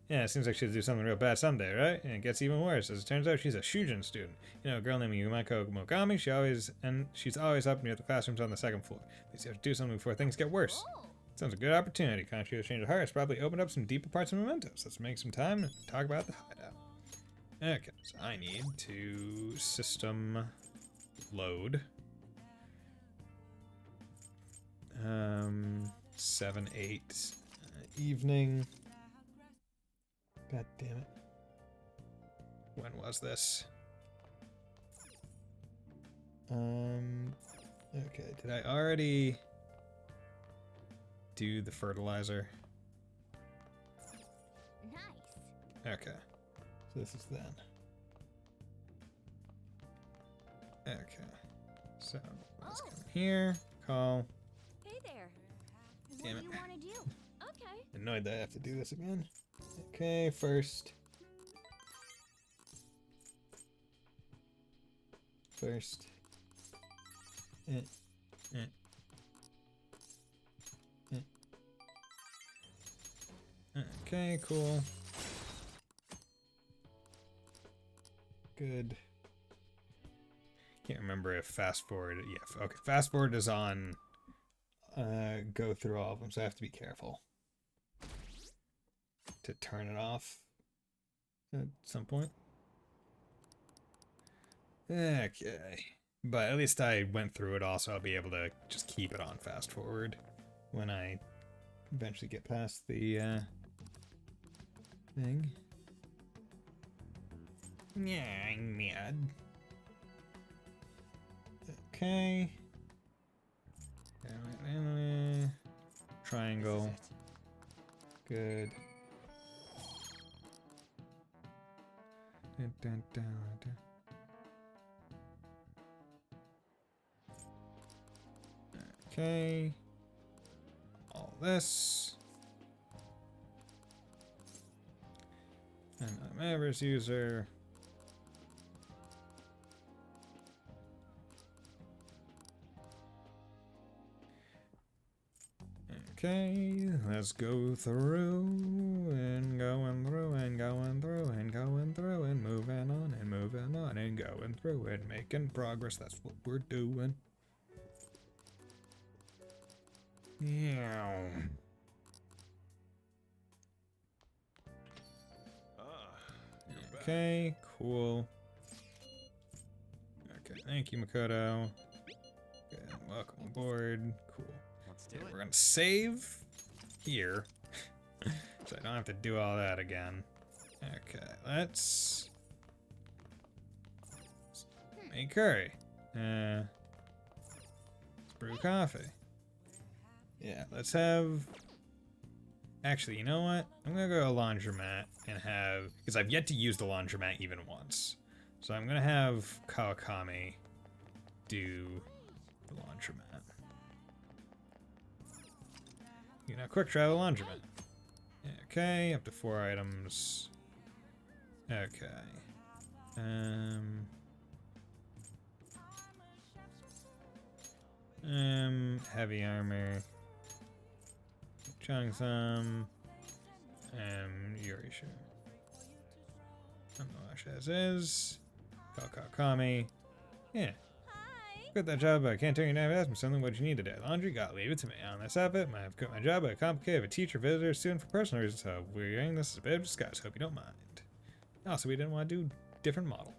Yeah, it seems like she'll do something real bad someday, right? And it gets even worse. As it turns out, she's a Shujin student. You know, a girl named Yumeko Mogami. She's always up near the classrooms on the second floor. They have to do something before things get worse. Sounds a good opportunity. Conchi's change of heart has probably opened up some deeper parts of Mementos. Let's make some time and talk about the hideout. Okay, so I need to system load. 7, 8, evening. God damn it. When was this? Okay, did I already do the fertilizer? Nice. Okay, so this is then. Okay, so let's come here, call. Hey there. Damn What it. do you want to do? Okay. Annoyed that I have to do this again. Okay, first. first. Okay, cool. Good. Can't remember if fast forward. Yeah, okay. Fast forward is on. Go through all of them, so I have to be careful to turn it off at some point. Okay, but at least I went through it all, so I'll be able to just keep it on fast forward when I eventually get past the thing. Yeah, I'm mad. Okay. Triangle. Good. Dun, dun, dun, dun. Okay. All this. And I'm Everest user. Okay, let's go through and going through and going through and going through and moving on and moving on and going through and making progress. That's what we're doing. Yeah. Okay, cool. Okay, thank you, Makoto. Good, welcome aboard. Cool. Yeah, we're gonna save here, so I don't have to do all that again. Okay, let's make curry. Let's brew coffee. Yeah, let's have. Actually, you know what? I'm gonna go to a laundromat and have, because I've yet to use the laundromat even once. So I'm gonna have Kawakami do the laundromat. You know, quick travel laundromat. Okay, up to 4 items. Okay. Heavy armor. Changsam. Yurishu. Wash as is. Kawakami. Yeah. Quit that job, but I can't tell you now. Ask me something what you need today. Laundry, gotta leave it to me. On this habit, I've quit my job, but it's complicated. A teacher, visitor, student for personal reasons, so we're doing this as a bit of disguise. Hope you don't mind. Also, we didn't want to do different model.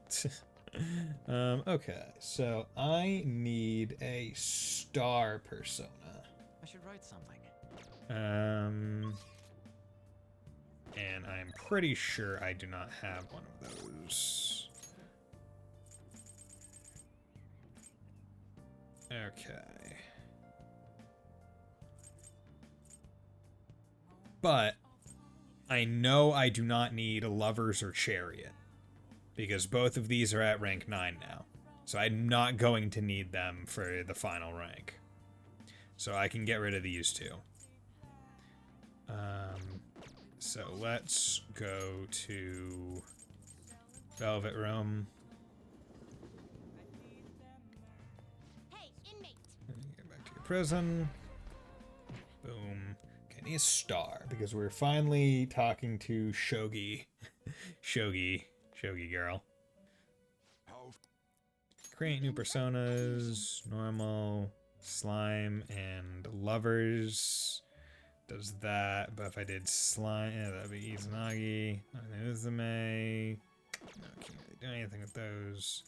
Okay, so I need a star persona. I should write something. And I'm pretty sure I do not have one of those. Okay. But I know I do not need Lovers or Chariot, because both of these are at rank 9 now. So I'm not going to need them for the final rank. So I can get rid of these two. So let's go to Velvet Room. Hey, inmate. Get back to your prison. Boom. Okay, need a star because we're finally talking to Shogi. Shogi girl. Create new personas. Normal, slime, and lovers. Does that, but if I did slime, yeah, that'd be Izanagi, Uzume. No, can't really do anything with those.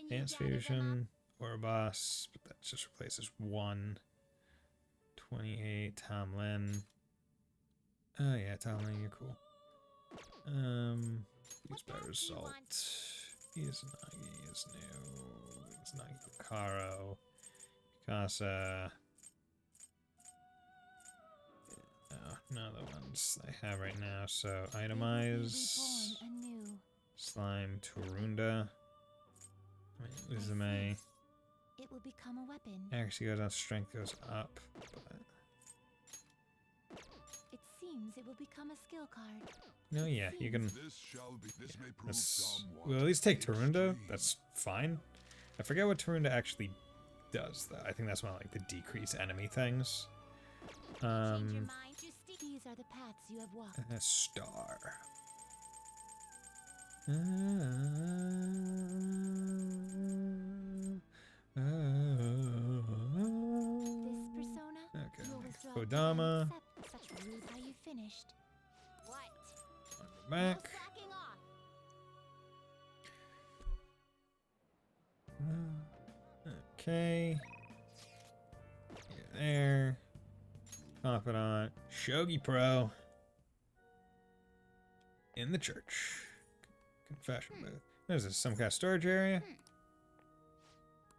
Dance Fusion, Ouroboros, but that just replaces 1. 28, Tom Lin. Oh yeah, Tom Lin, you're cool. Use by result. Izanagi is new. Izanagi Karo. Mikasa. No, the ones I have right now. So itemize. Slime Torunda. Uzume. It will become a weapon. Actually goes on, strength goes up, but it seems it will become a skill card. no, yeah, you can. We'll at least take Torunda. That's fine. I forget what Tarunda actually does, though. I think that's one of, like, the decrease enemy things. Change your mind. These are the paths you have walked. A star. This persona, Okay. you'll withdraw Kodama. accept such rude. Are you finished? What? Back. Slacking off. Okay. Yeah, there. Confidant. Shogi Pro. In the church. Confession booth. What is this? Some kind of storage area?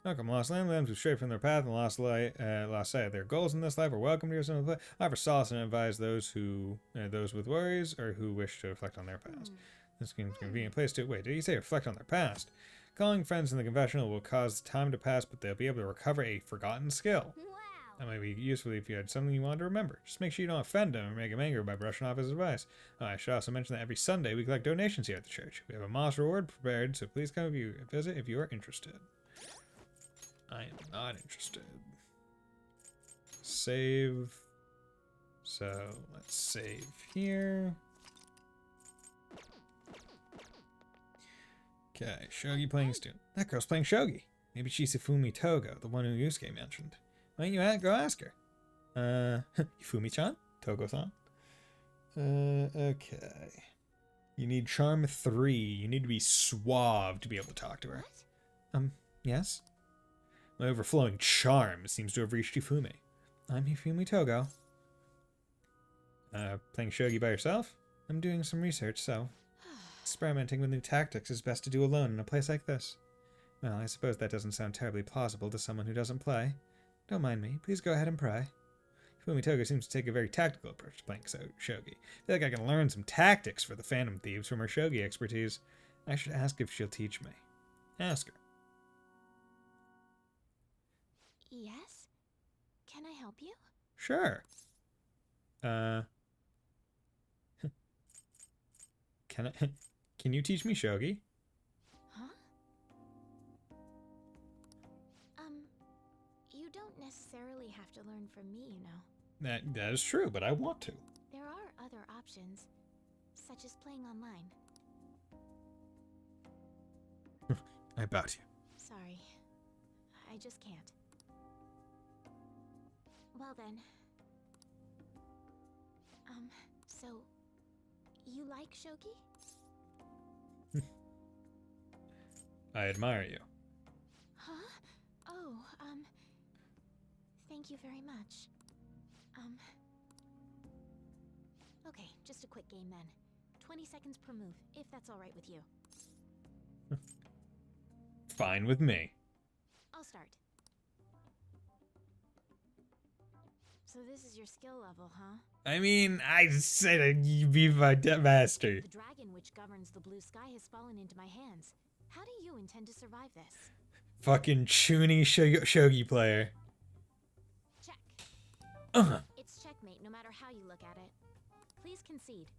Welcome, lost land. Lambs who strayed from their path and lost sight of their goals in this life are welcome to your simple play. I offer solace and advise those with worries or who wish to reflect on their past. This seems a convenient place to wait. Did you say reflect on their past? Calling friends in the confessional will cause time to pass, but they'll be able to recover a forgotten skill. That might be useful if you had something you wanted to remember. Just make sure you don't offend him or make him angry by brushing off his advice. I should also mention that every Sunday we collect donations here at the church. We have a modest reward prepared, so please come visit if you are interested. I am not interested. Save. So let's save here. Okay, Shogi playing student. That girl's playing Shogi. Maybe she's Ifumi Togo, the one who Yusuke mentioned. Why don't you go ask her? Ifumi-chan? Togo-san? Okay. You need Charm 3. You need to be suave to be able to talk to her. Yes? My overflowing charm seems to have reached Ifumi. I'm Ifumi Togo. Playing Shogi by yourself? I'm doing some research, so... experimenting with new tactics is best to do alone in a place like this. Well, I suppose that doesn't sound terribly plausible to someone who doesn't play. Don't mind me. Please go ahead and pray. Ifumi Togo seems to take a very tactical approach to playing Shogi. I feel like I can learn some tactics for the Phantom Thieves from her Shogi expertise. I should ask if she'll teach me. Ask her. Yes? Can I help you? Sure. Can you teach me Shogi? Huh? You don't necessarily have to learn from me, you know. That is true, but I want to. There are other options, such as playing online. I bow to you. Sorry. I just can't. Well then. So... you like Shogi? I admire you. Huh? Oh, thank you very much. Okay, just a quick game then. 20 seconds per move, if that's alright with you. Fine with me. I'll start. So this is your skill level, huh? I mean, I said you be my master. The dragon which governs the blue sky has fallen into my hands. How do you intend to survive this? Fucking chuny shogi player. Check. It's checkmate no matter how you look at it. Please concede.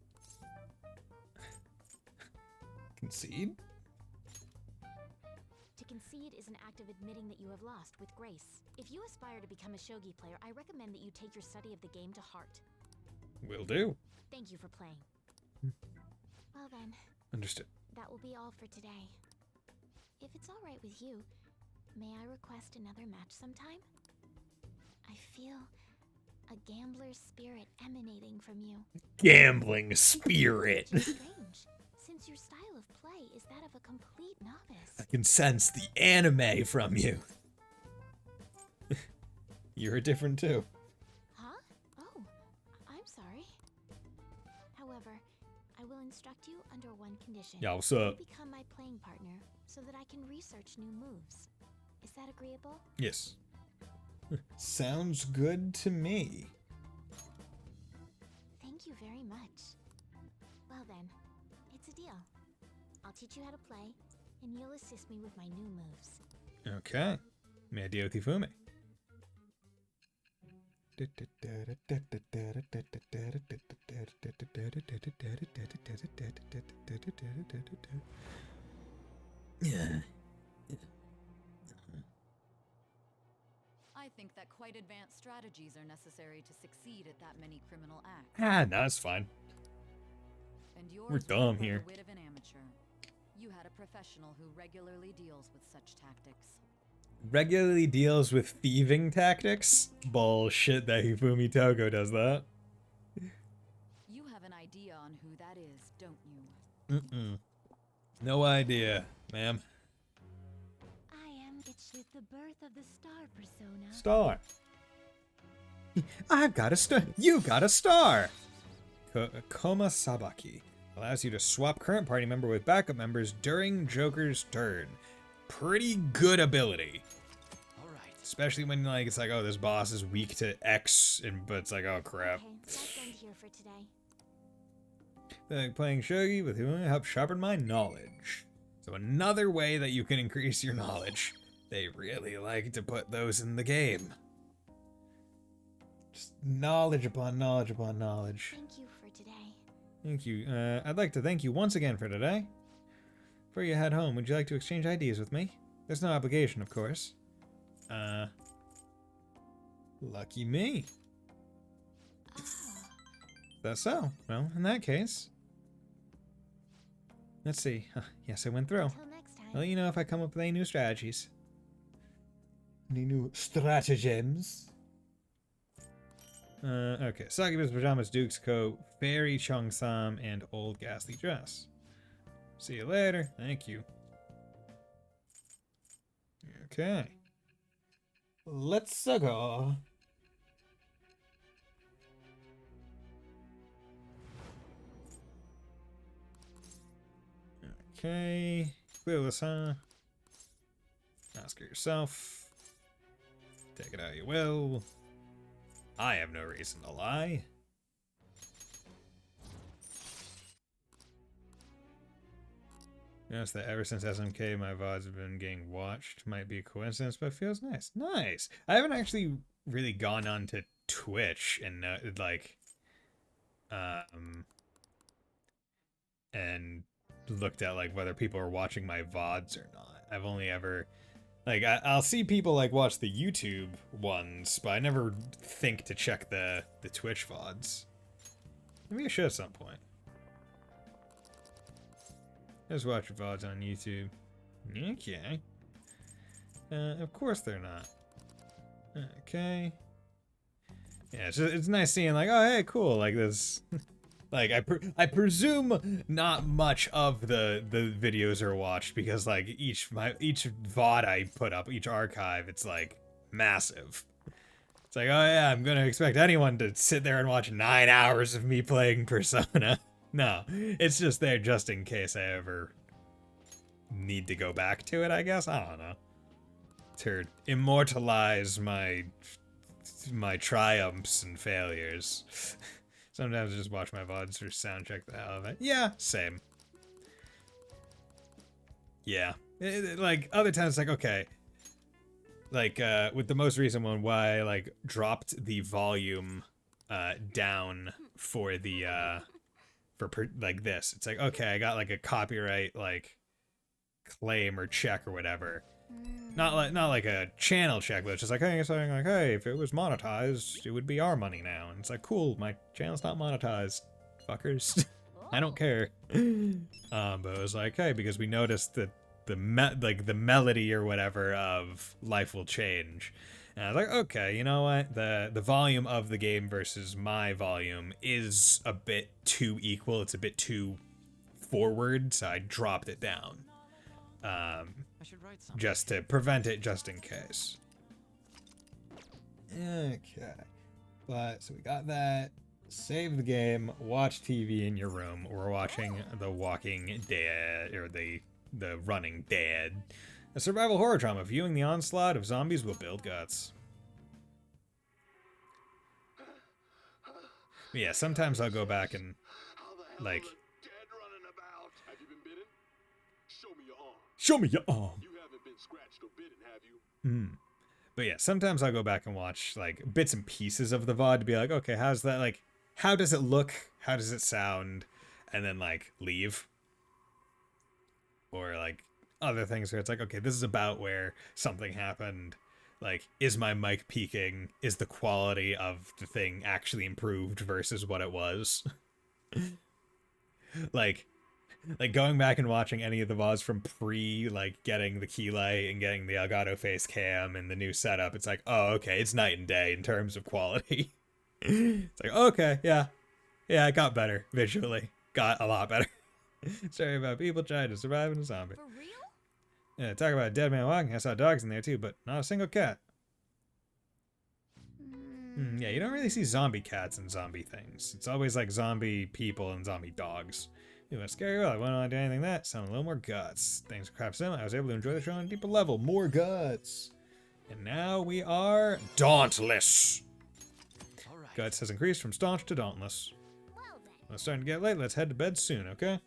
Concede? To concede is an act of admitting that you have lost with grace. If you aspire to become a shogi player, I recommend that you take your study of the game to heart. Will do. Thank you for playing. Well then. Understood. That will be all for today. If it's alright with you, may I request another match sometime? I feel a gambler's spirit emanating from you. Gambling spirit. Strange, since your style of play is that of a complete novice. I can sense the anime from you. You're different too. Huh? Oh, I'm sorry. However, I will instruct you under one condition. Yeah, what's up? You become my playing partner so that I can research new moves. Is that agreeable? Yes. Sounds good to me. Thank you very much. Well then, it's a deal. I'll teach you how to play, and you'll assist me with my new moves. Okay. May I deal with Ifumi? think that quite advanced strategies are necessary to succeed at that many criminal acts. Ah, no, it's fine. And We're yours dumb was here. the wit of an amateur. You had a professional who regularly deals with such tactics. Regularly deals with thieving tactics? Bullshit that Hifumi Togo does that. You have an idea on who that is, don't you? Mm-mm. No idea, ma'am. I am. It's with the birth of the star persona. Star. I've got a star. You got a star. Koma Sabaki allows you to swap current party member with backup members during Joker's turn. Pretty good ability. Alright. Especially when like it's like, oh, this boss is weak to X, but it's like, oh crap. Okay, that's end here for today. Like playing shogi with whom helps sharpen my knowledge. So another way that you can increase your knowledge. They really like to put those in the game. Just knowledge upon knowledge upon knowledge. Thank you for today. Thank you. I'd like to thank you once again for today. Before you head home, would you like to exchange ideas with me? There's no obligation, of course. Lucky me. That's so. Well, in that case... Let's see. Yes, I went through. Until next time. I'll let you know if I come up with any new strategies. Any new stratagems? Okay. Sakiba's pajamas, Duke's coat, Fairy Chung-sam, and Old Ghastly dress. See you later. Thank you. Okay. Let's go. Okay. Clueless, huh? Ask her yourself. Take it how you will. I have no reason to lie. Notice that ever since SMK, my VODs have been getting watched. Might be a coincidence, but it feels nice. Nice! I haven't actually really gone on to Twitch and, and looked at, like, whether people are watching my VODs or not. I've only ever... Like, I'll see people, like, watch the YouTube ones, but I never think to check the Twitch VODs. Maybe I should at some point. Just watch your VODs on YouTube. Okay. Of course they're not. Okay. Yeah, it's nice seeing, like, oh, hey, cool, like, this... Like, I presume not much of the videos are watched because, like, each VOD I put up, each archive, it's, like, massive. It's like, oh yeah, I'm gonna expect anyone to sit there and watch 9 hours of me playing Persona. No, it's just there just in case I ever need to go back to it, I guess? I don't know. To immortalize my triumphs and failures. Sometimes I just watch my VODs or sound check the hell of it. Yeah, same. Yeah. Like, other times, like, okay. Like, with the most recent one, why I, like, dropped the volume down for the, like, this. It's like, okay, I got, like, a copyright, like, claim or check or whatever. Not like a channel check, but it's just like, hey, saying like, hey, if it was monetized, it would be our money now. And it's like, cool, my channel's not monetized, fuckers. I don't care. But it was like, hey, because we noticed that the melody or whatever of Life Will Change. And I was like, okay, you know what? The volume of the game versus my volume is a bit too equal. It's a bit too forward, so I dropped it down. I should write something. Just to prevent it, just in case. Okay. But, so we got that. Save the game, watch TV in your room. We're watching The Walking Dead, or the Running Dead. A survival horror drama viewing the onslaught of zombies will build guts. But yeah, sometimes I'll go back and, like... Show me your arm. You haven't been scratched or bitten, have you? But yeah, sometimes I'll go back and watch, like, bits and pieces of the VOD to be like, okay, how's that, like, how does it look? How does it sound? And then, like, leave. Or, like, other things where it's like, okay, this is about where something happened. Like, is my mic peaking? Is the quality of the thing actually improved versus what it was? like going back and watching any of the VODs from like getting the key light and getting the Elgato face cam and the new setup, it's like, oh, okay, it's night and day in terms of quality. It's like, okay, yeah, it got better visually, got a lot better. Story about people trying to survive in a zombie. For real? Yeah, talk about a dead man walking. I saw dogs in there too, but not a single cat. Yeah, you don't really see zombie cats and zombie things. It's always like zombie people and zombie dogs. It was scary. Well, I went on to do anything that. Sound a little more guts. Thanks to Crap Sim, I was able to enjoy the show on a deeper level. More guts. And now we are dauntless. Alright. Guts has increased from staunch to dauntless. Well then. Well, it's starting to get late. Let's head to bed soon, okay?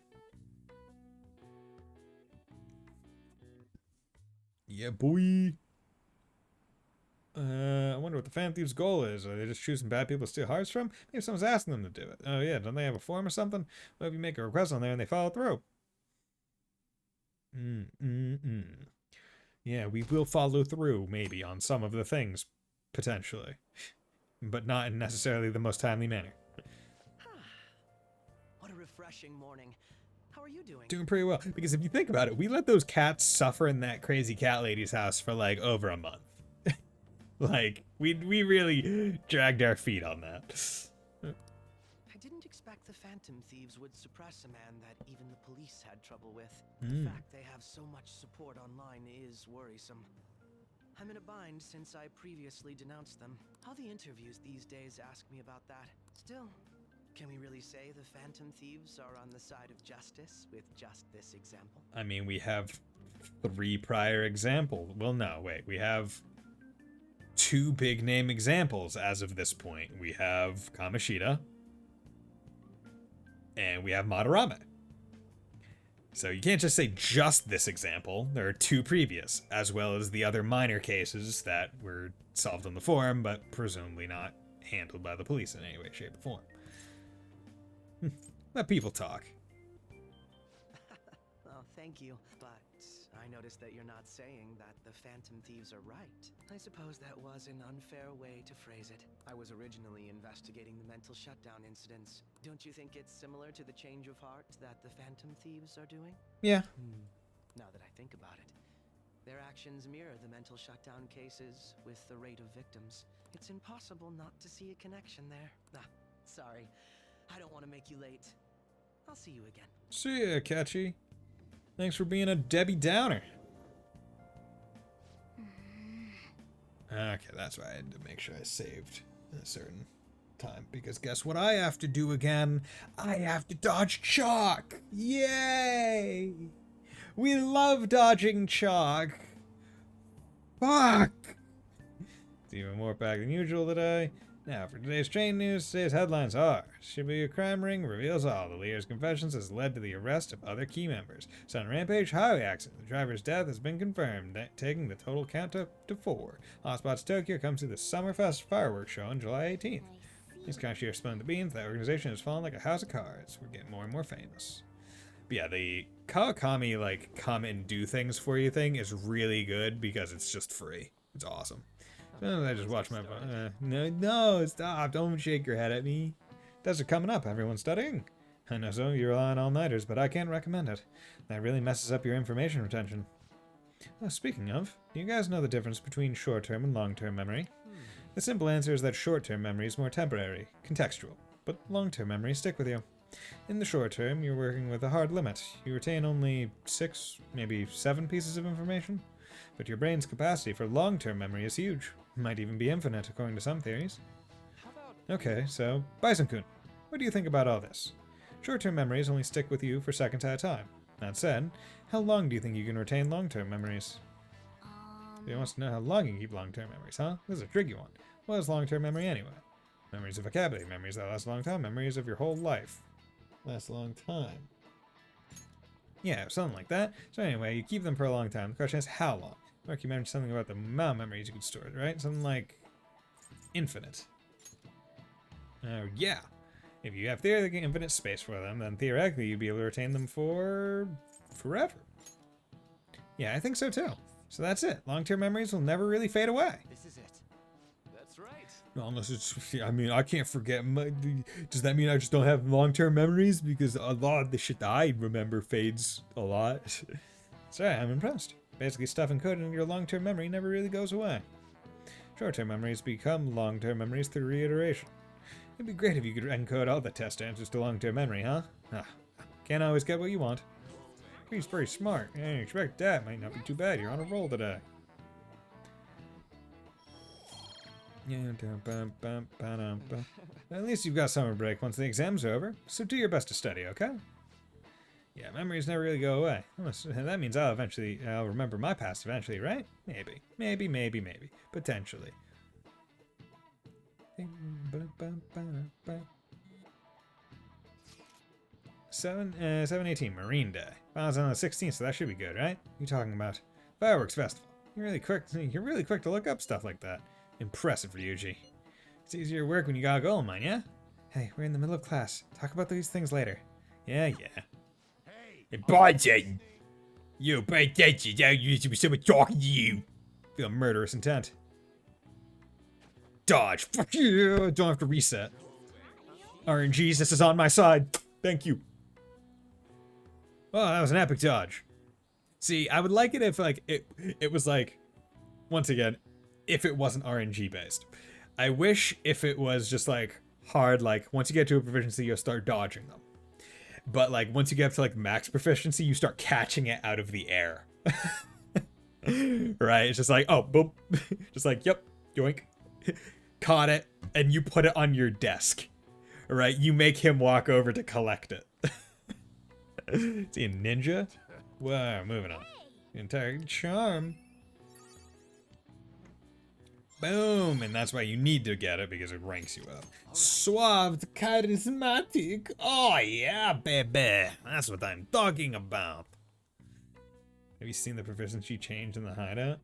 Yeah, boy. I wonder what the Fan Thieves' goal is. Are they just choosing bad people to steal hearts from? Maybe someone's asking them to do it. Oh yeah, don't they have a form or something? What if you make a request on there and they follow through? Yeah, we will follow through, maybe, on some of the things, potentially. But not in necessarily the most timely manner. What a refreshing morning. How are you doing? Doing pretty well. Because if you think about it, we let those cats suffer in that crazy cat lady's house for like over a month. Like, we really dragged our feet on that. I didn't expect the Phantom Thieves would suppress a man that even the police had trouble with. The fact they have so much support online is worrisome. I'm in a bind since I previously denounced them. All the interviews these days ask me about that. Still, can we really say the Phantom Thieves are on the side of justice with just this example? I mean, we have 3 prior examples. Well, no, wait. We have 2 big name examples as of this point. We have Kamoshida and we have Madarame. So you can't just say just this example. There are 2 previous, as well as the other minor cases that were solved on the forum, but presumably not handled by the police in any way, shape, or form. Let people talk. Oh, thank you. But I noticed that you're not saying that the Phantom Thieves are right. I suppose that was an unfair way to phrase it. I was originally investigating the mental shutdown incidents. Don't you think it's similar to the change of heart that the Phantom Thieves are doing? Yeah. Now that I think about it, their actions mirror the mental shutdown cases with the rate of victims. It's impossible not to see a connection there. Sorry. I don't want to make you late. I'll see you again. See ya, Catchy. Thanks for being a Debbie Downer. Okay, that's why I had to make sure I saved a certain time. Because guess what I have to do again? I have to dodge chalk! Yay! We love dodging chalk! Fuck! It's even more packed than usual today. Now, for today's train news, today's headlines are: Shibuya crime ring reveals all. The leader's confessions has led to the arrest of other key members. Sudden rampage, highway accident. The driver's death has been confirmed, taking the total count to 4. Hotspots Tokyo comes to the Summerfest fireworks show on July 18th. These Kanshi are spilling the beans. That organization has fallen like a house of cards. We're getting more and more famous. But yeah, the Kawakami, like, come and do things for you thing is really good because it's just free. It's awesome. I just watch my no, stop. Don't shake your head at me. Tests are coming up. Everyone's studying. I know so. You're relying on all-nighters, but I can't recommend it. That really messes up your information retention. Oh, speaking of, do you guys know the difference between short-term and long-term memory? The simple answer is that short-term memory is more temporary, contextual, but long-term memories stick with you. In the short term, you're working with a hard limit. You retain only 6, maybe 7 pieces of information. But your brain's capacity for long-term memory is huge. Might even be infinite, according to some theories. Okay, so, Bison-kun, what do you think about all this? Short-term memories only stick with you for seconds at a time. That said, how long do you think you can retain long-term memories? You wants to know how long you can keep long-term memories, huh? This is a tricky one. What is long-term memory anyway? Memories of vocabulary, memories that last a long time, memories of your whole life. Last a long time. Yeah, something like that. So anyway, you keep them for a long time. The question is how long? Mark, you mentioned something about the amount of memories you could store, right? Something like infinite. Yeah. If you have theoretically infinite space for them, then theoretically you'd be able to retain them for forever. Yeah, I think so too. So that's it. Long-term memories will never really fade away. This is it. That's right. Well, unless it's, I mean, I can't forget. Does that mean I just don't have long-term memories? Because a lot of the shit that I remember fades a lot. So I'm impressed. Basically, stuff encoded in your long-term memory never really goes away. Short-term memories become long-term memories through reiteration. It'd be great if you could encode all the test answers to long-term memory, huh? Can't always get what you want. He's very smart. I didn't expect that. Might not be too bad. You're on a roll today. At least you've got summer break once the exam's over, so do your best to study, okay? Yeah, memories never really go away. That means I'll remember my past eventually, right? Maybe. Potentially. 7/18, Marine Day. Finals on the 16th, so that should be good, right? You talking about fireworks festival? You're really quick to look up stuff like that. Impressive, Ryuji. It's easier to work when you got a goal in mind, yeah? Hey, we're in the middle of class. Talk about these things later. Yeah. Hey, Bison! You pay attention, there used to be someone talking to you. Feel murderous intent. Dodge. Fuck you! Don't have to reset. RNGs, this is on my side. Thank you. Oh, that was an epic dodge. See, I would like it if, like, it was, like, once again, if it wasn't RNG based. I wish if it was just, like, hard, like, once you get to a proficiency, you'll start dodging them. But, like, once you get up to, like, max proficiency, you start catching it out of the air. Right? It's just like, oh, boop. Just like, yep, yoink. Caught it, and you put it on your desk. Right? You make him walk over to collect it. Is he a ninja? Wow, moving on. Entire charm. Boom! And that's why you need to get it, because it ranks you up. Suave, charismatic. Oh yeah, baby. That's what I'm talking about. Have you seen the proficiency change in the hideout?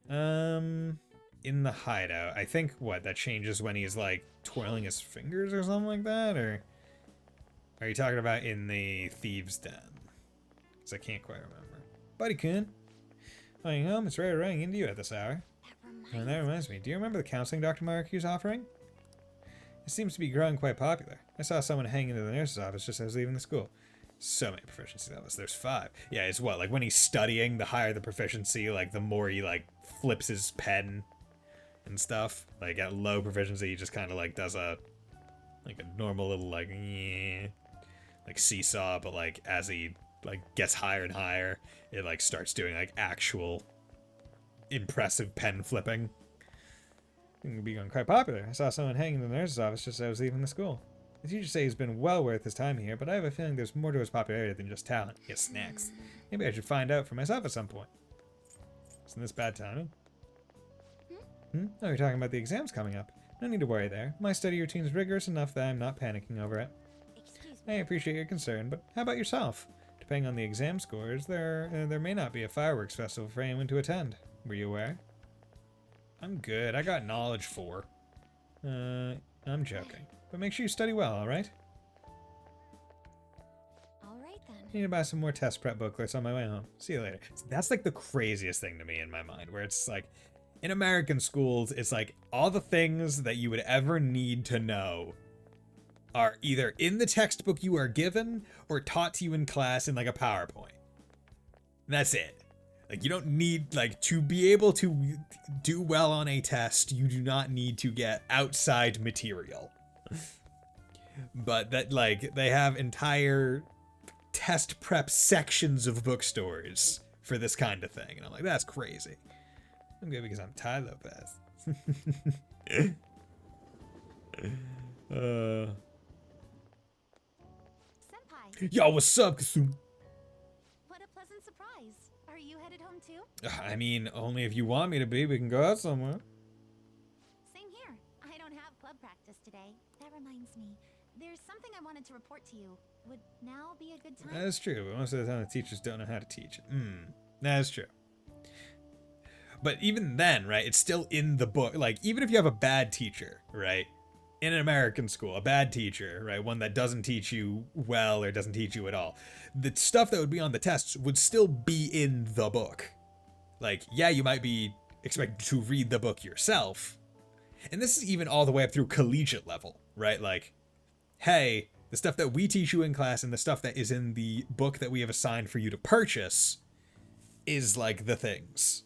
In the hideout, I think, that changes when he's, like, twirling his fingers or something like that? Or are you talking about in the Thieves' Den? Because I can't quite remember. Buddy-kun. Going home, it's rare running into you at this hour. That reminds me, do you remember the counseling Dr. Maracu's offering? It seems to be growing quite popular. I saw someone hanging into the nurse's office just as I was leaving the school. So many proficiency levels. There's 5. Yeah, it's what? Like, when he's studying, the higher the proficiency, like, the more he, like, flips his pen and stuff. Like, at low proficiency, he just kind of, like, does a normal little, like, seesaw, but, like, as he, like, gets higher and higher, it, like, starts doing, like, actual impressive pen flipping. It can be going quite popular. I saw someone hanging in the nurse's office just as I was leaving the school. The teachers say he's been well worth his time here, but I have a feeling there's more to his popularity than just talent. He has snacks. Maybe I should find out for myself at some point. Isn't this bad timing? Oh, you're talking about the exams coming up. No need to worry there. My study routine is rigorous enough that I'm not panicking over it. I appreciate your concern, but how about yourself? Depending on the exam scores, there may not be a fireworks festival for anyone to attend. Were you aware? I'm good. I got knowledge 4. I'm joking. But make sure you study well, alright? Alright then. I need to buy some more test prep booklets on my way home. See you later. That's like the craziest thing to me in my mind, where it's like, in American schools, it's like all the things that you would ever need to know are either in the textbook you are given or taught to you in class in like a PowerPoint. That's it. Like, you don't need, like, to be able to do well on a test, you do not need to get outside material. But that, like, they have entire test prep sections of bookstores for this kind of thing. And I'm like, that's crazy. I'm good because I'm Tai Lopez. Senpai. Yo, what's up, Kasum? What a pleasant surprise. Are you headed home too? I mean, only if you want me to be. We can go out somewhere. Same here. I don't have club practice today. That reminds me. There's something I wanted to report to you. Would now be a good time? That is true, but most of the time the teachers don't know how to teach. That is true. But even then, right, it's still in the book. Like, even if you have a bad teacher, right, in an American school, a bad teacher, right, one that doesn't teach you well or doesn't teach you at all, the stuff that would be on the tests would still be in the book. Like, yeah, you might be expected to read the book yourself. And this is even all the way up through collegiate level, right? Like, hey, the stuff that we teach you in class and the stuff that is in the book that we have assigned for you to purchase is like the things.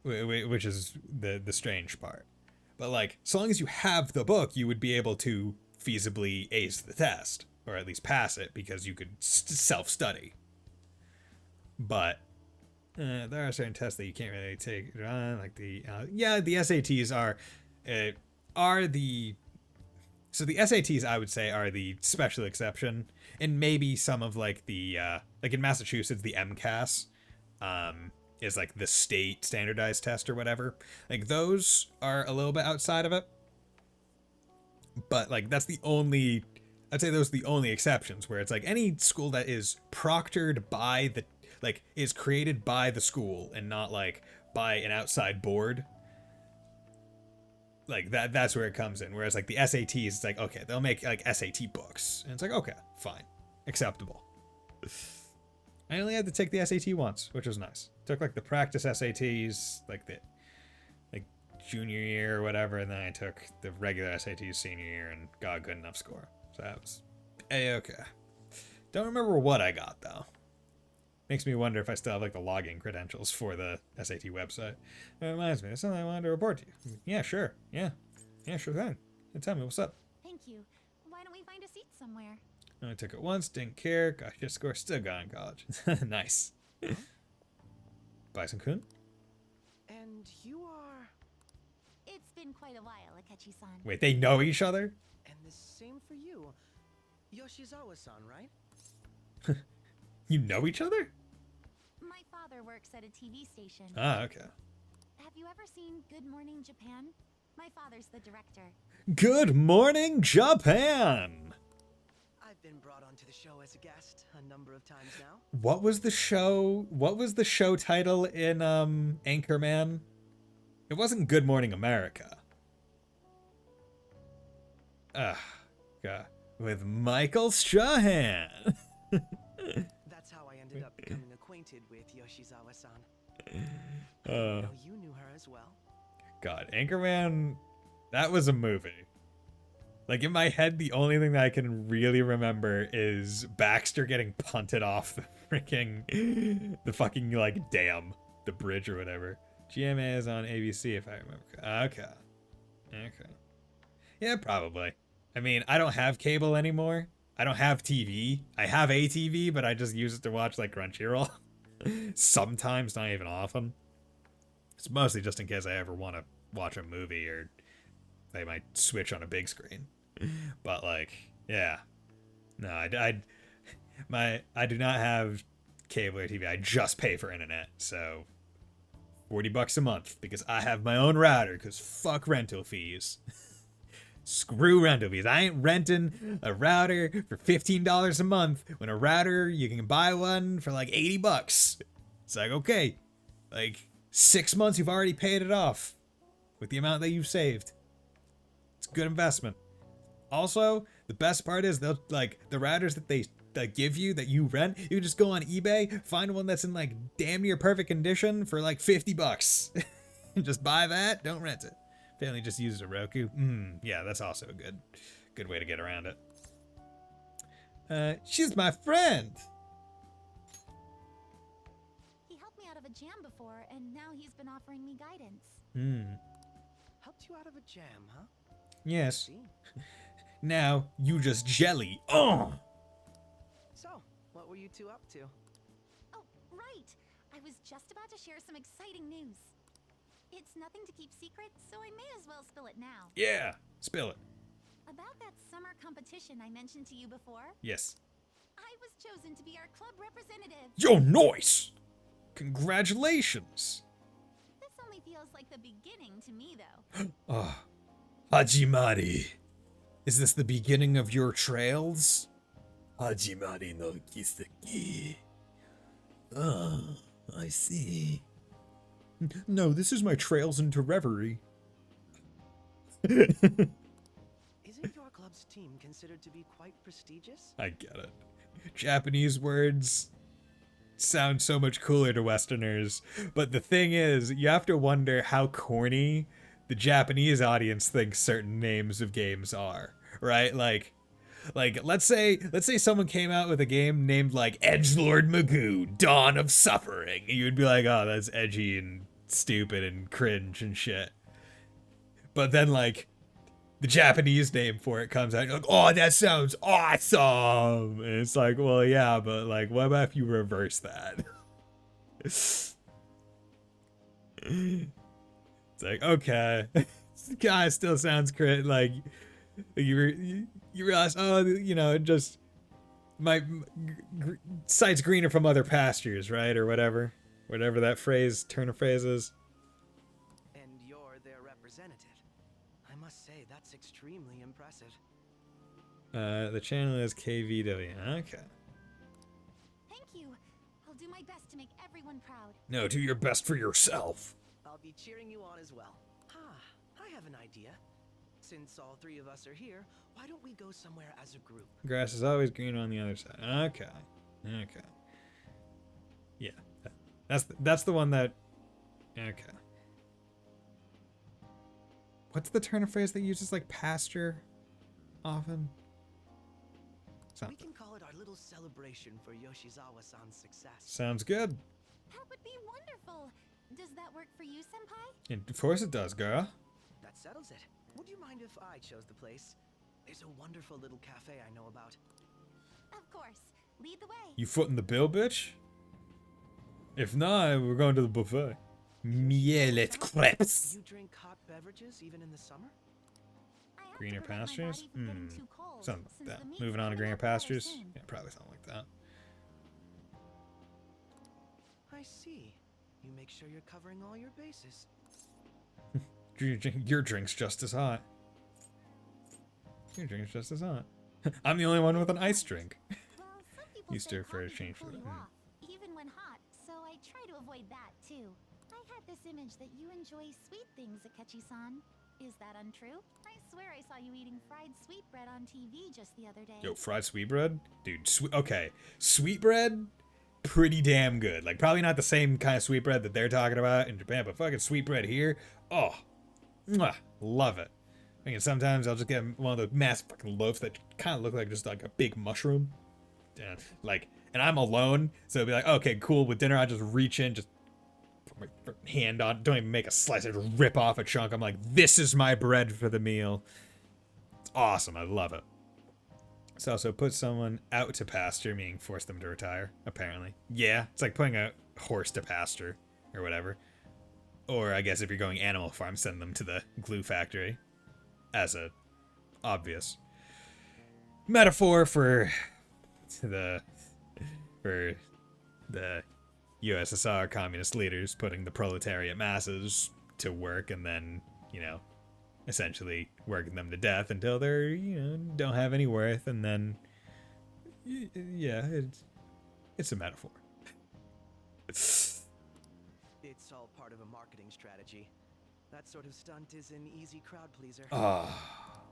Which is the strange part. But like, so long as you have the book, you would be able to feasibly ace the test, or at least pass it, because you could self-study. But there are certain tests that you can't really take on, like the SATs are the so the SATs, I would say, are the special exception, and maybe some of like the like in Massachusetts, the MCAS is like the state standardized test or whatever. Like those are a little bit outside of it, but like that's the only, I'd say those are the only exceptions, where it's like any school that is proctored by the, like, is created by the school and not like by an outside board. Like that's where it comes in. Whereas like the SATs, it's like, okay, they'll make like SAT books, and it's like, okay, fine, acceptable. I only had to take the SAT once, which was nice. Took like the practice SATs, like the junior year or whatever, and then I took the regular SATs senior year and got a good enough score. So that was A-okay. Don't remember what I got though. Makes me wonder if I still have like the login credentials for the SAT website. It reminds me, there's something I wanted to report to you. Yeah, sure. Yeah, sure thing. Yeah, tell me what's up. Thank you. Why don't we find a seat somewhere? I took it once, didn't care, got your score, still got in college. Nice. Bison Kun? And you are... It's been quite a while, Akechi-san. Wait, they know each other? And the same for you. Yoshizawa-san, right? You know each other? My father works at a TV station. Ah, okay. Have you ever seen Good Morning Japan? My father's the director. Good Morning Japan! I've been brought onto the show as a guest a number of times now. What was the show title in Anchorman? It wasn't Good Morning America. God. With Michael Strahan. That's how I ended up becoming acquainted with Yoshizawa-san. You knew her as well. God, Anchorman, that was a movie. Like, in my head, the only thing that I can really remember is Baxter getting punted off the fucking, like, dam, the bridge or whatever. GMA is on ABC, if I remember. Okay. Yeah, probably. I mean, I don't have cable anymore. I don't have TV. I have a TV, but I just use it to watch, like, Crunchyroll. Sometimes, not even often. It's mostly just in case I ever want to watch a movie or they might switch on a big screen. But like, yeah. No, I do not have cable or TV. I just pay for internet. So $40 a month because I have my own router because fuck rental fees. Screw rental fees. I ain't renting a router for $15 a month when a router, you can buy one for like $80. It's like, okay, like 6 months, you've already paid it off with the amount that you've saved. It's a good investment. Also, the best part is they'll, like, the routers that they give you that you rent, you just go on eBay, find one that's in like damn near perfect condition for like $50. Just buy that, don't rent it. Family just uses a Roku. Yeah, that's also a good way to get around it. She's my friend. He helped me out of a jam before, and now he's been offering me guidance. Helped you out of a jam, huh? Yes. Now you just jelly. Oh. So, what were you two up to? Oh, right. I was just about to share some exciting news. It's nothing to keep secret, so I may as well spill it now. Yeah, spill it. About that summer competition I mentioned to you before? Yes. I was chosen to be our club representative. Yo, nice! Congratulations! This only feels like the beginning to me, though. Oh, Hajimari. Is this the beginning of your trails? Hajimari no kiseki. Ah, I see. No, this is my trails into reverie. Isn't your club's team considered to be quite prestigious? I get it. Japanese words sound so much cooler to Westerners. But the thing is, you have to wonder how corny the Japanese audience thinks certain names of games are, right? Like let's say someone came out with a game named like Edgelord Magoo, Dawn of Suffering. You'd be like, oh, that's edgy and stupid and cringe and shit. But then like the Japanese name for it comes out, and you're like, oh, that sounds awesome. And it's like, well, yeah, but like, what about if you reverse that? It's like, okay, this guy still sounds like you realize, oh, you know, it just sight's greener from other pastures, right, or whatever that turn of phrase is. And you're their representative. I must say, that's extremely impressive. The channel is KVW. Okay. Thank you. I'll do my best to make everyone proud. No, do your best for yourself. I'll be cheering you on as well. I have an idea. Since all three of us are here, why don't we go somewhere as a group? Grass is always green on the other side. Okay. Yeah. That's the one that... Okay. What's the turn of phrase that uses like pasture often? We can call it our little celebration for Yoshizawa-san's success. Sounds good. That would be wonderful. Does that work for you, Senpai? Of course it does, girl. That settles it. Would you mind if I chose the place? There's a wonderful little cafe I know about. Of course. Lead the way. You footing the bill, bitch? If not, we're going to the buffet. Mielet crepes. Do you drink hot beverages even in the summer? Greener pastures? Something like that. Moving on to greener pastures? Yeah, probably something like that. I see. You make sure you're covering all your bases. Your drink's just as hot. Your drink's just as hot. I'm the only one with an ice drink. You stir for a change for that. Even when hot, so I try to avoid that too. I had this image that you enjoy sweet things, Akechi-san. Is that untrue? I swear I saw you eating fried sweetbread on TV just the other day. Yo, fried sweetbread? Dude, okay. Sweetbread, pretty damn good. Like, probably not the same kind of sweetbread that they're talking about in Japan, but fucking sweetbread here, oh, mwah, love it. I mean, sometimes I'll just get one of those massive fucking loaves that kind of look like just like a big mushroom. Yeah, like, and I'm alone, so it'll be like, okay, cool, with dinner, I just reach in, just put my hand on, don't even make a slice, I just rip off a chunk. I'm like, this is my bread for the meal. It's awesome, I love it. It's also put someone out to pasture, meaning force them to retire, apparently. Yeah, it's like putting a horse to pasture, or whatever. Or I guess if you're going Animal Farm, send them to the glue factory. As a obvious metaphor for the USSR communist leaders putting the proletariat masses to work and then, you know, essentially working them to death until they're, you know, don't have any worth, and then, yeah, it's a metaphor. It's all part of a marketing strategy. That sort of stunt is an easy crowd pleaser. Ah,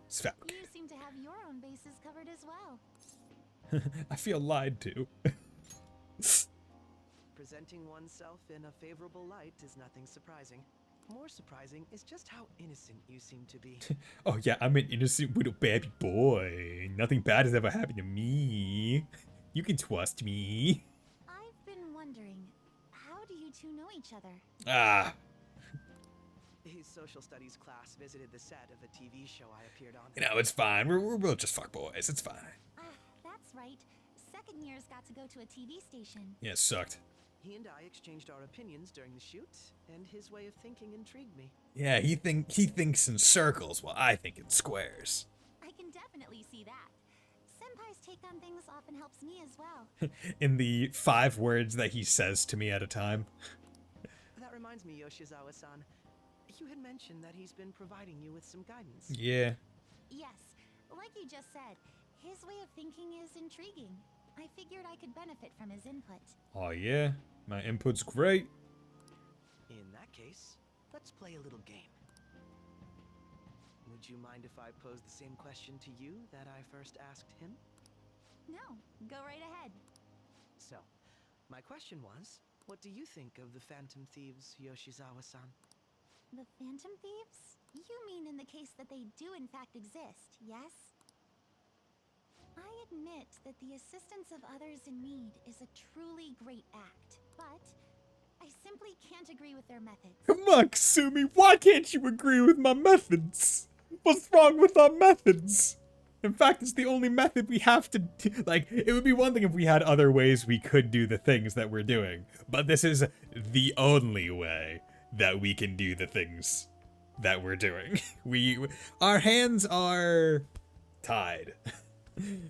You seem to have your own bases covered as well. I feel lied to. Presenting oneself in a favorable light is nothing surprising. More surprising is just how innocent you seem to be. Oh yeah, I'm an innocent little baby boy. Nothing bad has ever happened to me. You can trust me. I've been wondering, how do you two know each other? Ah. His social studies class visited the set of a TV show I appeared on. You know, it's fine. We'll just fuck boys. It's fine. That's right. Second years got to go to a TV station. Yeah, it sucked. He and I exchanged our opinions during the shoot, and his way of thinking intrigued me. Yeah, he thinks in circles while I think in squares. I can definitely see that. Senpai's take on things often helps me as well. In the 5 words that he says to me at a time. That reminds me, Yoshizawa-san. You had mentioned that he's been providing you with some guidance. Yeah. Yes, like you just said, his way of thinking is intriguing. I figured I could benefit from his input. Oh yeah, my input's great. In that case, let's play a little game. Would you mind if I pose the same question to you that I first asked him? No, go right ahead. So, My question was, what do you think of the Phantom Thieves, Yoshizawa-san? The Phantom Thieves? You mean in the case that they do in fact exist, yes? I admit that the assistance of others in need is a truly great act, but I simply can't agree with their methods. Come on, Kasumi, why can't you agree with my methods? What's wrong with our methods? In fact, it's the only method we have to do. Like, it would be one thing if we had other ways we could do the things that we're doing, but this is the only way that we can do the things that we're doing. Our hands are tied.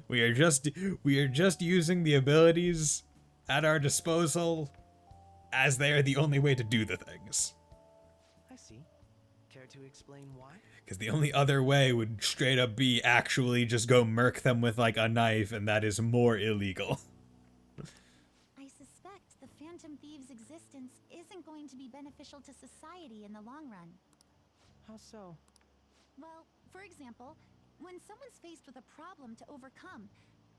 We are just using the abilities at our disposal as they are the only way to do the things. I see. Care to explain why? Because the only other way would straight up be actually just go murk them with like a knife, and that is more illegal. I suspect the Phantom Thieves' existence isn't going to be beneficial to society in the long run. How so? Well, for example, when someone's faced with a problem to overcome,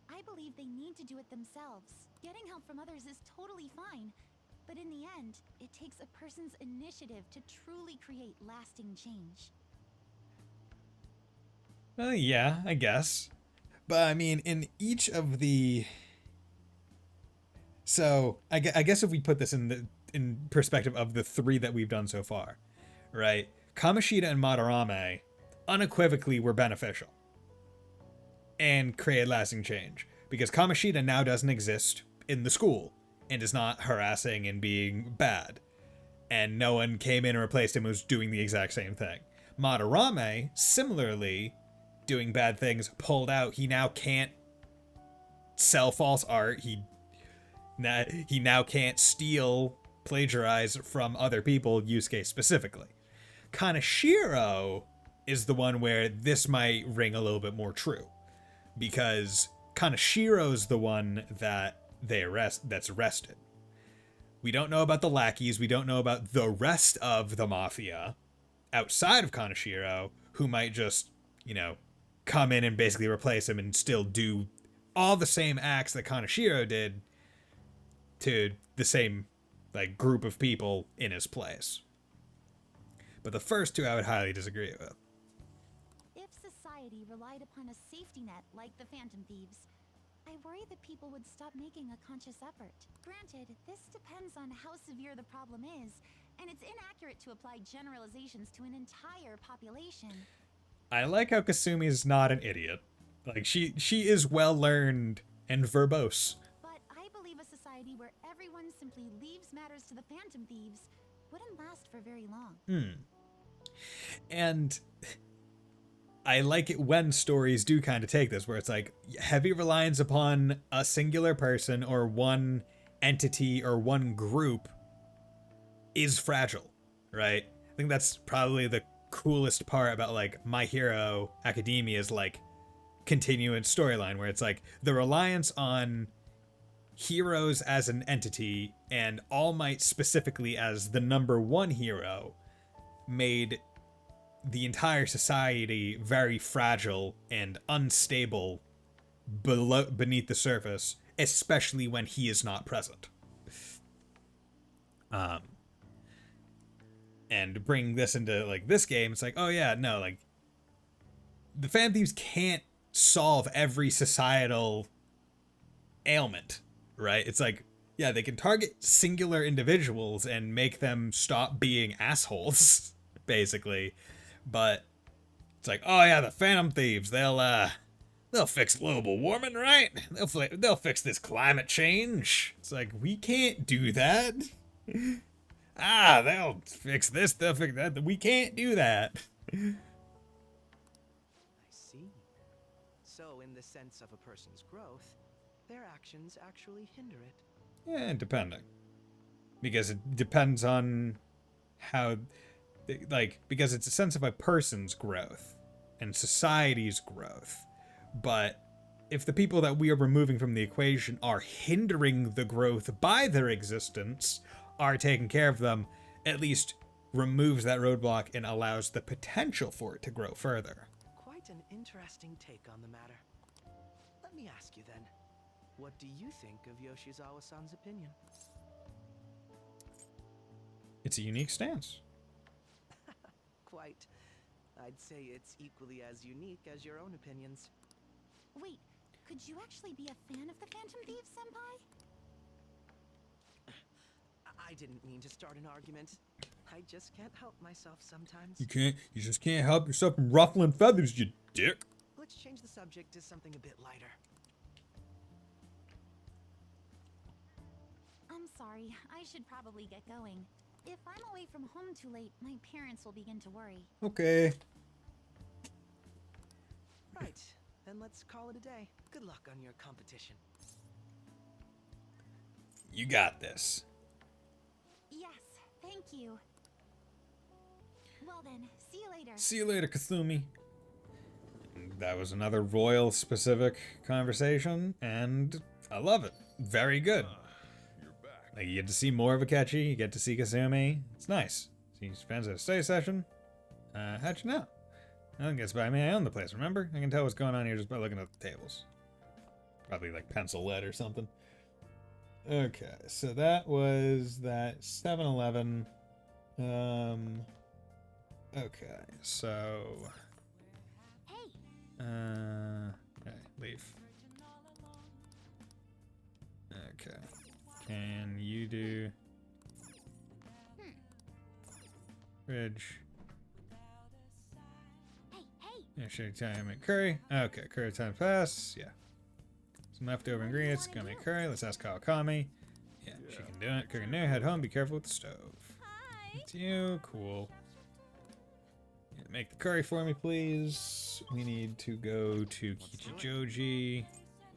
I believe they need to do it themselves. Getting help from others is totally fine, but in the end, it takes a person's initiative to truly create lasting change. Well, yeah, I guess. But I mean, in each of the... So, I guess if we put this in perspective of the three that we've done so far, right? Kamoshida and Madarame unequivocally were beneficial and created lasting change, because Kamoshida now doesn't exist in the school and is not harassing and being bad, and no one came in and replaced him who was doing the exact same thing. Madarame, similarly, doing bad things, pulled out. He now can't sell false art. He now can't steal, plagiarize from other people, Yusuke specifically. Kaneshiro is the one where this might ring a little bit more true, because Kaneshiro's the one that that's arrested. We don't know about the lackeys. We don't know about the rest of the mafia outside of Kaneshiro, who might just, come in and basically replace him and still do all the same acts that Kaneshiro did to the same group of people in his place. But the first two I would highly disagree with. If society relied upon a safety net like the Phantom Thieves, I worry that people would stop making a conscious effort. Granted, this depends on how severe the problem is, and it's inaccurate to apply generalizations to an entire population. I like how Kasumi is not an idiot. She is well learned and verbose. But I believe a society where everyone simply leaves matters to the Phantom Thieves wouldn't last for very long. And I like it when stories do kind of take this, where it's heavy reliance upon a singular person or one entity or one group is fragile, right? I think that's probably the coolest part about My Hero Academia's continuous storyline, where it's the reliance on heroes as an entity and All Might specifically as the number one hero made the entire society very fragile and unstable beneath the surface, especially when he is not present. And bring this into this game, it's the Phantom Thieves can't solve every societal ailment, right? It's yeah, they can target singular individuals and make them stop being assholes, basically. But it's oh yeah, the Phantom Thieves, they'll fix global warming, right? They'll fix this climate change. It's we can't do that. They'll fix this, they'll fix that. We can't do that. I see. So in the sense of a person's growth, their actions actually hinder it. Yeah, depending. Because it depends on how... because it's a sense of a person's growth and society's growth. But if the people that we are removing from the equation are hindering the growth by their existence, are taking care of them, at least removes that roadblock and allows the potential for it to grow further. Quite an interesting take on the matter. Let me ask you then, what do you think of Yoshizawa-san's opinion? It's a unique stance. Quite. I'd say it's equally as unique as your own opinions. Wait, could you actually be a fan of the Phantom Thieves, Senpai? I didn't mean to start an argument. I just can't help myself sometimes. You just can't help yourself from ruffling feathers, you dick. Let's change the subject to something a bit lighter. I'm sorry, I should probably get going. If I'm away from home too late, my parents will begin to worry. Okay. Right, then let's call it a day. Good luck on your competition. You got this. Yes, thank you. Well then, see you later. See you later, Kasumi. That was another royal specific conversation, and I love it. Very good. Like, you get to see more of Akechi, you get to see Kasumi. It's nice. See fans at a study session. How'd you know? I think it's by me. I own the place, remember? I can tell what's going on here just by looking at the tables. Probably like pencil lead or something. Okay, so that was that 7-Eleven. Okay, so... okay, leave. Okay. Can you do... Fridge. Yeah, should I tell you make curry? Okay, curry time pass. Yeah. Some leftover ingredients. Gonna make curry. Let's ask Kawakami. Yeah, she can do it. Cooking there. Head home. Be careful with the stove. It's you. Cool. Yeah, make the curry for me, please. We need to go to Kichijoji.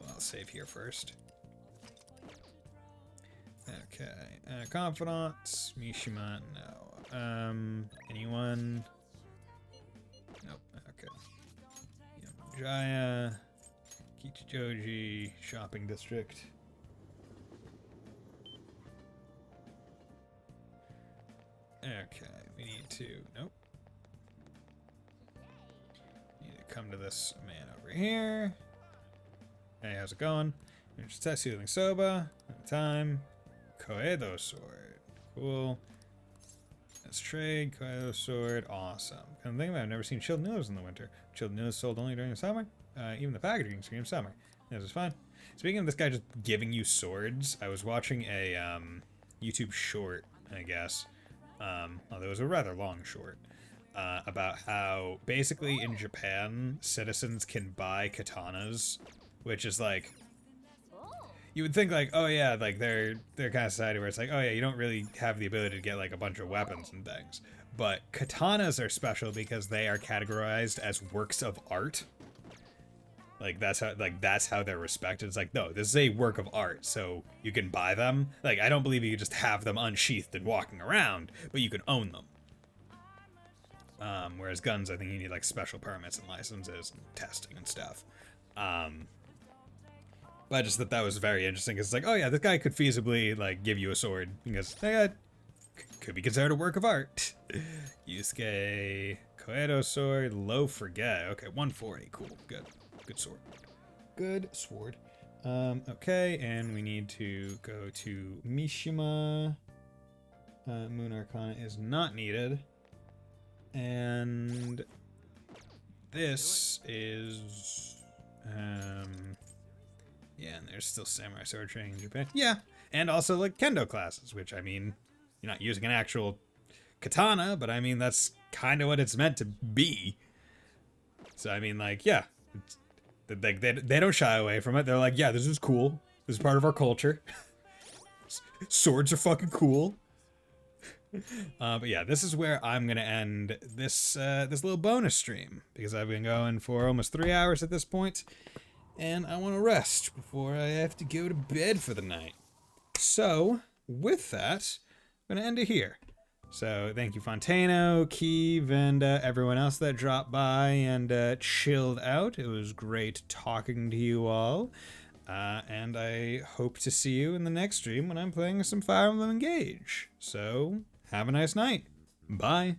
Well, I'll save here first. Okay. Confidants. Mishima. No. Anyone? Nope. Okay. Jaya. Kichijoji. Shopping district. Okay. We need to... Nope. Need to come to this man over here. Hey, how's it going? Just test healing soba. At the time. Koedo sword. Cool. Let's trade. Koedo sword. Awesome. And the thing about it, I've never seen chilled noodles in the winter. Chilled noodles sold only during the summer. Even the packaging screams summer. This is fine. Speaking of this guy just giving you swords, I was watching a YouTube short, I guess. Although it was a rather long short. About how basically in Japan, citizens can buy katanas, which is like... You would think like, oh yeah, like they're kind of society where it's like, oh yeah, you don't really have the ability to get like a bunch of weapons and things. But katanas are special because they are categorized as works of art. Like that's how they're respected. It's like, no, this is a work of art, so you can buy them. Like, I don't believe you just have them unsheathed and walking around, but you can own them. Whereas guns, I think you need like special permits and licenses and testing and stuff. But I just thought that was very interesting because it's like, oh yeah, this guy could feasibly like give you a sword because could be considered a work of art. Yusuke Koedo sword, low forget. Okay, 140, cool, good sword. Good sword. Okay, and we need to go to Mishima. Moon Arcana is not needed. And this is yeah, and there's still samurai sword training in Japan. Yeah, and also like kendo classes, which I mean, you're not using an actual katana, but I mean that's kind of what it's meant to be. So I mean, like, yeah, they don't shy away from it. They're like, yeah, this is cool. This is part of our culture. Swords are fucking cool. But yeah, this is where I'm gonna end this little bonus stream because I've been going for almost 3 hours at this point. And I want to rest before I have to go to bed for the night. So, with that, I'm going to end it here. So, thank you, Fontano, Keeve, and everyone else that dropped by and chilled out. It was great talking to you all. And I hope to see you in the next stream when I'm playing some Fire Emblem Engage. So, have a nice night. Bye.